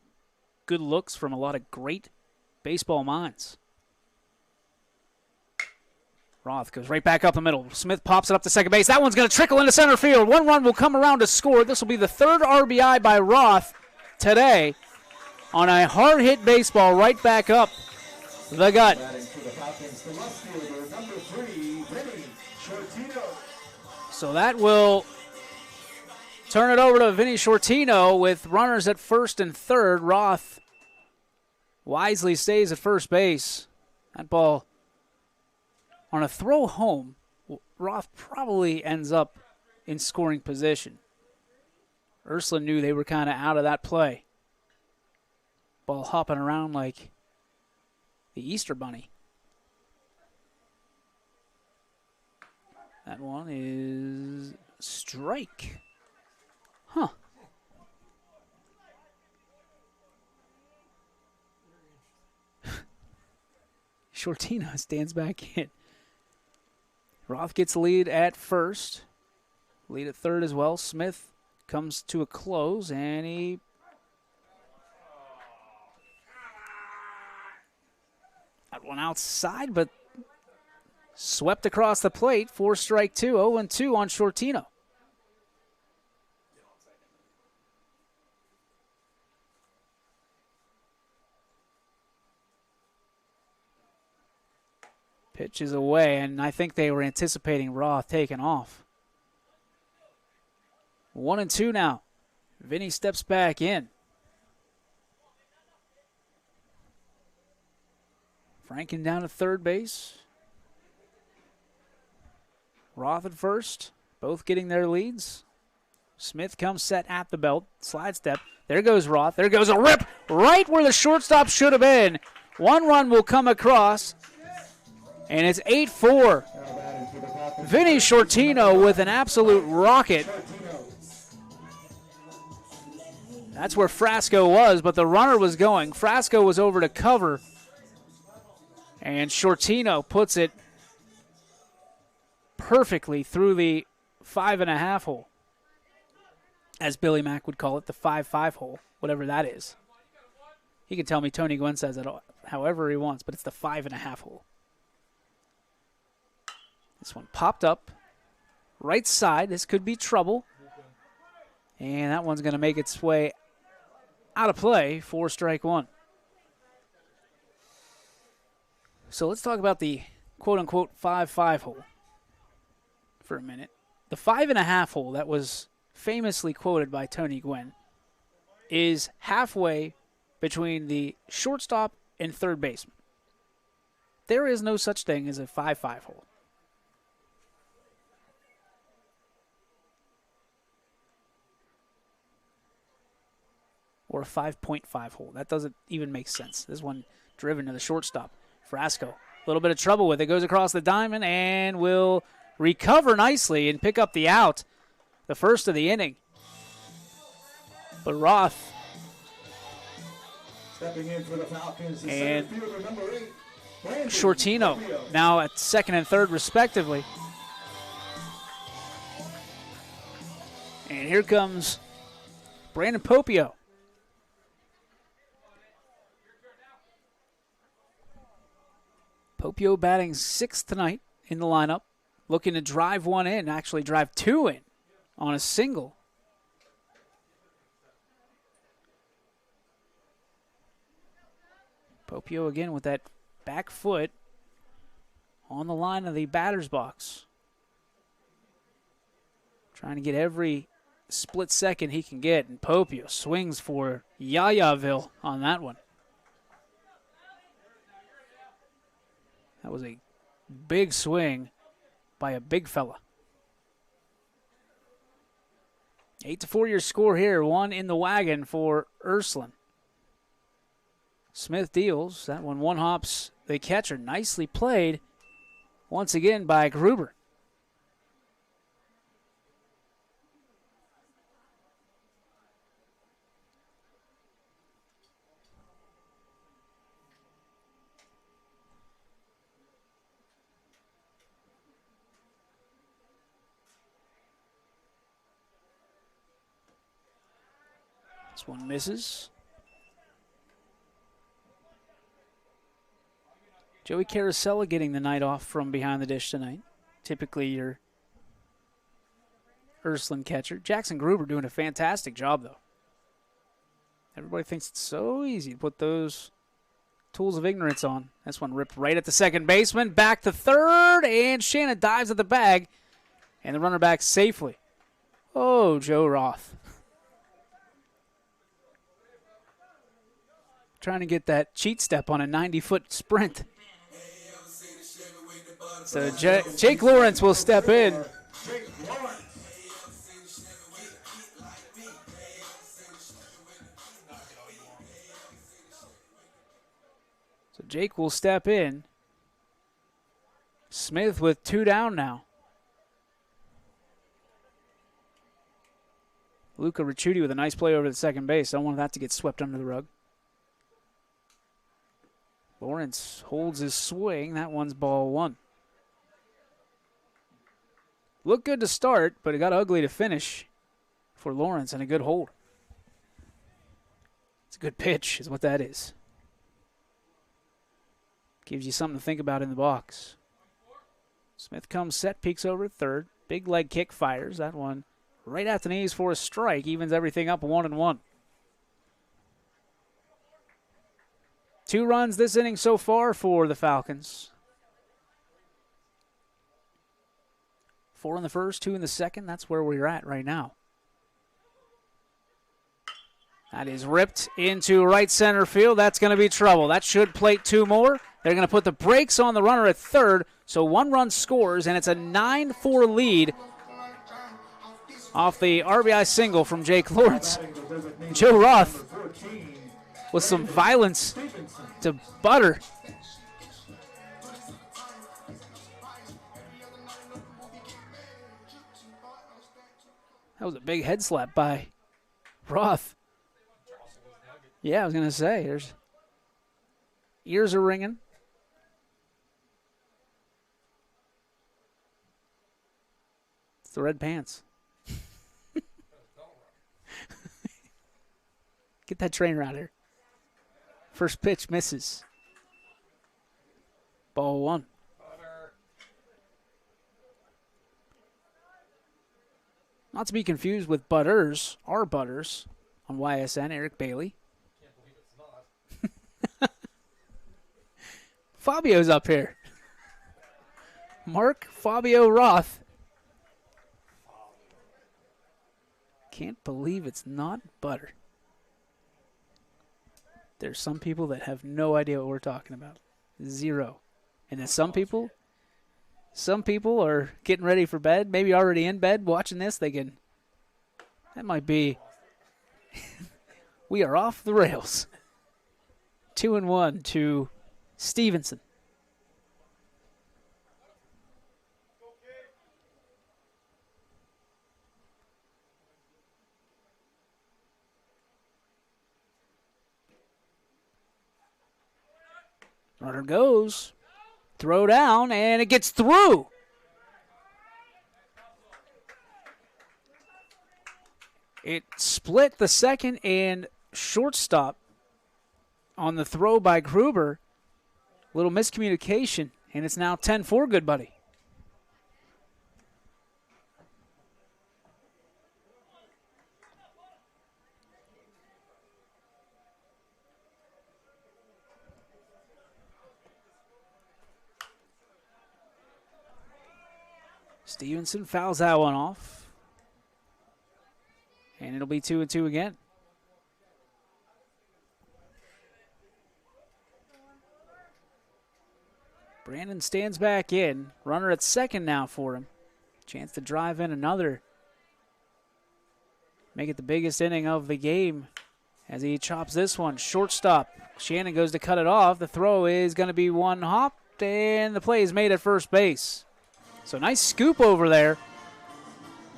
good looks from a lot of great baseball minds. Roth goes right back up the middle. Smith pops it up to second base. That one's going to trickle into center field. 1 run will come around to score. This will be the 3rd RBI by Roth today on a hard-hit baseball right back up the gut. So that will turn it over to Vinny Shortino with runners at first and third. Roth wisely stays at first base. That ball on a throw home, Roth probably ends up in scoring position. Ursuline knew they were kind of out of that play. Ball hopping around like the Easter Bunny. That one is strike. Huh. Shortino stands back in. Roth gets the lead at first. Lead at third as well. Smith comes to a close, and he got one outside, but swept across the plate for strike 2. 0-2 on Shortino. Pitch is away, and I think they were anticipating Roth taking off. 1-2 now. Vinny steps back in. Franken down to third base. Roth at first, both getting their leads. Smith comes set at the belt, slide step. There goes Roth. There goes a rip right where the shortstop should have been. 1 run will come across, and it's 8-4. Vinny Shortino with an absolute rocket. That's where Frasco was, but the runner was going. Frasco was over to cover, and Shortino puts it perfectly through the 5.5 hole. As Billy Mack would call it, the 5-5 hole, whatever that is. He can tell me Tony Gwynn says it however he wants, but it's the 5.5 hole. This one popped up. Right side. This could be trouble. And that one's going to make its way out of play for strike 1. So let's talk about the quote-unquote 5-5 hole for a minute. The 5.5 hole that was famously quoted by Tony Gwynn is halfway between the shortstop and third baseman. There is no such thing as a 5-5 hole. Or a 5.5 hole. That doesn't even make sense. This one driven to the shortstop. Frasco, a little bit of trouble with it. Goes across the diamond and will recover nicely and pick up the out. The first of the inning. But Roth Stepping in for the Falcons, the and center fielder, number 8, Brandon Shortino Popio. now at second and third, respectively. And here comes Brandon Popio. Popio batting 6th tonight in the lineup, looking to drive one in, actually drive 2 in on a single. Popio again with that back foot on the line of the batter's box. Trying to get every split second he can get, and Popio swings for Yayaville on that one. That was a big swing by a big fella. 8-4 your score here. 1 in the wagon for Ursuline. Smith deals. That one hops the catcher. Nicely played once again by Gruber. This one misses. Joey Carosella getting the night off from behind the dish tonight. Typically your Ursuline catcher. Jackson Gruber doing a fantastic job, though. Everybody thinks it's so easy to put those tools of ignorance on. This one ripped right at the second baseman. Back to third, and Shannon dives at the bag, and the runner back safely. Oh, Joe Roth. Trying to get that cheat step on a 90-foot sprint. So Jake Lawrence will step in. So Jake will step in. Smith with 2 down now. Luca Ricciuti with a nice play over the second base. Don't want that to get swept under the rug. Lawrence holds his swing. That one's ball 1. Looked good to start, but it got ugly to finish for Lawrence, and a good hold. It's a good pitch is what that is. Gives you something to think about in the box. Smith comes set, peeks over at third. Big leg kick fires. That one right at the knees for a strike. Evens everything up 1-1. 2 runs this inning so far for the Falcons. 4 in the first, 2 in the second. That's where we're at right now. That is ripped into right center field. That's going to be trouble. That should plate 2 more. They're going to put the brakes on the runner at third, so 1 run scores, and it's a 9-4 lead off the RBI single from Jake Lawrence. Joe Roth with some violence to Butter. That was a big head slap by Roth. Yeah, I was going to say, there's ears are ringing. It's the red pants. Get that trainer out here. First pitch misses. Ball 1. Not to be confused with Butters, our Butters, on YSN, Eric Bailey. Fabio's up here. Mark Fabio Roth. Can't believe it's not Butter. There's some people that have no idea what we're talking about. 0. And then some people are getting ready for bed, maybe already in bed watching this. That might be, we are off the rails. 2-1 to Stevenson. Runner goes. Throw down, and it gets through. It split the second and shortstop on the throw by Gruber. Little miscommunication, and it's now 10-4, good buddy. Stevenson fouls that one off. And it'll be 2-2 again. Brandon stands back in. Runner at second now for him. Chance to drive in another. Make it the biggest inning of the game as he chops this one. Shortstop. Shannon goes to cut it off. The throw is going to be one hopped, and the play is made at first base. So nice scoop over there.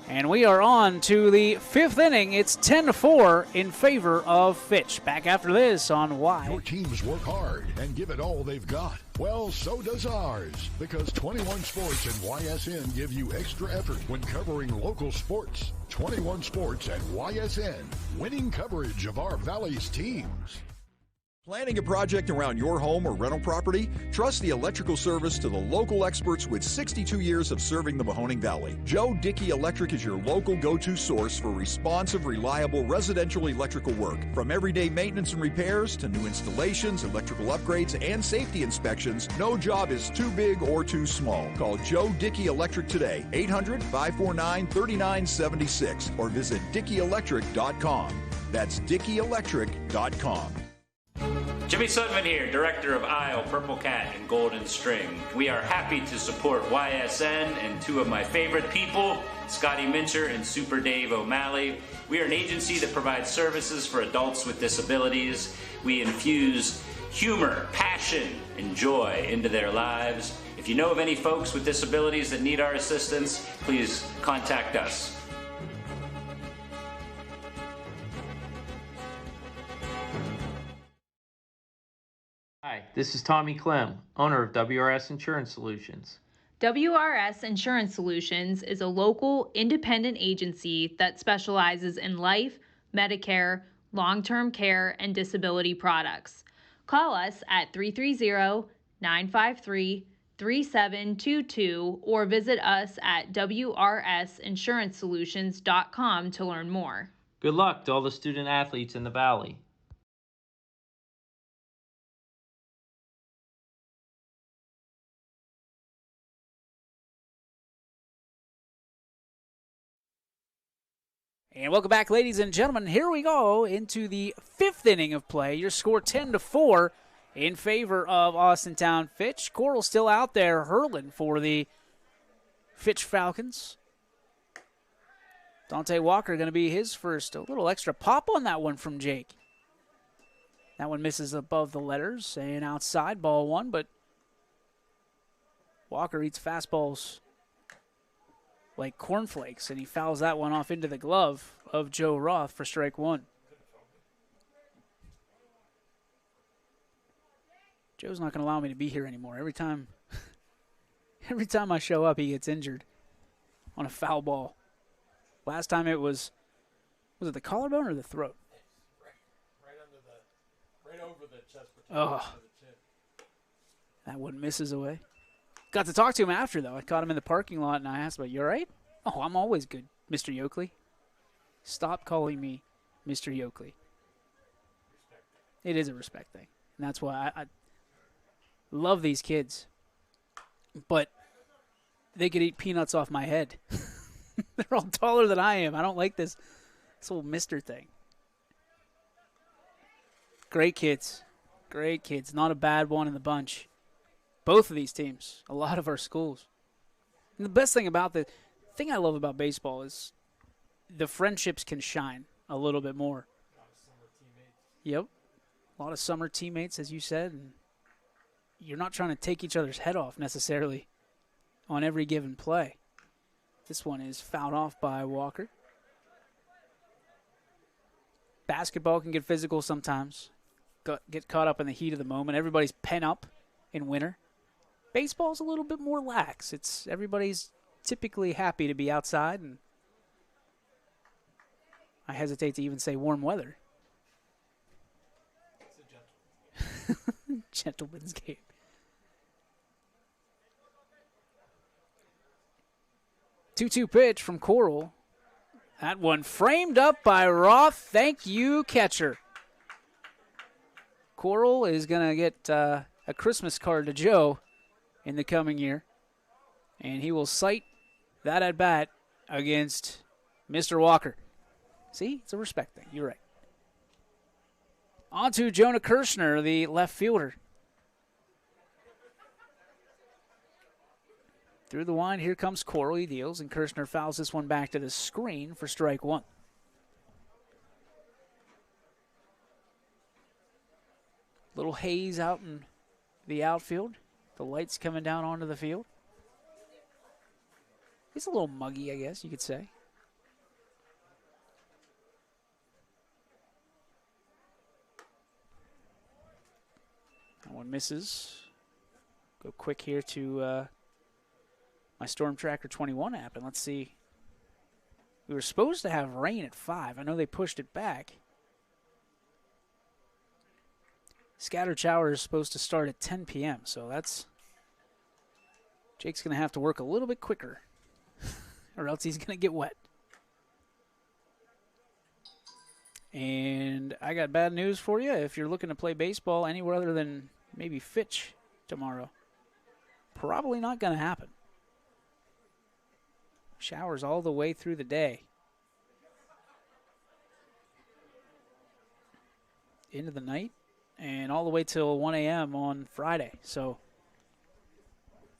And we are on to the fifth inning. It's 10-4 in favor of Fitch. Back after this on Why. Your teams work hard and give it all they've got. Well, so does ours. Because 21 Sports and YSN give you extra effort when covering local sports. 21 Sports and YSN, winning coverage of our Valley's teams. Planning a project around your home or rental property? Trust the electrical service to the local experts with 62 years of serving the Mahoning Valley. Joe Dickey Electric is your local go-to source for responsive, reliable residential electrical work. From everyday maintenance and repairs to new installations, electrical upgrades, and safety inspections, no job is too big or too small. Call Joe Dickey Electric today, 800-549-3976, or visit DickeyElectric.com. That's DickeyElectric.com. Jimmy Sudman here, Director of Isle, Purple Cat, and Golden String. We are happy to support YSN and two of my favorite people, Scotty Mincher and Super Dave O'Malley. We are an agency that provides services for adults with disabilities. We infuse humor, passion, and joy into their lives. If you know of any folks with disabilities that need our assistance, please contact us. Hi, this is Tommy Clem, owner of WRS Insurance Solutions. WRS Insurance Solutions is a local independent agency that specializes in life, Medicare, long-term care, and disability products. Call us at 330-953-3722 or visit us at wrsinsuranceSolutions.com to learn more. Good luck to all the student athletes in the Valley. And welcome back, ladies and gentlemen. Here we go into the fifth inning of play. Your score 10-4 in favor of Austintown Fitch. Coral still out there hurling for the Fitch Falcons. Dante Walker going to be his first. A little extra pop on that one from Jake. That one misses above the letters and outside, ball one, but Walker eats fastballs like cornflakes, and he fouls that one off into the glove of Joe Roth for strike one. Joe's not going to allow me to be here anymore. Every time I show up, he gets injured on a foul ball. Last time it was it the collarbone or the throat? Right over the chest. Oh, that one misses away. Got to talk to him after, though. I caught him in the parking lot, and I asked him, you all right? Oh, I'm always good, Mr. Yoakley. Stop calling me Mr. Yoakley. It is a respect thing, and that's why I love these kids. But they could eat peanuts off my head. They're all taller than I am. I don't like this whole Mr. thing. Great kids. Great kids. Not a bad one in the bunch. Both of these teams, a lot of our schools. And the best thing about the thing I love about baseball is the friendships can shine a little bit more. A lot of summer teammates. Yep. A lot of summer teammates, as you said. And you're not trying to take each other's head off necessarily on every given play. This one is fouled off by Walker. Basketball can get physical sometimes. Get caught up in the heat of the moment. Everybody's pent up in winter. Baseball's a little bit more lax. Everybody's typically happy to be outside, and I hesitate to even say warm weather. It's a gentleman's game. Two-two pitch from Coral. That one framed up by Roth. Thank you, catcher. Coral is going to get a Christmas card to Joe in the coming year, and he will cite that at bat against Mr. Walker. See, it's a respect thing. You're right. On to Jonah Kirschner, the left fielder. Through the wind, here comes Coral. He deals, and Kirschner fouls this one back to the screen for strike one. Little haze out in the outfield. The lights coming down onto the field. It's a little muggy, I guess you could say. That one misses. Go quick here to my Storm Tracker 21 app, and let's see. We were supposed to have rain at 5. I know they pushed it back. Scattered shower is supposed to start at 10 p.m., so that's... Jake's going to have to work a little bit quicker, or else he's going to get wet. And I got bad news for you. If you're looking to play baseball anywhere other than maybe Fitch tomorrow, probably not going to happen. Showers all the way through the day. Into the night and all the way till 1 a.m. on Friday. So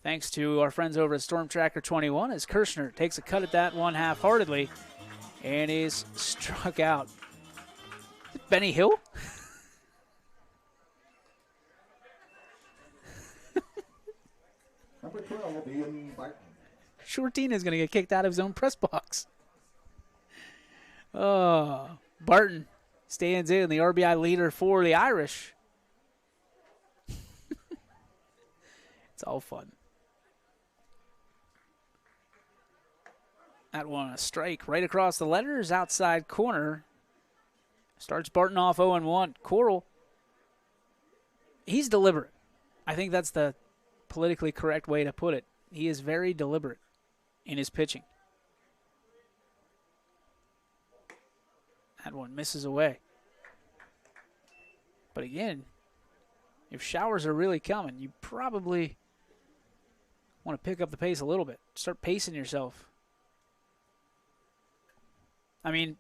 thanks to our friends over at Storm Tracker 21 as Kirschner takes a cut at that one half-heartedly and is struck out. Is it Benny Hill? Number 12, Ian Barton. Shortine is going to get kicked out of his own press box. Oh, Barton stands in, the RBI leader for the Irish. It's all fun. That one a strike right across the letters, outside corner. Starts Barton off 0-1. Coral, he's deliberate. I think that's the politically correct way to put it. He is very deliberate in his pitching. That one misses away. But again, if showers are really coming, you probably want to pick up the pace a little bit. Start pacing yourself. I mean,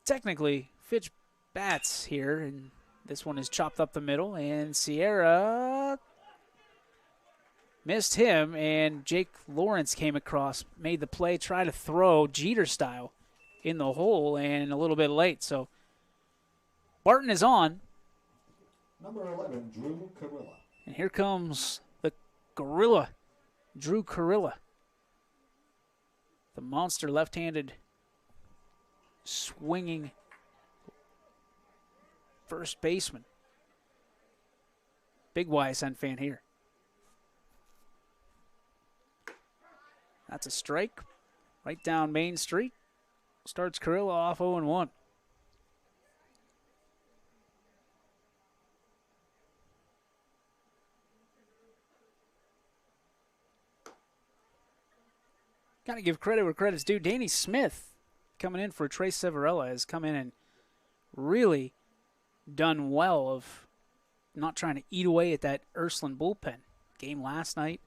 technically, Fitch bats here, and this one is chopped up the middle, and Sierra missed him, and Jake Lawrence came across, made the play, try to throw Jeter style in the hole, and a little bit late. So Barton is on. Number 11, Drew Carilla. And here comes the gorilla, Drew Carilla. The monster left-handed swinging first baseman. Big YSN fan here. That's a strike right down Main Street. Starts Carilla off 0-1. Got to give credit where credit's due. Danny Smith coming in for Trace Severella has come in and really done well of not trying to eat away at that Ursuline bullpen. Game last night.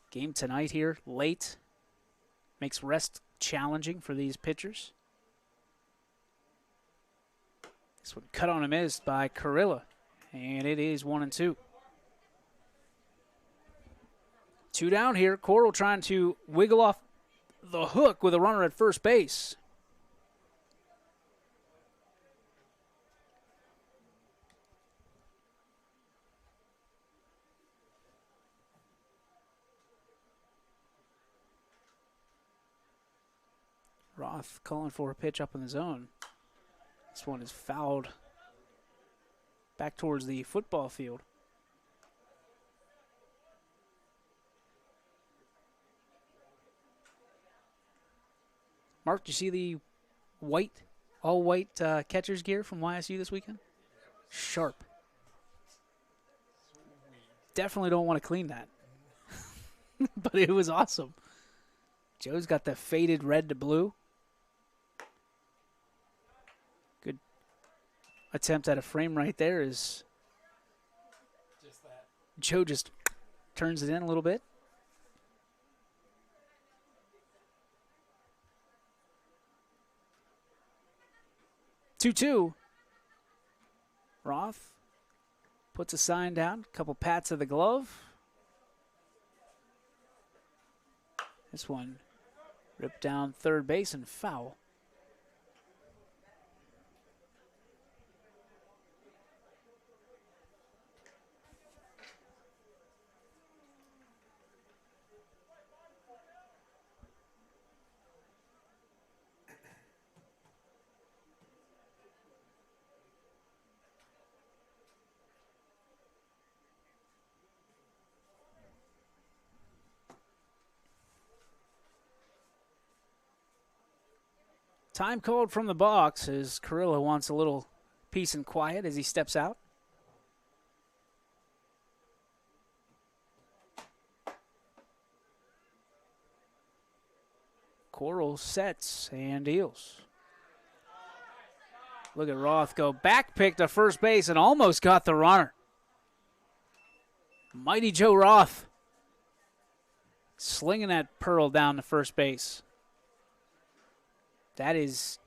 Game tonight here, late. Makes rest challenging for these pitchers. This one cut on a miss by Carilla, and it is 1-2. 2 down here. Coral trying to wiggle off the hook with a runner at first base. Roth calling for a pitch up in the zone. This one is fouled back towards the football field. Mark, did you see the all-white catcher's gear from YSU this weekend? Sharp. Definitely don't want to clean that. But it was awesome. Joe's got the faded red to blue. Good attempt at a frame right there is Joe just turns it in a little bit. Two. Roth puts a sign down, a couple pats of the glove. This one ripped down third base and foul. Time called from the box as Carrillo wants a little peace and quiet as he steps out. Coral sets and deals. Look at Roth go back, pick to first base, and almost got the runner. Mighty Joe Roth slinging that pearl down to first base. That is,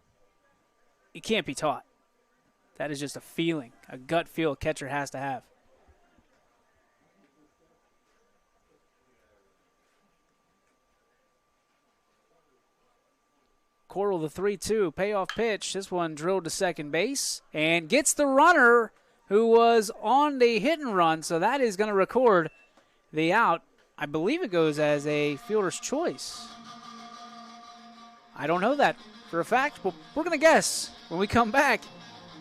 it can't be taught. That is just a feeling, a gut feel a catcher has to have. Coral the 3-2 payoff pitch. This one drilled to second base and gets the runner who was on the hit and run. So that is going to record the out. I believe it goes as a fielder's choice. I don't know that for a fact, but we're going to guess when we come back.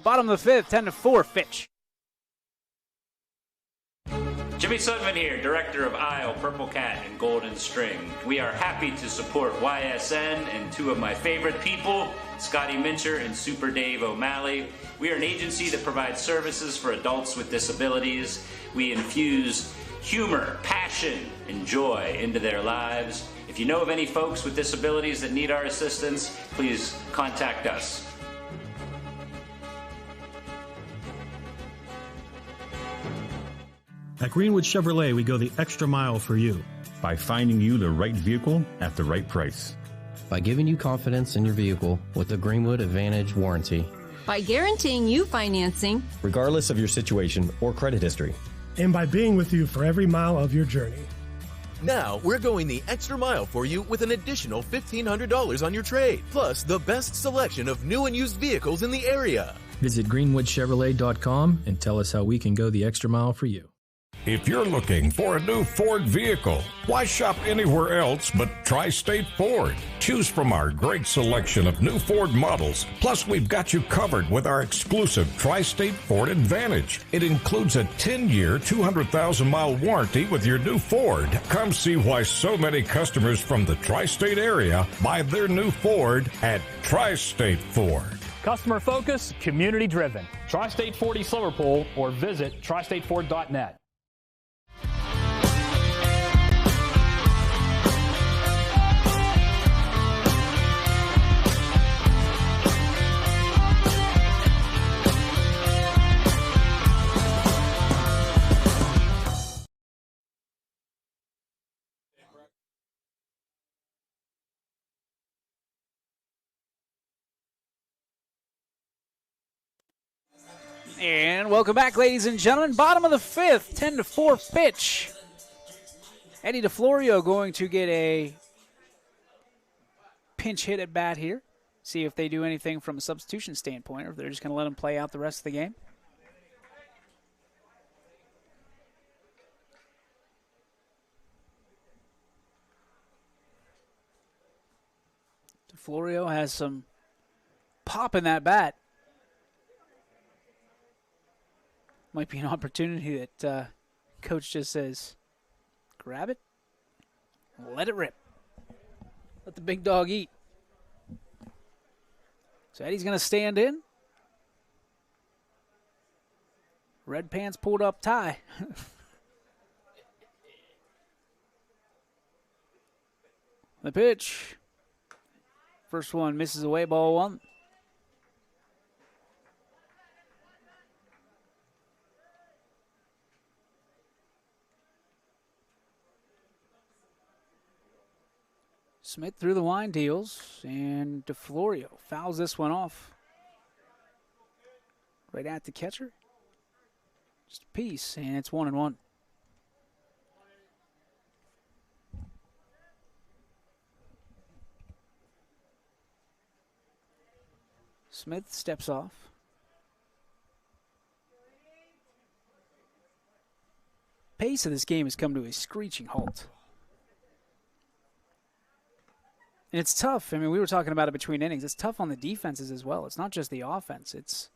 Bottom of the fifth, 10-4 Fitch. Jimmy Sudman here, director of Isle, Purple Cat, and Golden String. We are happy to support YSN and two of my favorite people, Scotty Mincher and Super Dave O'Malley. We are an agency that provides services for adults with disabilities. We infuse humor, passion, and joy into their lives. If you know of any folks with disabilities that need our assistance, please contact us. At Greenwood Chevrolet, we go the extra mile for you. By finding you the right vehicle at the right price. By giving you confidence in your vehicle with the Greenwood Advantage warranty. By guaranteeing you financing, regardless of your situation or credit history. And by being with you for every mile of your journey. Now, we're going the extra mile for you with an additional $1,500 on your trade, plus the best selection of new and used vehicles in the area. Visit greenwoodchevrolet.com and tell us how we can go the extra mile for you. If you're looking for a new Ford vehicle, why shop anywhere else but Tri-State Ford? Choose from our great selection of new Ford models. Plus, we've got you covered with our exclusive Tri-State Ford Advantage. It includes a 10-year, 200,000-mile warranty with your new Ford. Come see why so many customers from the Tri-State area buy their new Ford at Tri-State Ford. Customer focus, community driven. Tri-State Ford East Liverpool or visit tristateford.net. And welcome back, ladies and gentlemen. Bottom of the fifth, 10-4 Fitch. Eddie DeFlorio going to get a pinch hit at bat here. See if they do anything from a substitution standpoint or if they're just going to let him play out the rest of the game. DeFlorio has some pop in that bat. Might be an opportunity that coach just says, grab it, let it rip. Let the big dog eat. So Eddie's going to stand in. Red pants pulled up tie. The pitch. First one misses away, ball one. Smith through the line deals, and DeFlorio fouls this one off. Right at the catcher. Just a piece, and it's 1-1. Smith steps off. Pace of this game has come to a screeching halt. And it's tough. I mean, we were talking about it between innings. It's tough on the defenses as well. It's not just the offense. It's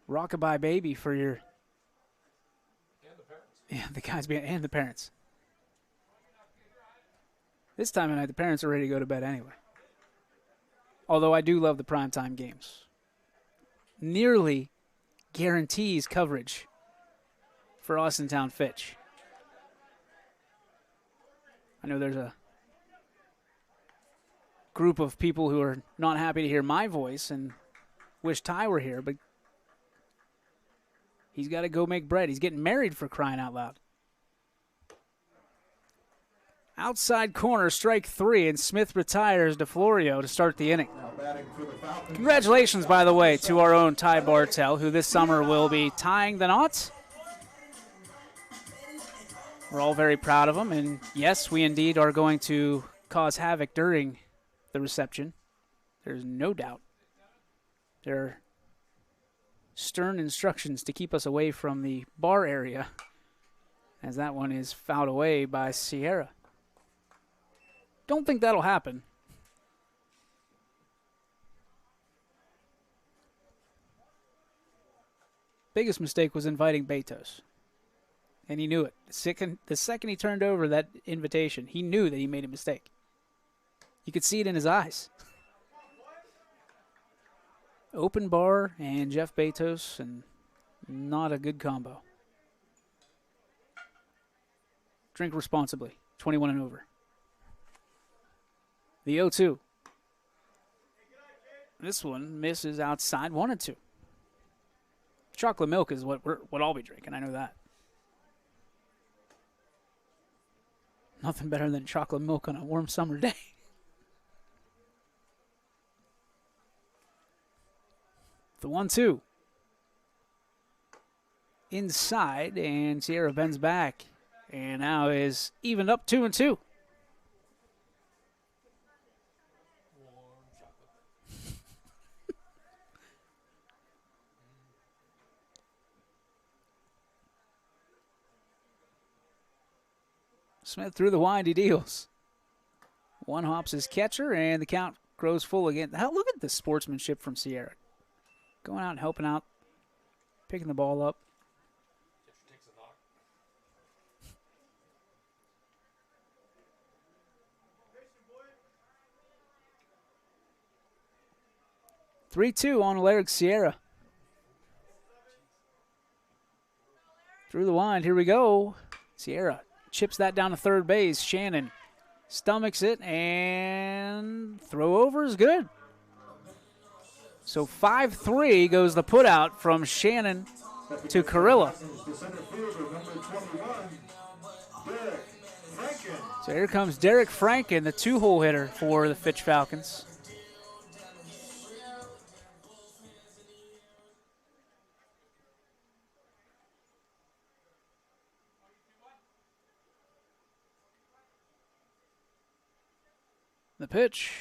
rockabye baby for your... And the parents. Yeah, the guys being... And the parents. This time of night, the parents are ready to go to bed anyway. Although I do love the primetime games. Nearly guarantees coverage for Austintown Fitch. I know there's a group of people who are not happy to hear my voice and wish Ty were here, but he's got to go make bread. He's getting married, for crying out loud. Outside corner, strike three, and Smith retires DeFlorio to start the inning. Congratulations, by the way, to our own Ty Bartell, who this summer will be tying the knots. We're all very proud of him, and yes, we indeed are going to cause havoc during the reception. There's no doubt. There are stern instructions to keep us away from the bar area, as that one is fouled away by Sierra. Don't think that'll happen. Biggest mistake was inviting Betos. And he knew it. The second he turned over that invitation, he knew that he made a mistake. You could see it in his eyes. Open bar and Jeff Betos, and not a good combo. Drink responsibly. 21 and over. The 0-2. This one misses outside, 1-2. Chocolate milk is what I'll be drinking. I know that. Nothing better than chocolate milk on a warm summer day. The 1-2. Inside, and Sierra bends back. And now is evened up 2-2. Smith through the wind, he deals. One hops his catcher, and the count grows full again. Look at the sportsmanship from Sierra. Going out and helping out, picking the ball up. 3-2 on Alaric Sierra. Through the wind, here we go. Sierra chips that down to third base. Shannon stomachs it, and throw over is good. So 5-3 goes the putout from Shannon to Carrilla. So here comes Derek Franken, the two-hole hitter for the Fitch Falcons. The pitch,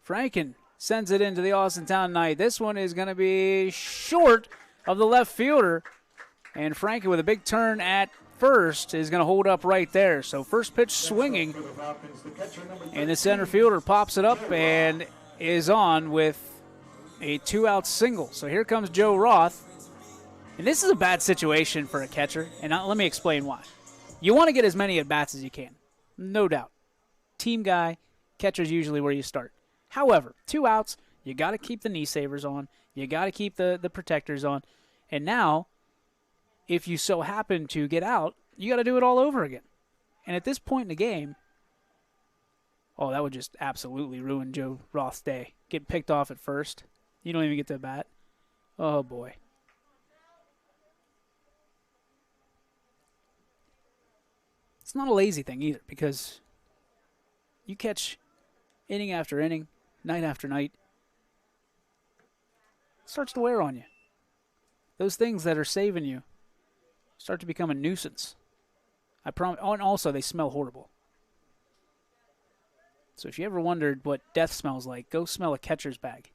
Franken sends it into the Austintown night. This one is going to be short of the left fielder. And Franken with a big turn at first is going to hold up right there. So first pitch swinging. And the center fielder pops it up and is on with a two-out single. So here comes Joe Roth. And this is a bad situation for a catcher, and let me explain why. You want to get as many at-bats as you can, no doubt. Team guy, catcher's usually where you start. However, 2 outs, you got to keep the knee savers on. You got to keep the protectors on. And now, if you so happen to get out, you got to do it all over again. And at this point in the game, that would just absolutely ruin Joe Roth's day. Get picked off at first. You don't even get to bat. Oh, boy. It's not a lazy thing either, because you catch inning after inning, night after night. It starts to wear on you. Those things that are saving you start to become a nuisance. I promise. Oh, and also, they smell horrible. So if you ever wondered what death smells like, go smell a catcher's bag.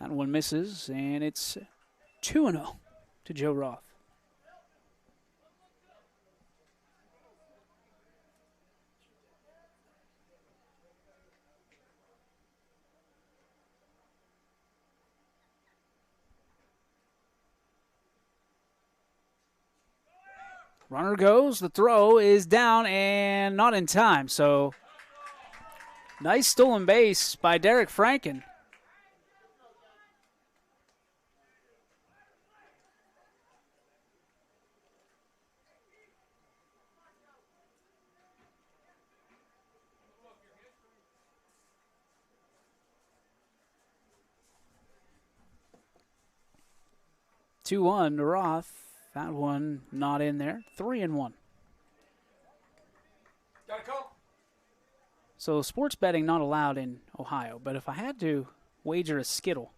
That one misses, and it's 2-0 to Joe Roth. Runner goes, the throw is down and not in time, so nice stolen base by Derek Franken. Two-1 to Roth. That one not in there. 3-1. Got a call. So sports betting not allowed in Ohio, but if I had to wager a skittle,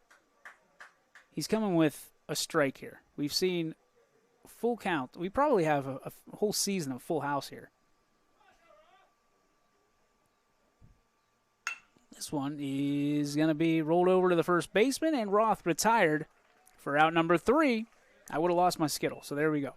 he's coming with a strike here. We've seen full count. We probably have a whole season of Full House here. This one is going to be rolled over to the first baseman, and Roth retired for out number 3. I would have lost my skittle, so there we go.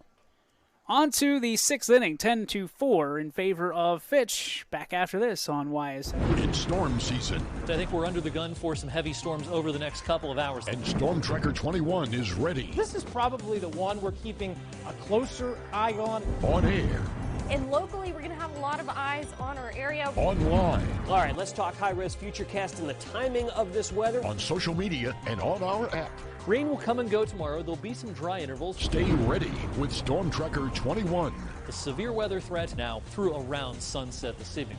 On to the 6th inning, 10-4 in favor of Fitch. Back after this on YSN. It's storm season. I think we're under the gun for some heavy storms over the next couple of hours. And Storm Tracker 21 is ready. This is probably the one we're keeping a closer eye on. On air. And locally, we're going to have a lot of eyes on our area. Online. All right, let's talk high-risk futurecast and the timing of this weather. On social media and on our app. Rain will come and go tomorrow. There'll be some dry intervals. Stay ready with Storm Tracker 21. The severe weather threat now through around sunset this evening.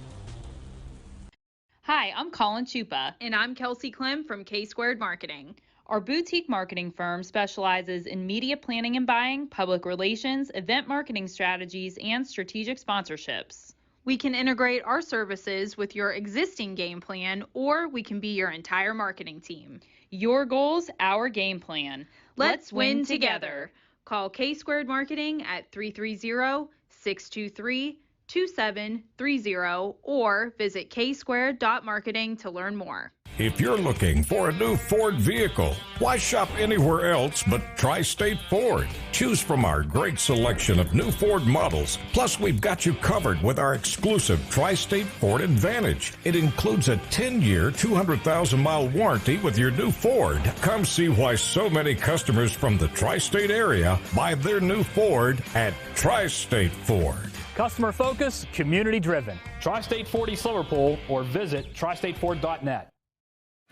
Hi, I'm Colin Chupa. And I'm Kelsey Clem from K-Squared Marketing. Our boutique marketing firm specializes in media planning and buying, public relations, event marketing strategies, and strategic sponsorships. We can integrate our services with your existing game plan, or we can be your entire marketing team. Your goals, our game plan. Let's win together. Call K-Squared Marketing at 330-623-2730 or visit ksquared.marketing to learn more. If you're looking for a new Ford vehicle, why shop anywhere else but Tri-State Ford? Choose from our great selection of new Ford models. Plus, we've got you covered with our exclusive Tri-State Ford Advantage. It includes a 10-year, 200,000-mile warranty with your new Ford. Come see why so many customers from the Tri-State area buy their new Ford at Tri-State Ford. Customer focus, community driven. Tri-State Ford East Liverpool or visit tristateford.net.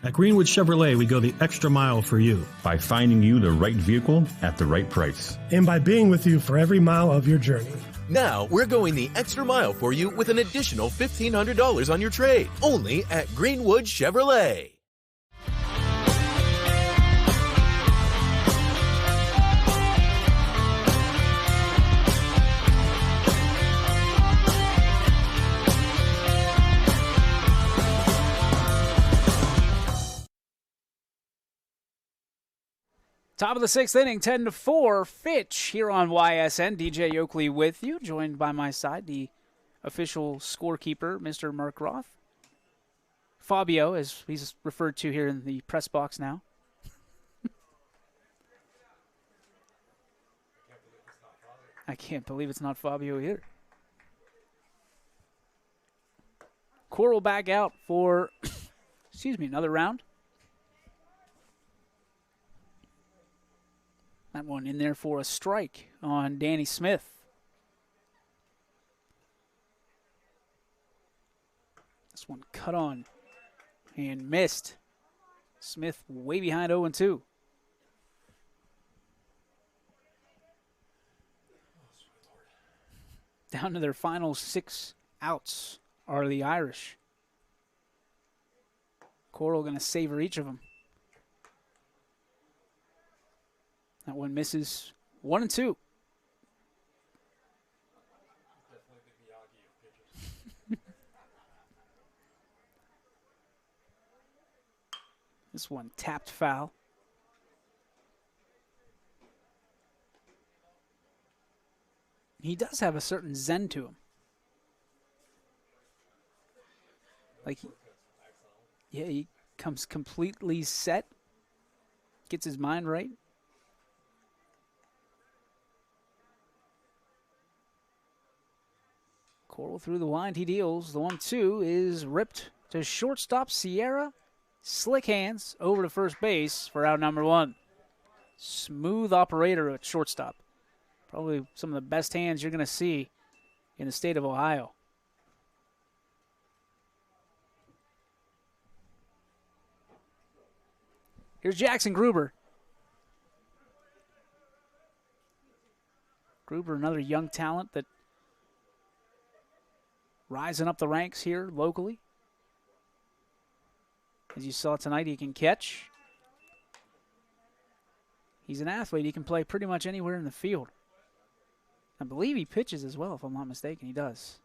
At Greenwood Chevrolet, we go the extra mile for you. By finding you the right vehicle at the right price. And by being with you for every mile of your journey. Now, we're going the extra mile for you with an additional $1,500 on your trade. Only at Greenwood Chevrolet. Top of the 6th inning, 10-4, Fitch here on YSN. DJ Oakley with you, joined by my side, the official scorekeeper, Mr. Mark Roth. Fabio, as he's referred to here in the press box now. I can't believe it's not Fabio here. Coral back out for, excuse me, another round. That one in there for a strike on Danny Smith. This one cut on and missed. Smith way behind 0-2. Down to their final 6 outs are the Irish. Coral going to savor each of them. That one misses 1-2. This one tapped foul. He does have a certain zen to him. Like, he comes completely set, gets his mind right. Coral through the wind, he deals. The 1-2 is ripped to shortstop Sierra. Slick hands over to first base for out number 1. Smooth operator at shortstop. Probably some of the best hands you're going to see in the state of Ohio. Here's Jackson Gruber. Gruber, another young talent that rising up the ranks here locally. As you saw tonight, he can catch. He's an athlete. He can play pretty much anywhere in the field. I believe he pitches as well, if I'm not mistaken. He does.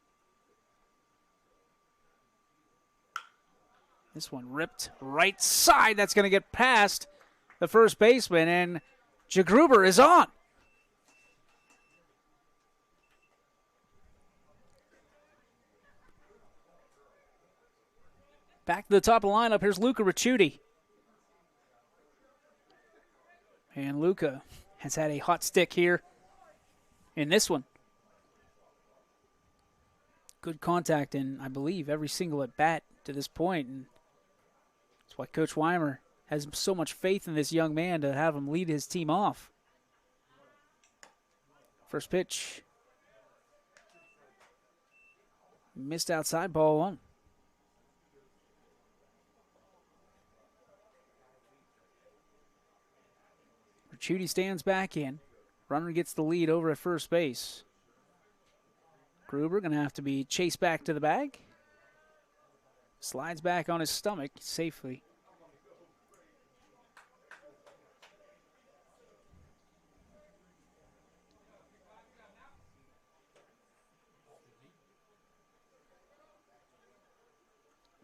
This one ripped right side. That's going to get past the first baseman, and Gruber is on. Back to the top of the lineup. Here's Luca Ricciuti. And Luca has had a hot stick here in this one. Good contact in, I believe, every single at-bat to this point. And that's why Coach Weimer has so much faith in this young man to have him lead his team off. First pitch. Missed outside, ball 1. Ricciuti stands back in. Runner gets the lead over at first base. Gruber going to have to be chased back to the bag. Slides back on his stomach safely.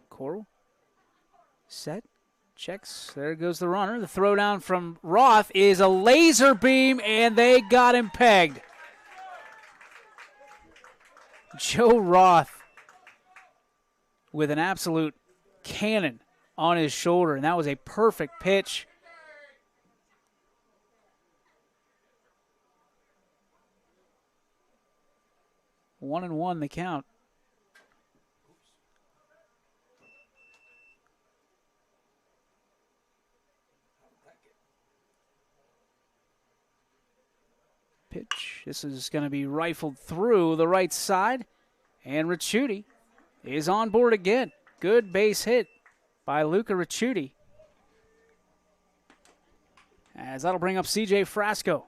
Coral. Set. Checks. There goes the runner. The throw down from Roth is a laser beam, and they got him pegged. Joe Roth with an absolute cannon on his shoulder, and that was a perfect pitch. One and one the count. Pitch. This is going to be rifled through the right side. And Ricciuti is on board again. Good base hit by Luca Ricciuti. As that'll bring up C.J. Frasco.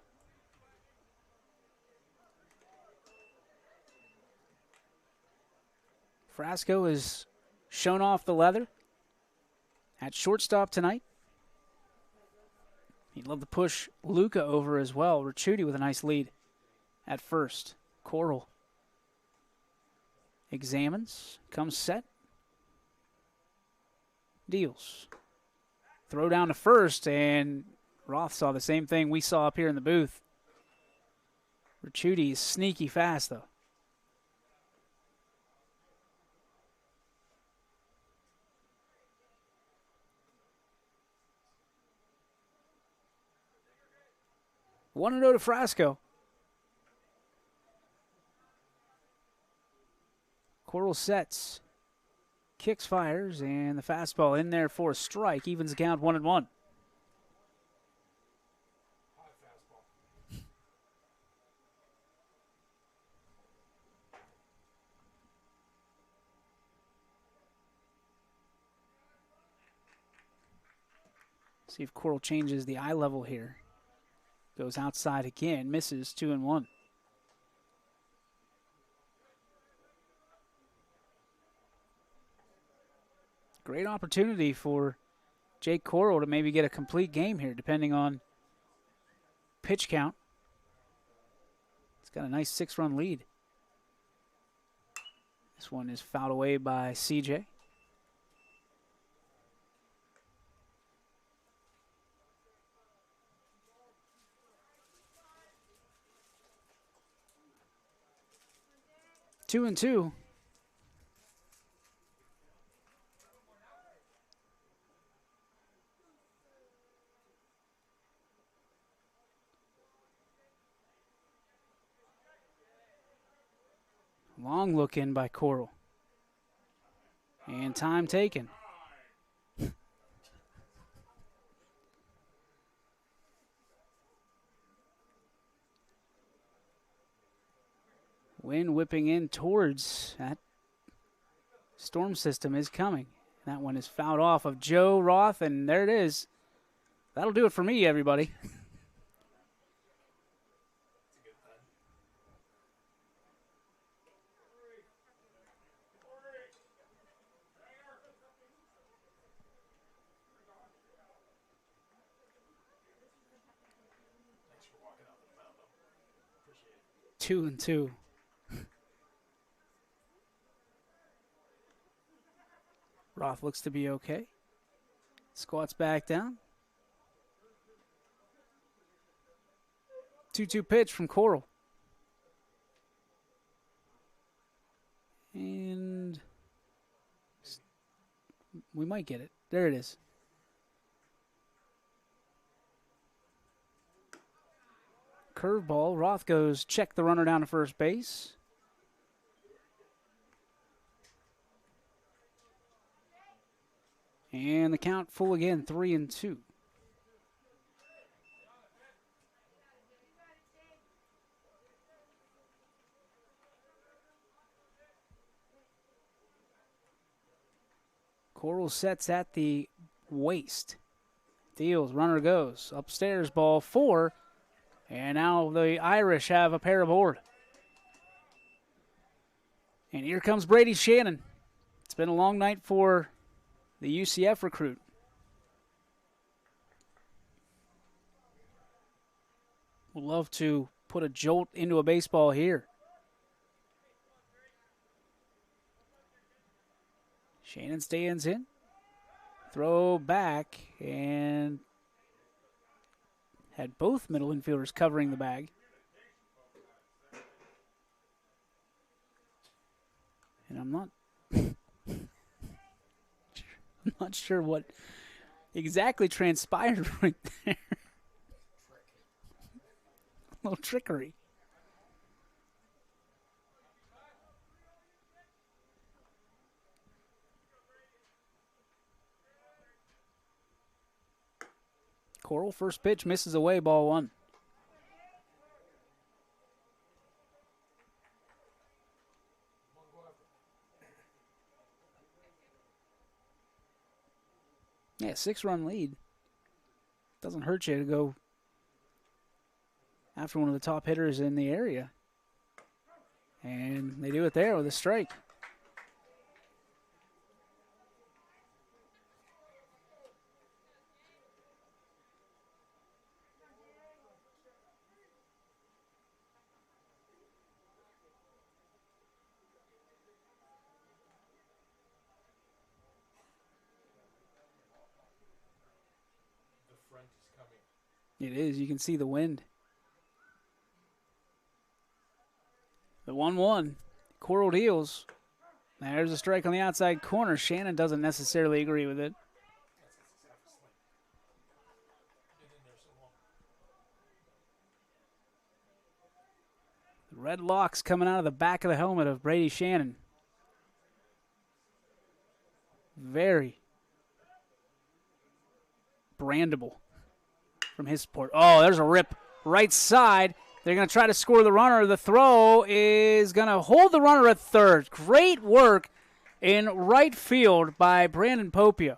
Frasco has shown off the leather at shortstop tonight. He'd love to push Luca over as well. Ricciuti with a nice lead at first. Coral examines, comes set, deals. Throw down to first, and Roth saw the same thing we saw up here in the booth. Ricciuti is sneaky fast, though. One and 0 to Frasco. Coral sets. Kicks, fires, and the fastball in there for a strike. Evens the count 1-1. See if Coral changes the eye level here. Goes outside again, misses 2-1. Great opportunity for Jake Coral to maybe get a complete game here, depending on pitch count. It's got a nice 6-run lead. This one is fouled away by CJ. Two and two. Long look in by Coral. And time taken. Wind whipping in towards that storm system is coming. That one is fouled off of Joe Roth, and there it is. That'll do it for me, everybody. Two and two. Roth looks to be okay. Squats back down. 2-2 pitch from Coral. And we might get it. There it is. Curveball. Roth goes check the runner down to first base. And the count full again, 3-2. Coral sets at the waist. Deals, runner goes. Upstairs, ball 4. And now the Irish have a pair aboard. And here comes Brady Shannon. It's been a long night for the UCF recruit. Would love to put a jolt into a baseball here. Shannon stands in. Throw back, and had both middle infielders covering the bag. And I'm not sure what exactly transpired right there. A little trickery. Coral, first pitch, misses away, ball 1. Yeah, 6-run lead. Doesn't hurt you to go after one of the top hitters in the area. And they do it there with a strike. It is. You can see the wind. The 1-1. Coral deals. There's a strike on the outside corner. Shannon doesn't necessarily agree with it. The red locks coming out of the back of the helmet of Brady Shannon. very brandable from his support. Oh, there's a rip right side. They're going to try to score the runner. The throw is going to hold the runner at third. Great work in right field by Brandon Popio.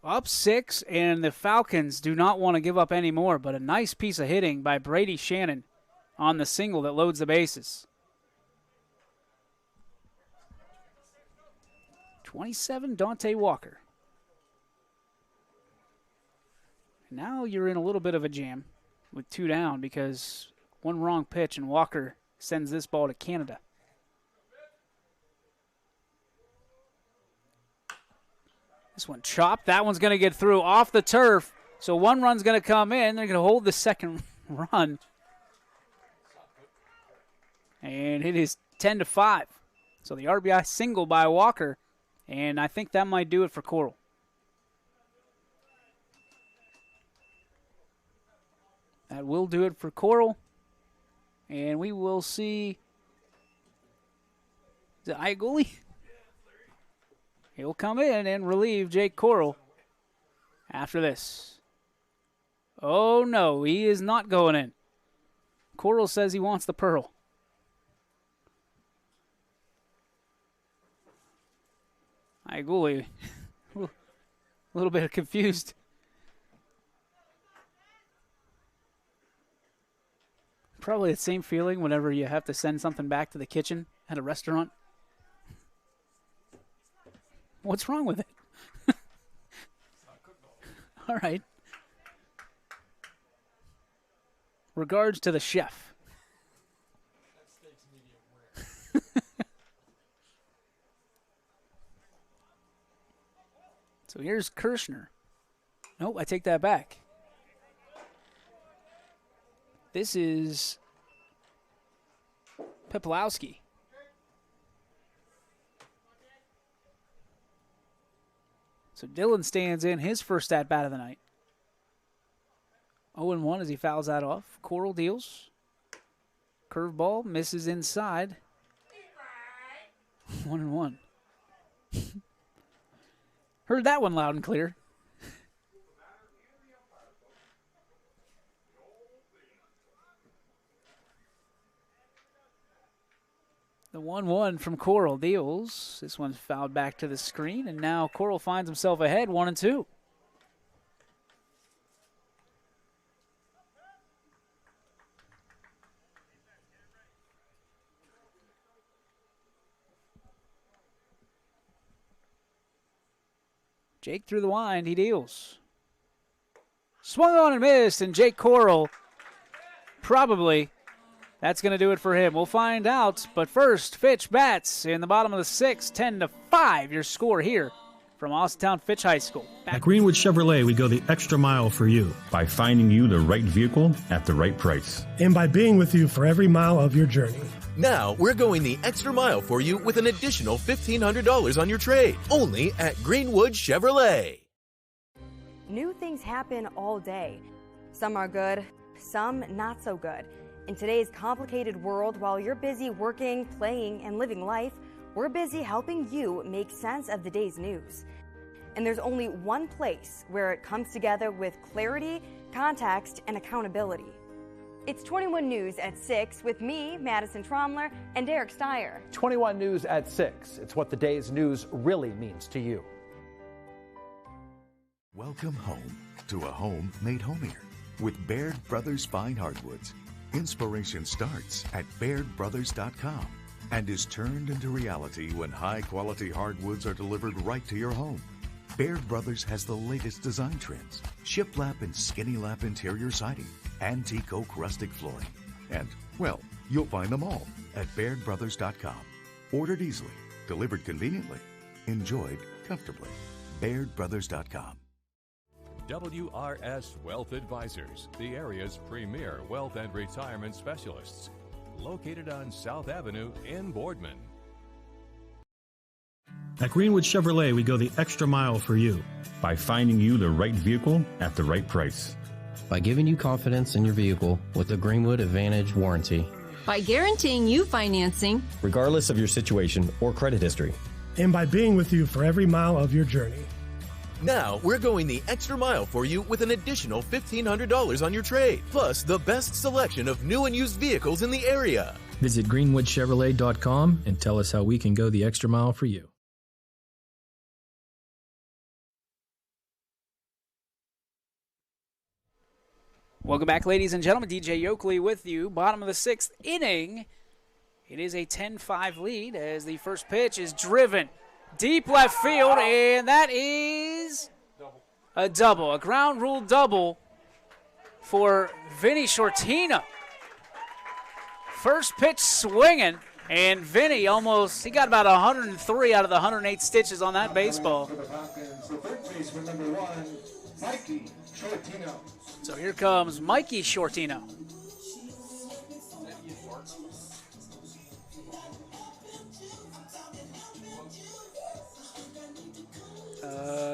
Up 6, and the Falcons do not want to give up any more, but a nice piece of hitting by Brady Shannon on the single that loads the bases. 27, Dante Walker. Now you're in a little bit of a jam with 2 down because one wrong pitch and Walker sends this ball to Canada. This one chopped. That one's going to get through off the turf. So 1 run's going to come in. They're going to hold the second run. And it is 10-5. So the RBI single by Walker. And I think that might do it for Coral. That will do it for Coral. And we will see. Is it Iaguli? He'll come in and relieve Jake Coral after this. Oh, no, he is not going in. Coral says he wants the pearl. Iaguli, a little bit confused. Probably the same feeling whenever you have to send something back to the kitchen at a restaurant. What's wrong with it? All right. Regards to the chef. So here's Kirschner. Nope, I take that back. This is Peplowski. So Dylan stands in his first at-bat of the night. 0-1 as he fouls that off. Coral deals. Curveball misses inside. 1-1. Heard that one loud and clear. The 1-1 from Coral deals. This one's fouled back to the screen, and now Coral finds himself ahead 1-2. Jake through the wind, he deals. Swung on and missed, and Jake Coral probably. That's going to do it for him. We'll find out. But first, Fitch bats in the bottom of the 6th, 10-5. Your score here from Austintown Fitch High School. At Greenwood Chevrolet, we go the extra mile for you. By finding you the right vehicle at the right price. And by being with you for every mile of your journey. Now, we're going the extra mile for you with an additional $1,500 on your trade. Only at Greenwood Chevrolet. New things happen all day. Some are good, some not so good. In today's complicated world, while you're busy working, playing, and living life, we're busy helping you make sense of the day's news. And there's only one place where it comes together with clarity, context, and accountability. It's 21 News at 6 with me, Madison Tromler, and Derek Steyer. 21 News at 6. It's what the day's news really means to you. Welcome home to a home made homier with Baird Brothers Fine Hardwoods. Inspiration starts at BairdBrothers.com and is turned into reality when high-quality hardwoods are delivered right to your home. Baird Brothers has the latest design trends, shiplap and skinny lap interior siding, antique oak rustic flooring, and, well, you'll find them all at BairdBrothers.com. Ordered easily, delivered conveniently, enjoyed comfortably. BairdBrothers.com. WRS Wealth Advisors, the area's premier wealth and retirement specialists. Located on South Avenue in Boardman. At Greenwood Chevrolet, we go the extra mile for you. By finding you the right vehicle at the right price. By giving you confidence in your vehicle with the Greenwood Advantage warranty. By guaranteeing you financing, regardless of your situation or credit history. And by being with you for every mile of your journey. Now, we're going the extra mile for you with an additional $1,500 on your trade, plus the best selection of new and used vehicles in the area. Visit greenwoodchevrolet.com and tell us how we can go the extra mile for you. Welcome back, ladies and gentlemen. DJ Yokley with you. Bottom of the sixth inning. It is a 10-5 lead as the first pitch is driven deep left field, and that is a double, a ground rule double for Vinny Shortino. First pitch swinging, and Vinny he got about 103 out of the 108 stitches on that baseball. So here comes Mikey Shortino.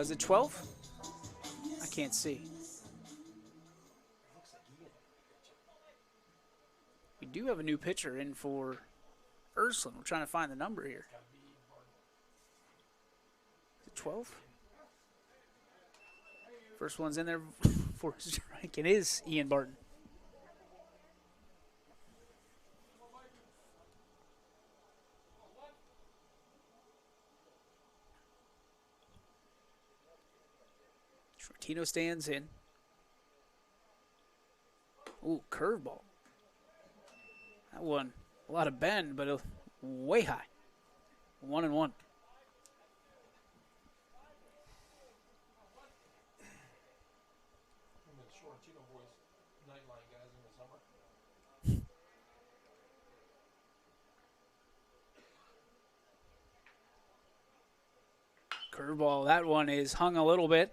Is it 12? I can't see. We do have a new pitcher in for Ursuline. We're trying to find the number here. Is it 12? First one's in there for strike. It is Ian Barton. Shortino stands in. Ooh, curveball. That one, a lot of bend, but way high. 1-1. Curveball, that one is hung a little bit.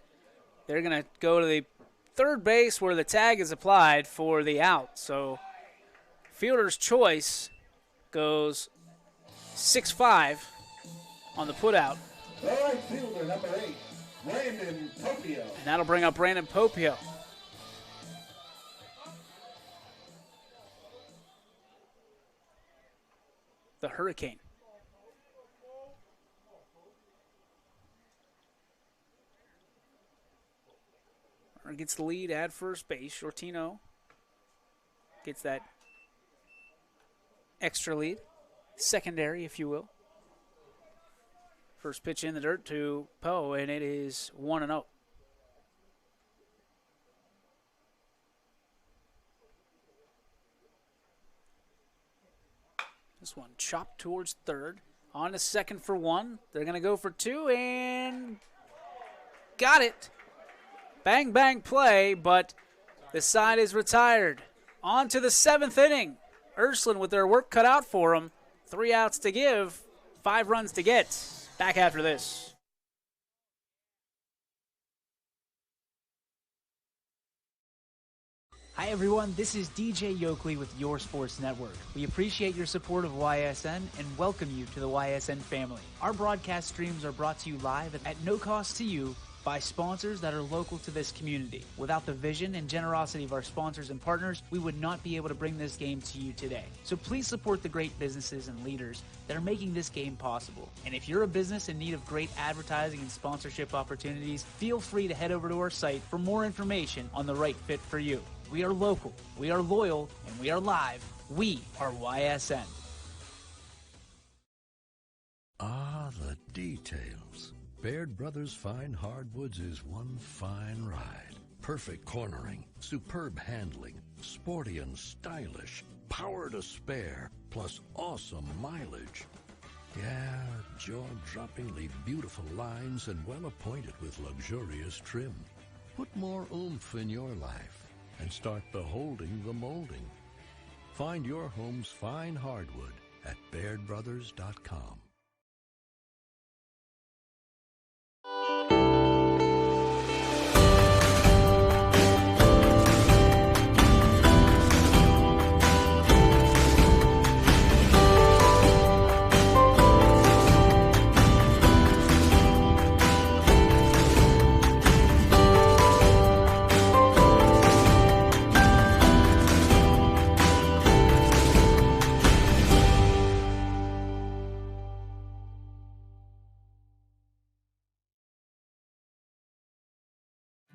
They're going to go to the third base where the tag is applied for the out. So fielder's choice goes 6-5 on the putout. All right, fielder number 8, Brandon Popio. And that'll bring up Brandon Popio. The Hurricane. Gets the lead at first base. Shortino gets that extra lead. Secondary, if you will. First pitch in the dirt to Poe, and it is 1-0. This one chopped towards third. On to second for one. They're going to go for two, and got it. Bang, bang play, but the side is retired. On to the seventh inning. Ursuline with their work cut out for them. 3 outs to give, 5 runs to get. Back after this. Hi everyone, this is DJ Yokley with Your Sports Network. We appreciate your support of YSN and welcome you to the YSN family. Our broadcast streams are brought to you live at no cost to you by sponsors that are local to this community. Without the vision and generosity of our sponsors and partners, we would not be able to bring this game to you today. So please support the great businesses and leaders that are making this game possible. And if you're a business in need of great advertising and sponsorship opportunities, feel free to head over to our site for more information on the right fit for you. We are local, we are loyal, and we are live. We are YSN. Ah, the details. Baird Brothers Fine Hardwoods is one fine ride. Perfect cornering, superb handling, sporty and stylish, power to spare, plus awesome mileage. Yeah, jaw-droppingly beautiful lines and well appointed with luxurious trim. Put more oomph in your life and start beholding the molding. Find your home's fine hardwood at BairdBrothers.com.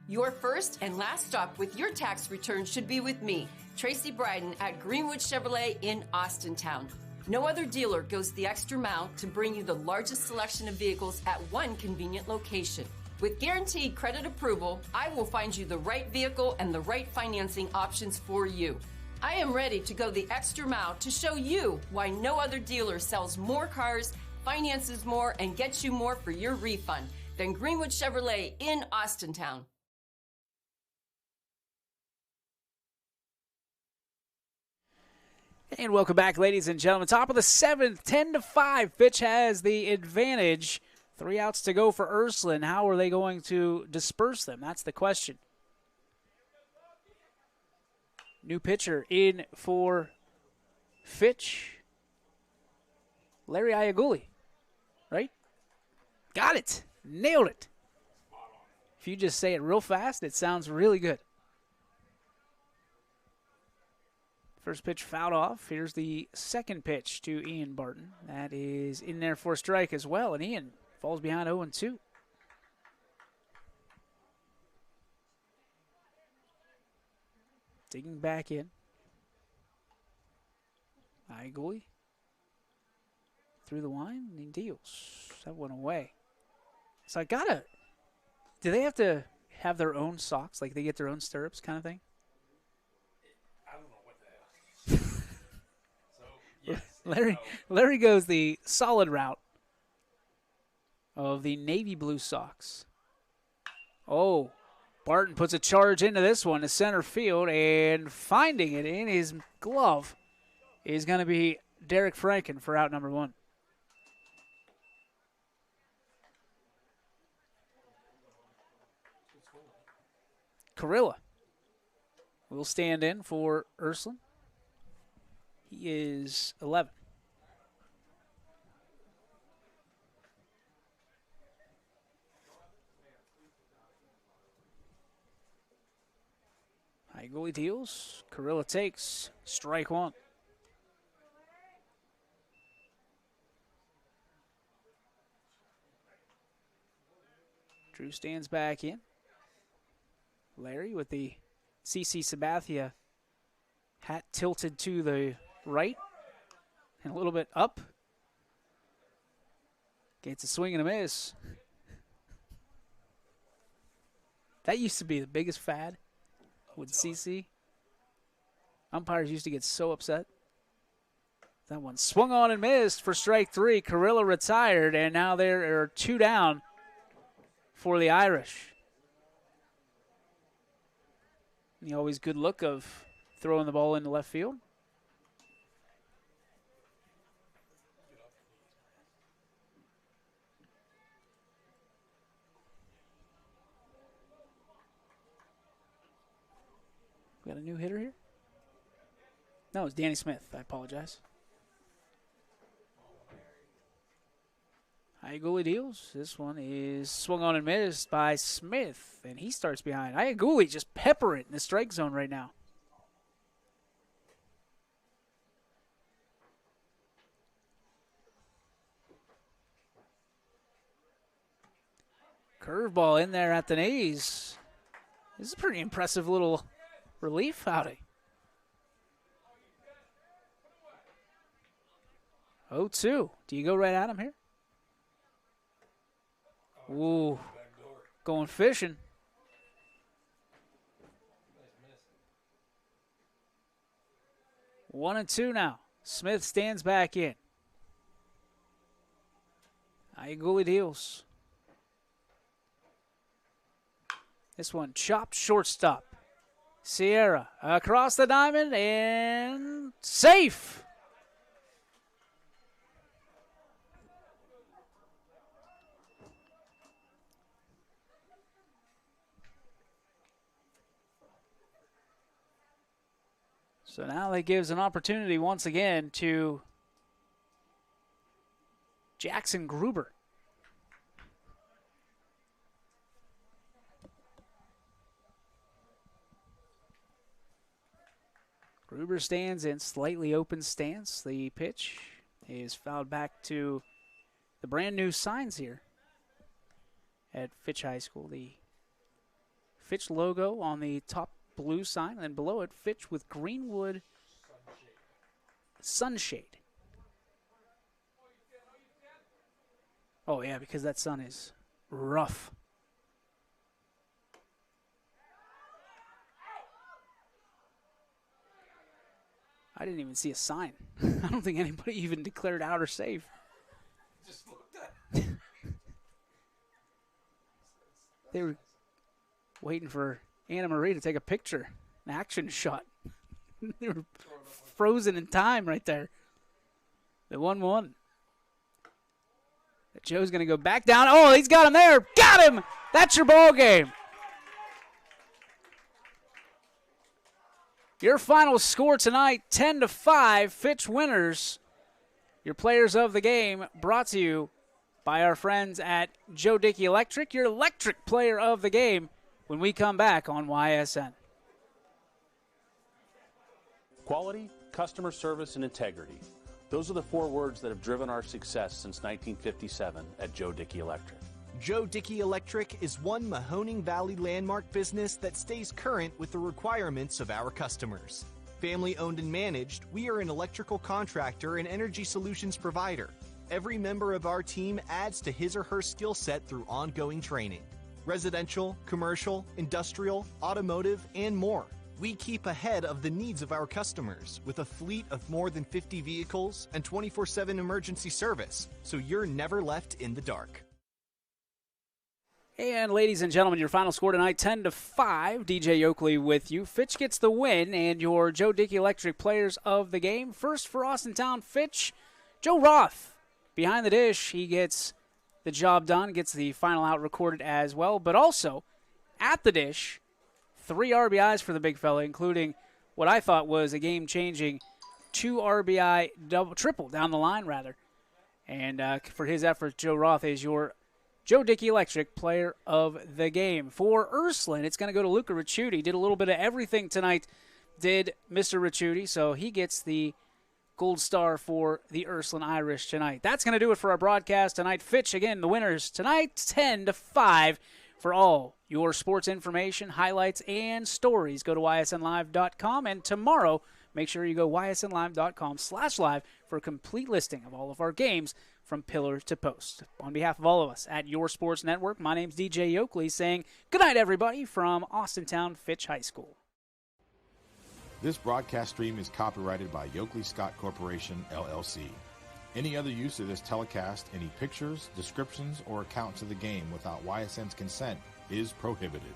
Your first and last stop with your tax return should be with me, Tracy Bryden at Greenwood Chevrolet in Austintown. No other dealer goes the extra mile to bring you the largest selection of vehicles at one convenient location. With guaranteed credit approval, I will find you the right vehicle and the right financing options for you. I am ready to go the extra mile to show you why no other dealer sells more cars, finances more, and gets you more for your refund than Greenwood Chevrolet in Austintown. And welcome back, ladies and gentlemen. Top of the seventh, 10-5. Fitch has the advantage. 3 outs to go for Ursuline. How are they going to disperse them? That's the question. New pitcher in for Fitch. Larry Iaguli, right? Got it. Nailed it. If you just say it real fast, it sounds really good. First pitch fouled off. Here's the second pitch to Ian Barton. That is in there for a strike as well, and Ian falls behind 0-2. Digging back in. Iaguli through the line, and he deals. That went away. So I gotta, do they have to have their own socks? Like they get their own stirrups kind of thing? Larry goes the solid route of the navy blue socks. Oh, Barton puts a charge into this one to center field, and finding it in his glove is going to be Derek Franken for out number 1. Carrilla will stand in for Ursuline. He is 11. High goalie deals. Carrilla takes. Strike 1. Drew stands back in. Larry with the CC Sabathia hat tilted to the right and a little bit up. Gets a swing and a miss. That used to be the biggest fad with CC. Umpires used to get so upset. That one swung on and missed for strike 3. Carrilla retired, and now there are 2 down for the Irish. The always good look of throwing the ball into left field. We got a new hitter here? No, it's Danny Smith. I apologize. Iaguli deals. This one is swung on and missed by Smith, and he starts behind. Iaguli just pepper it in the strike zone right now. Curveball in there at the knees. This is a pretty impressive little relief outing. 0-2. Do you go right at him here? Ooh, going fishing. One and 2 now. Smith stands back in. Iaguli deals. This one chopped shortstop. Sierra across the diamond and safe. So now that gives an opportunity once again to Jackson Gruber. Gruber stands in slightly open stance. The pitch is fouled back to the brand new signs here at Fitch High School. The Fitch logo on the top blue sign, and then below it, Fitch with Greenwood sunshade. Oh, yeah, because that sun is rough. I didn't even see a sign. I don't think anybody even declared out or safe. Just looked at it. They were waiting for Anna Marie to take a picture, an action shot. They were frozen in time right there. The 1-1. Joe's going to go back down. Oh, he's got him there. Got him! That's your ball game. Your final score tonight, 10-5, Fitch winners. Your players of the game brought to you by our friends at Joe Dickey Electric, your electric player of the game when we come back on YSN. Quality, customer service, and integrity. Those are the 4 words that have driven our success since 1957 at Joe Dickey Electric. Joe Dickey Electric is one Mahoning Valley landmark business that stays current with the requirements of our customers. Family owned and managed, we are an electrical contractor and energy solutions provider. Every member of our team adds to his or her skill set through ongoing training. Residential, commercial, industrial, automotive, and more. We keep ahead of the needs of our customers with a fleet of more than 50 vehicles and 24/7 emergency service, so you're never left in the dark. And ladies and gentlemen, your final score tonight, 10-5. DJ Oakley with you. Fitch gets the win, and your Joe Dickey Electric players of the game. First for Austintown Fitch, Joe Roth. Behind the dish, he gets the job done, gets the final out recorded as well. But also, at the dish, 3 RBIs for the big fella, including what I thought was a game-changing 2 RBI triple down the line, rather. And for his efforts, Joe Roth is your Joe Dickey Electric player of the game. For Ursuline, it's going to go to Luca Ricciuti. Did a little bit of everything tonight, did Mr. Ricciuti, so he gets the gold star for the Ursuline Irish tonight. That's going to do it for our broadcast tonight. Fitch, again, the winners tonight, 10-5. For all your sports information, highlights, and stories, go to ysnlive.com. And tomorrow, make sure you go ysnlive.com/live for a complete listing of all of our games from pillar to post. On behalf of all of us at Your Sports Network, my name's DJ Oakley saying good night, everybody, from Austintown Fitch High School. This broadcast stream is copyrighted by Yoakley Scott Corporation, LLC. Any other use of this telecast, any pictures, descriptions, or accounts of the game without YSN's consent is prohibited.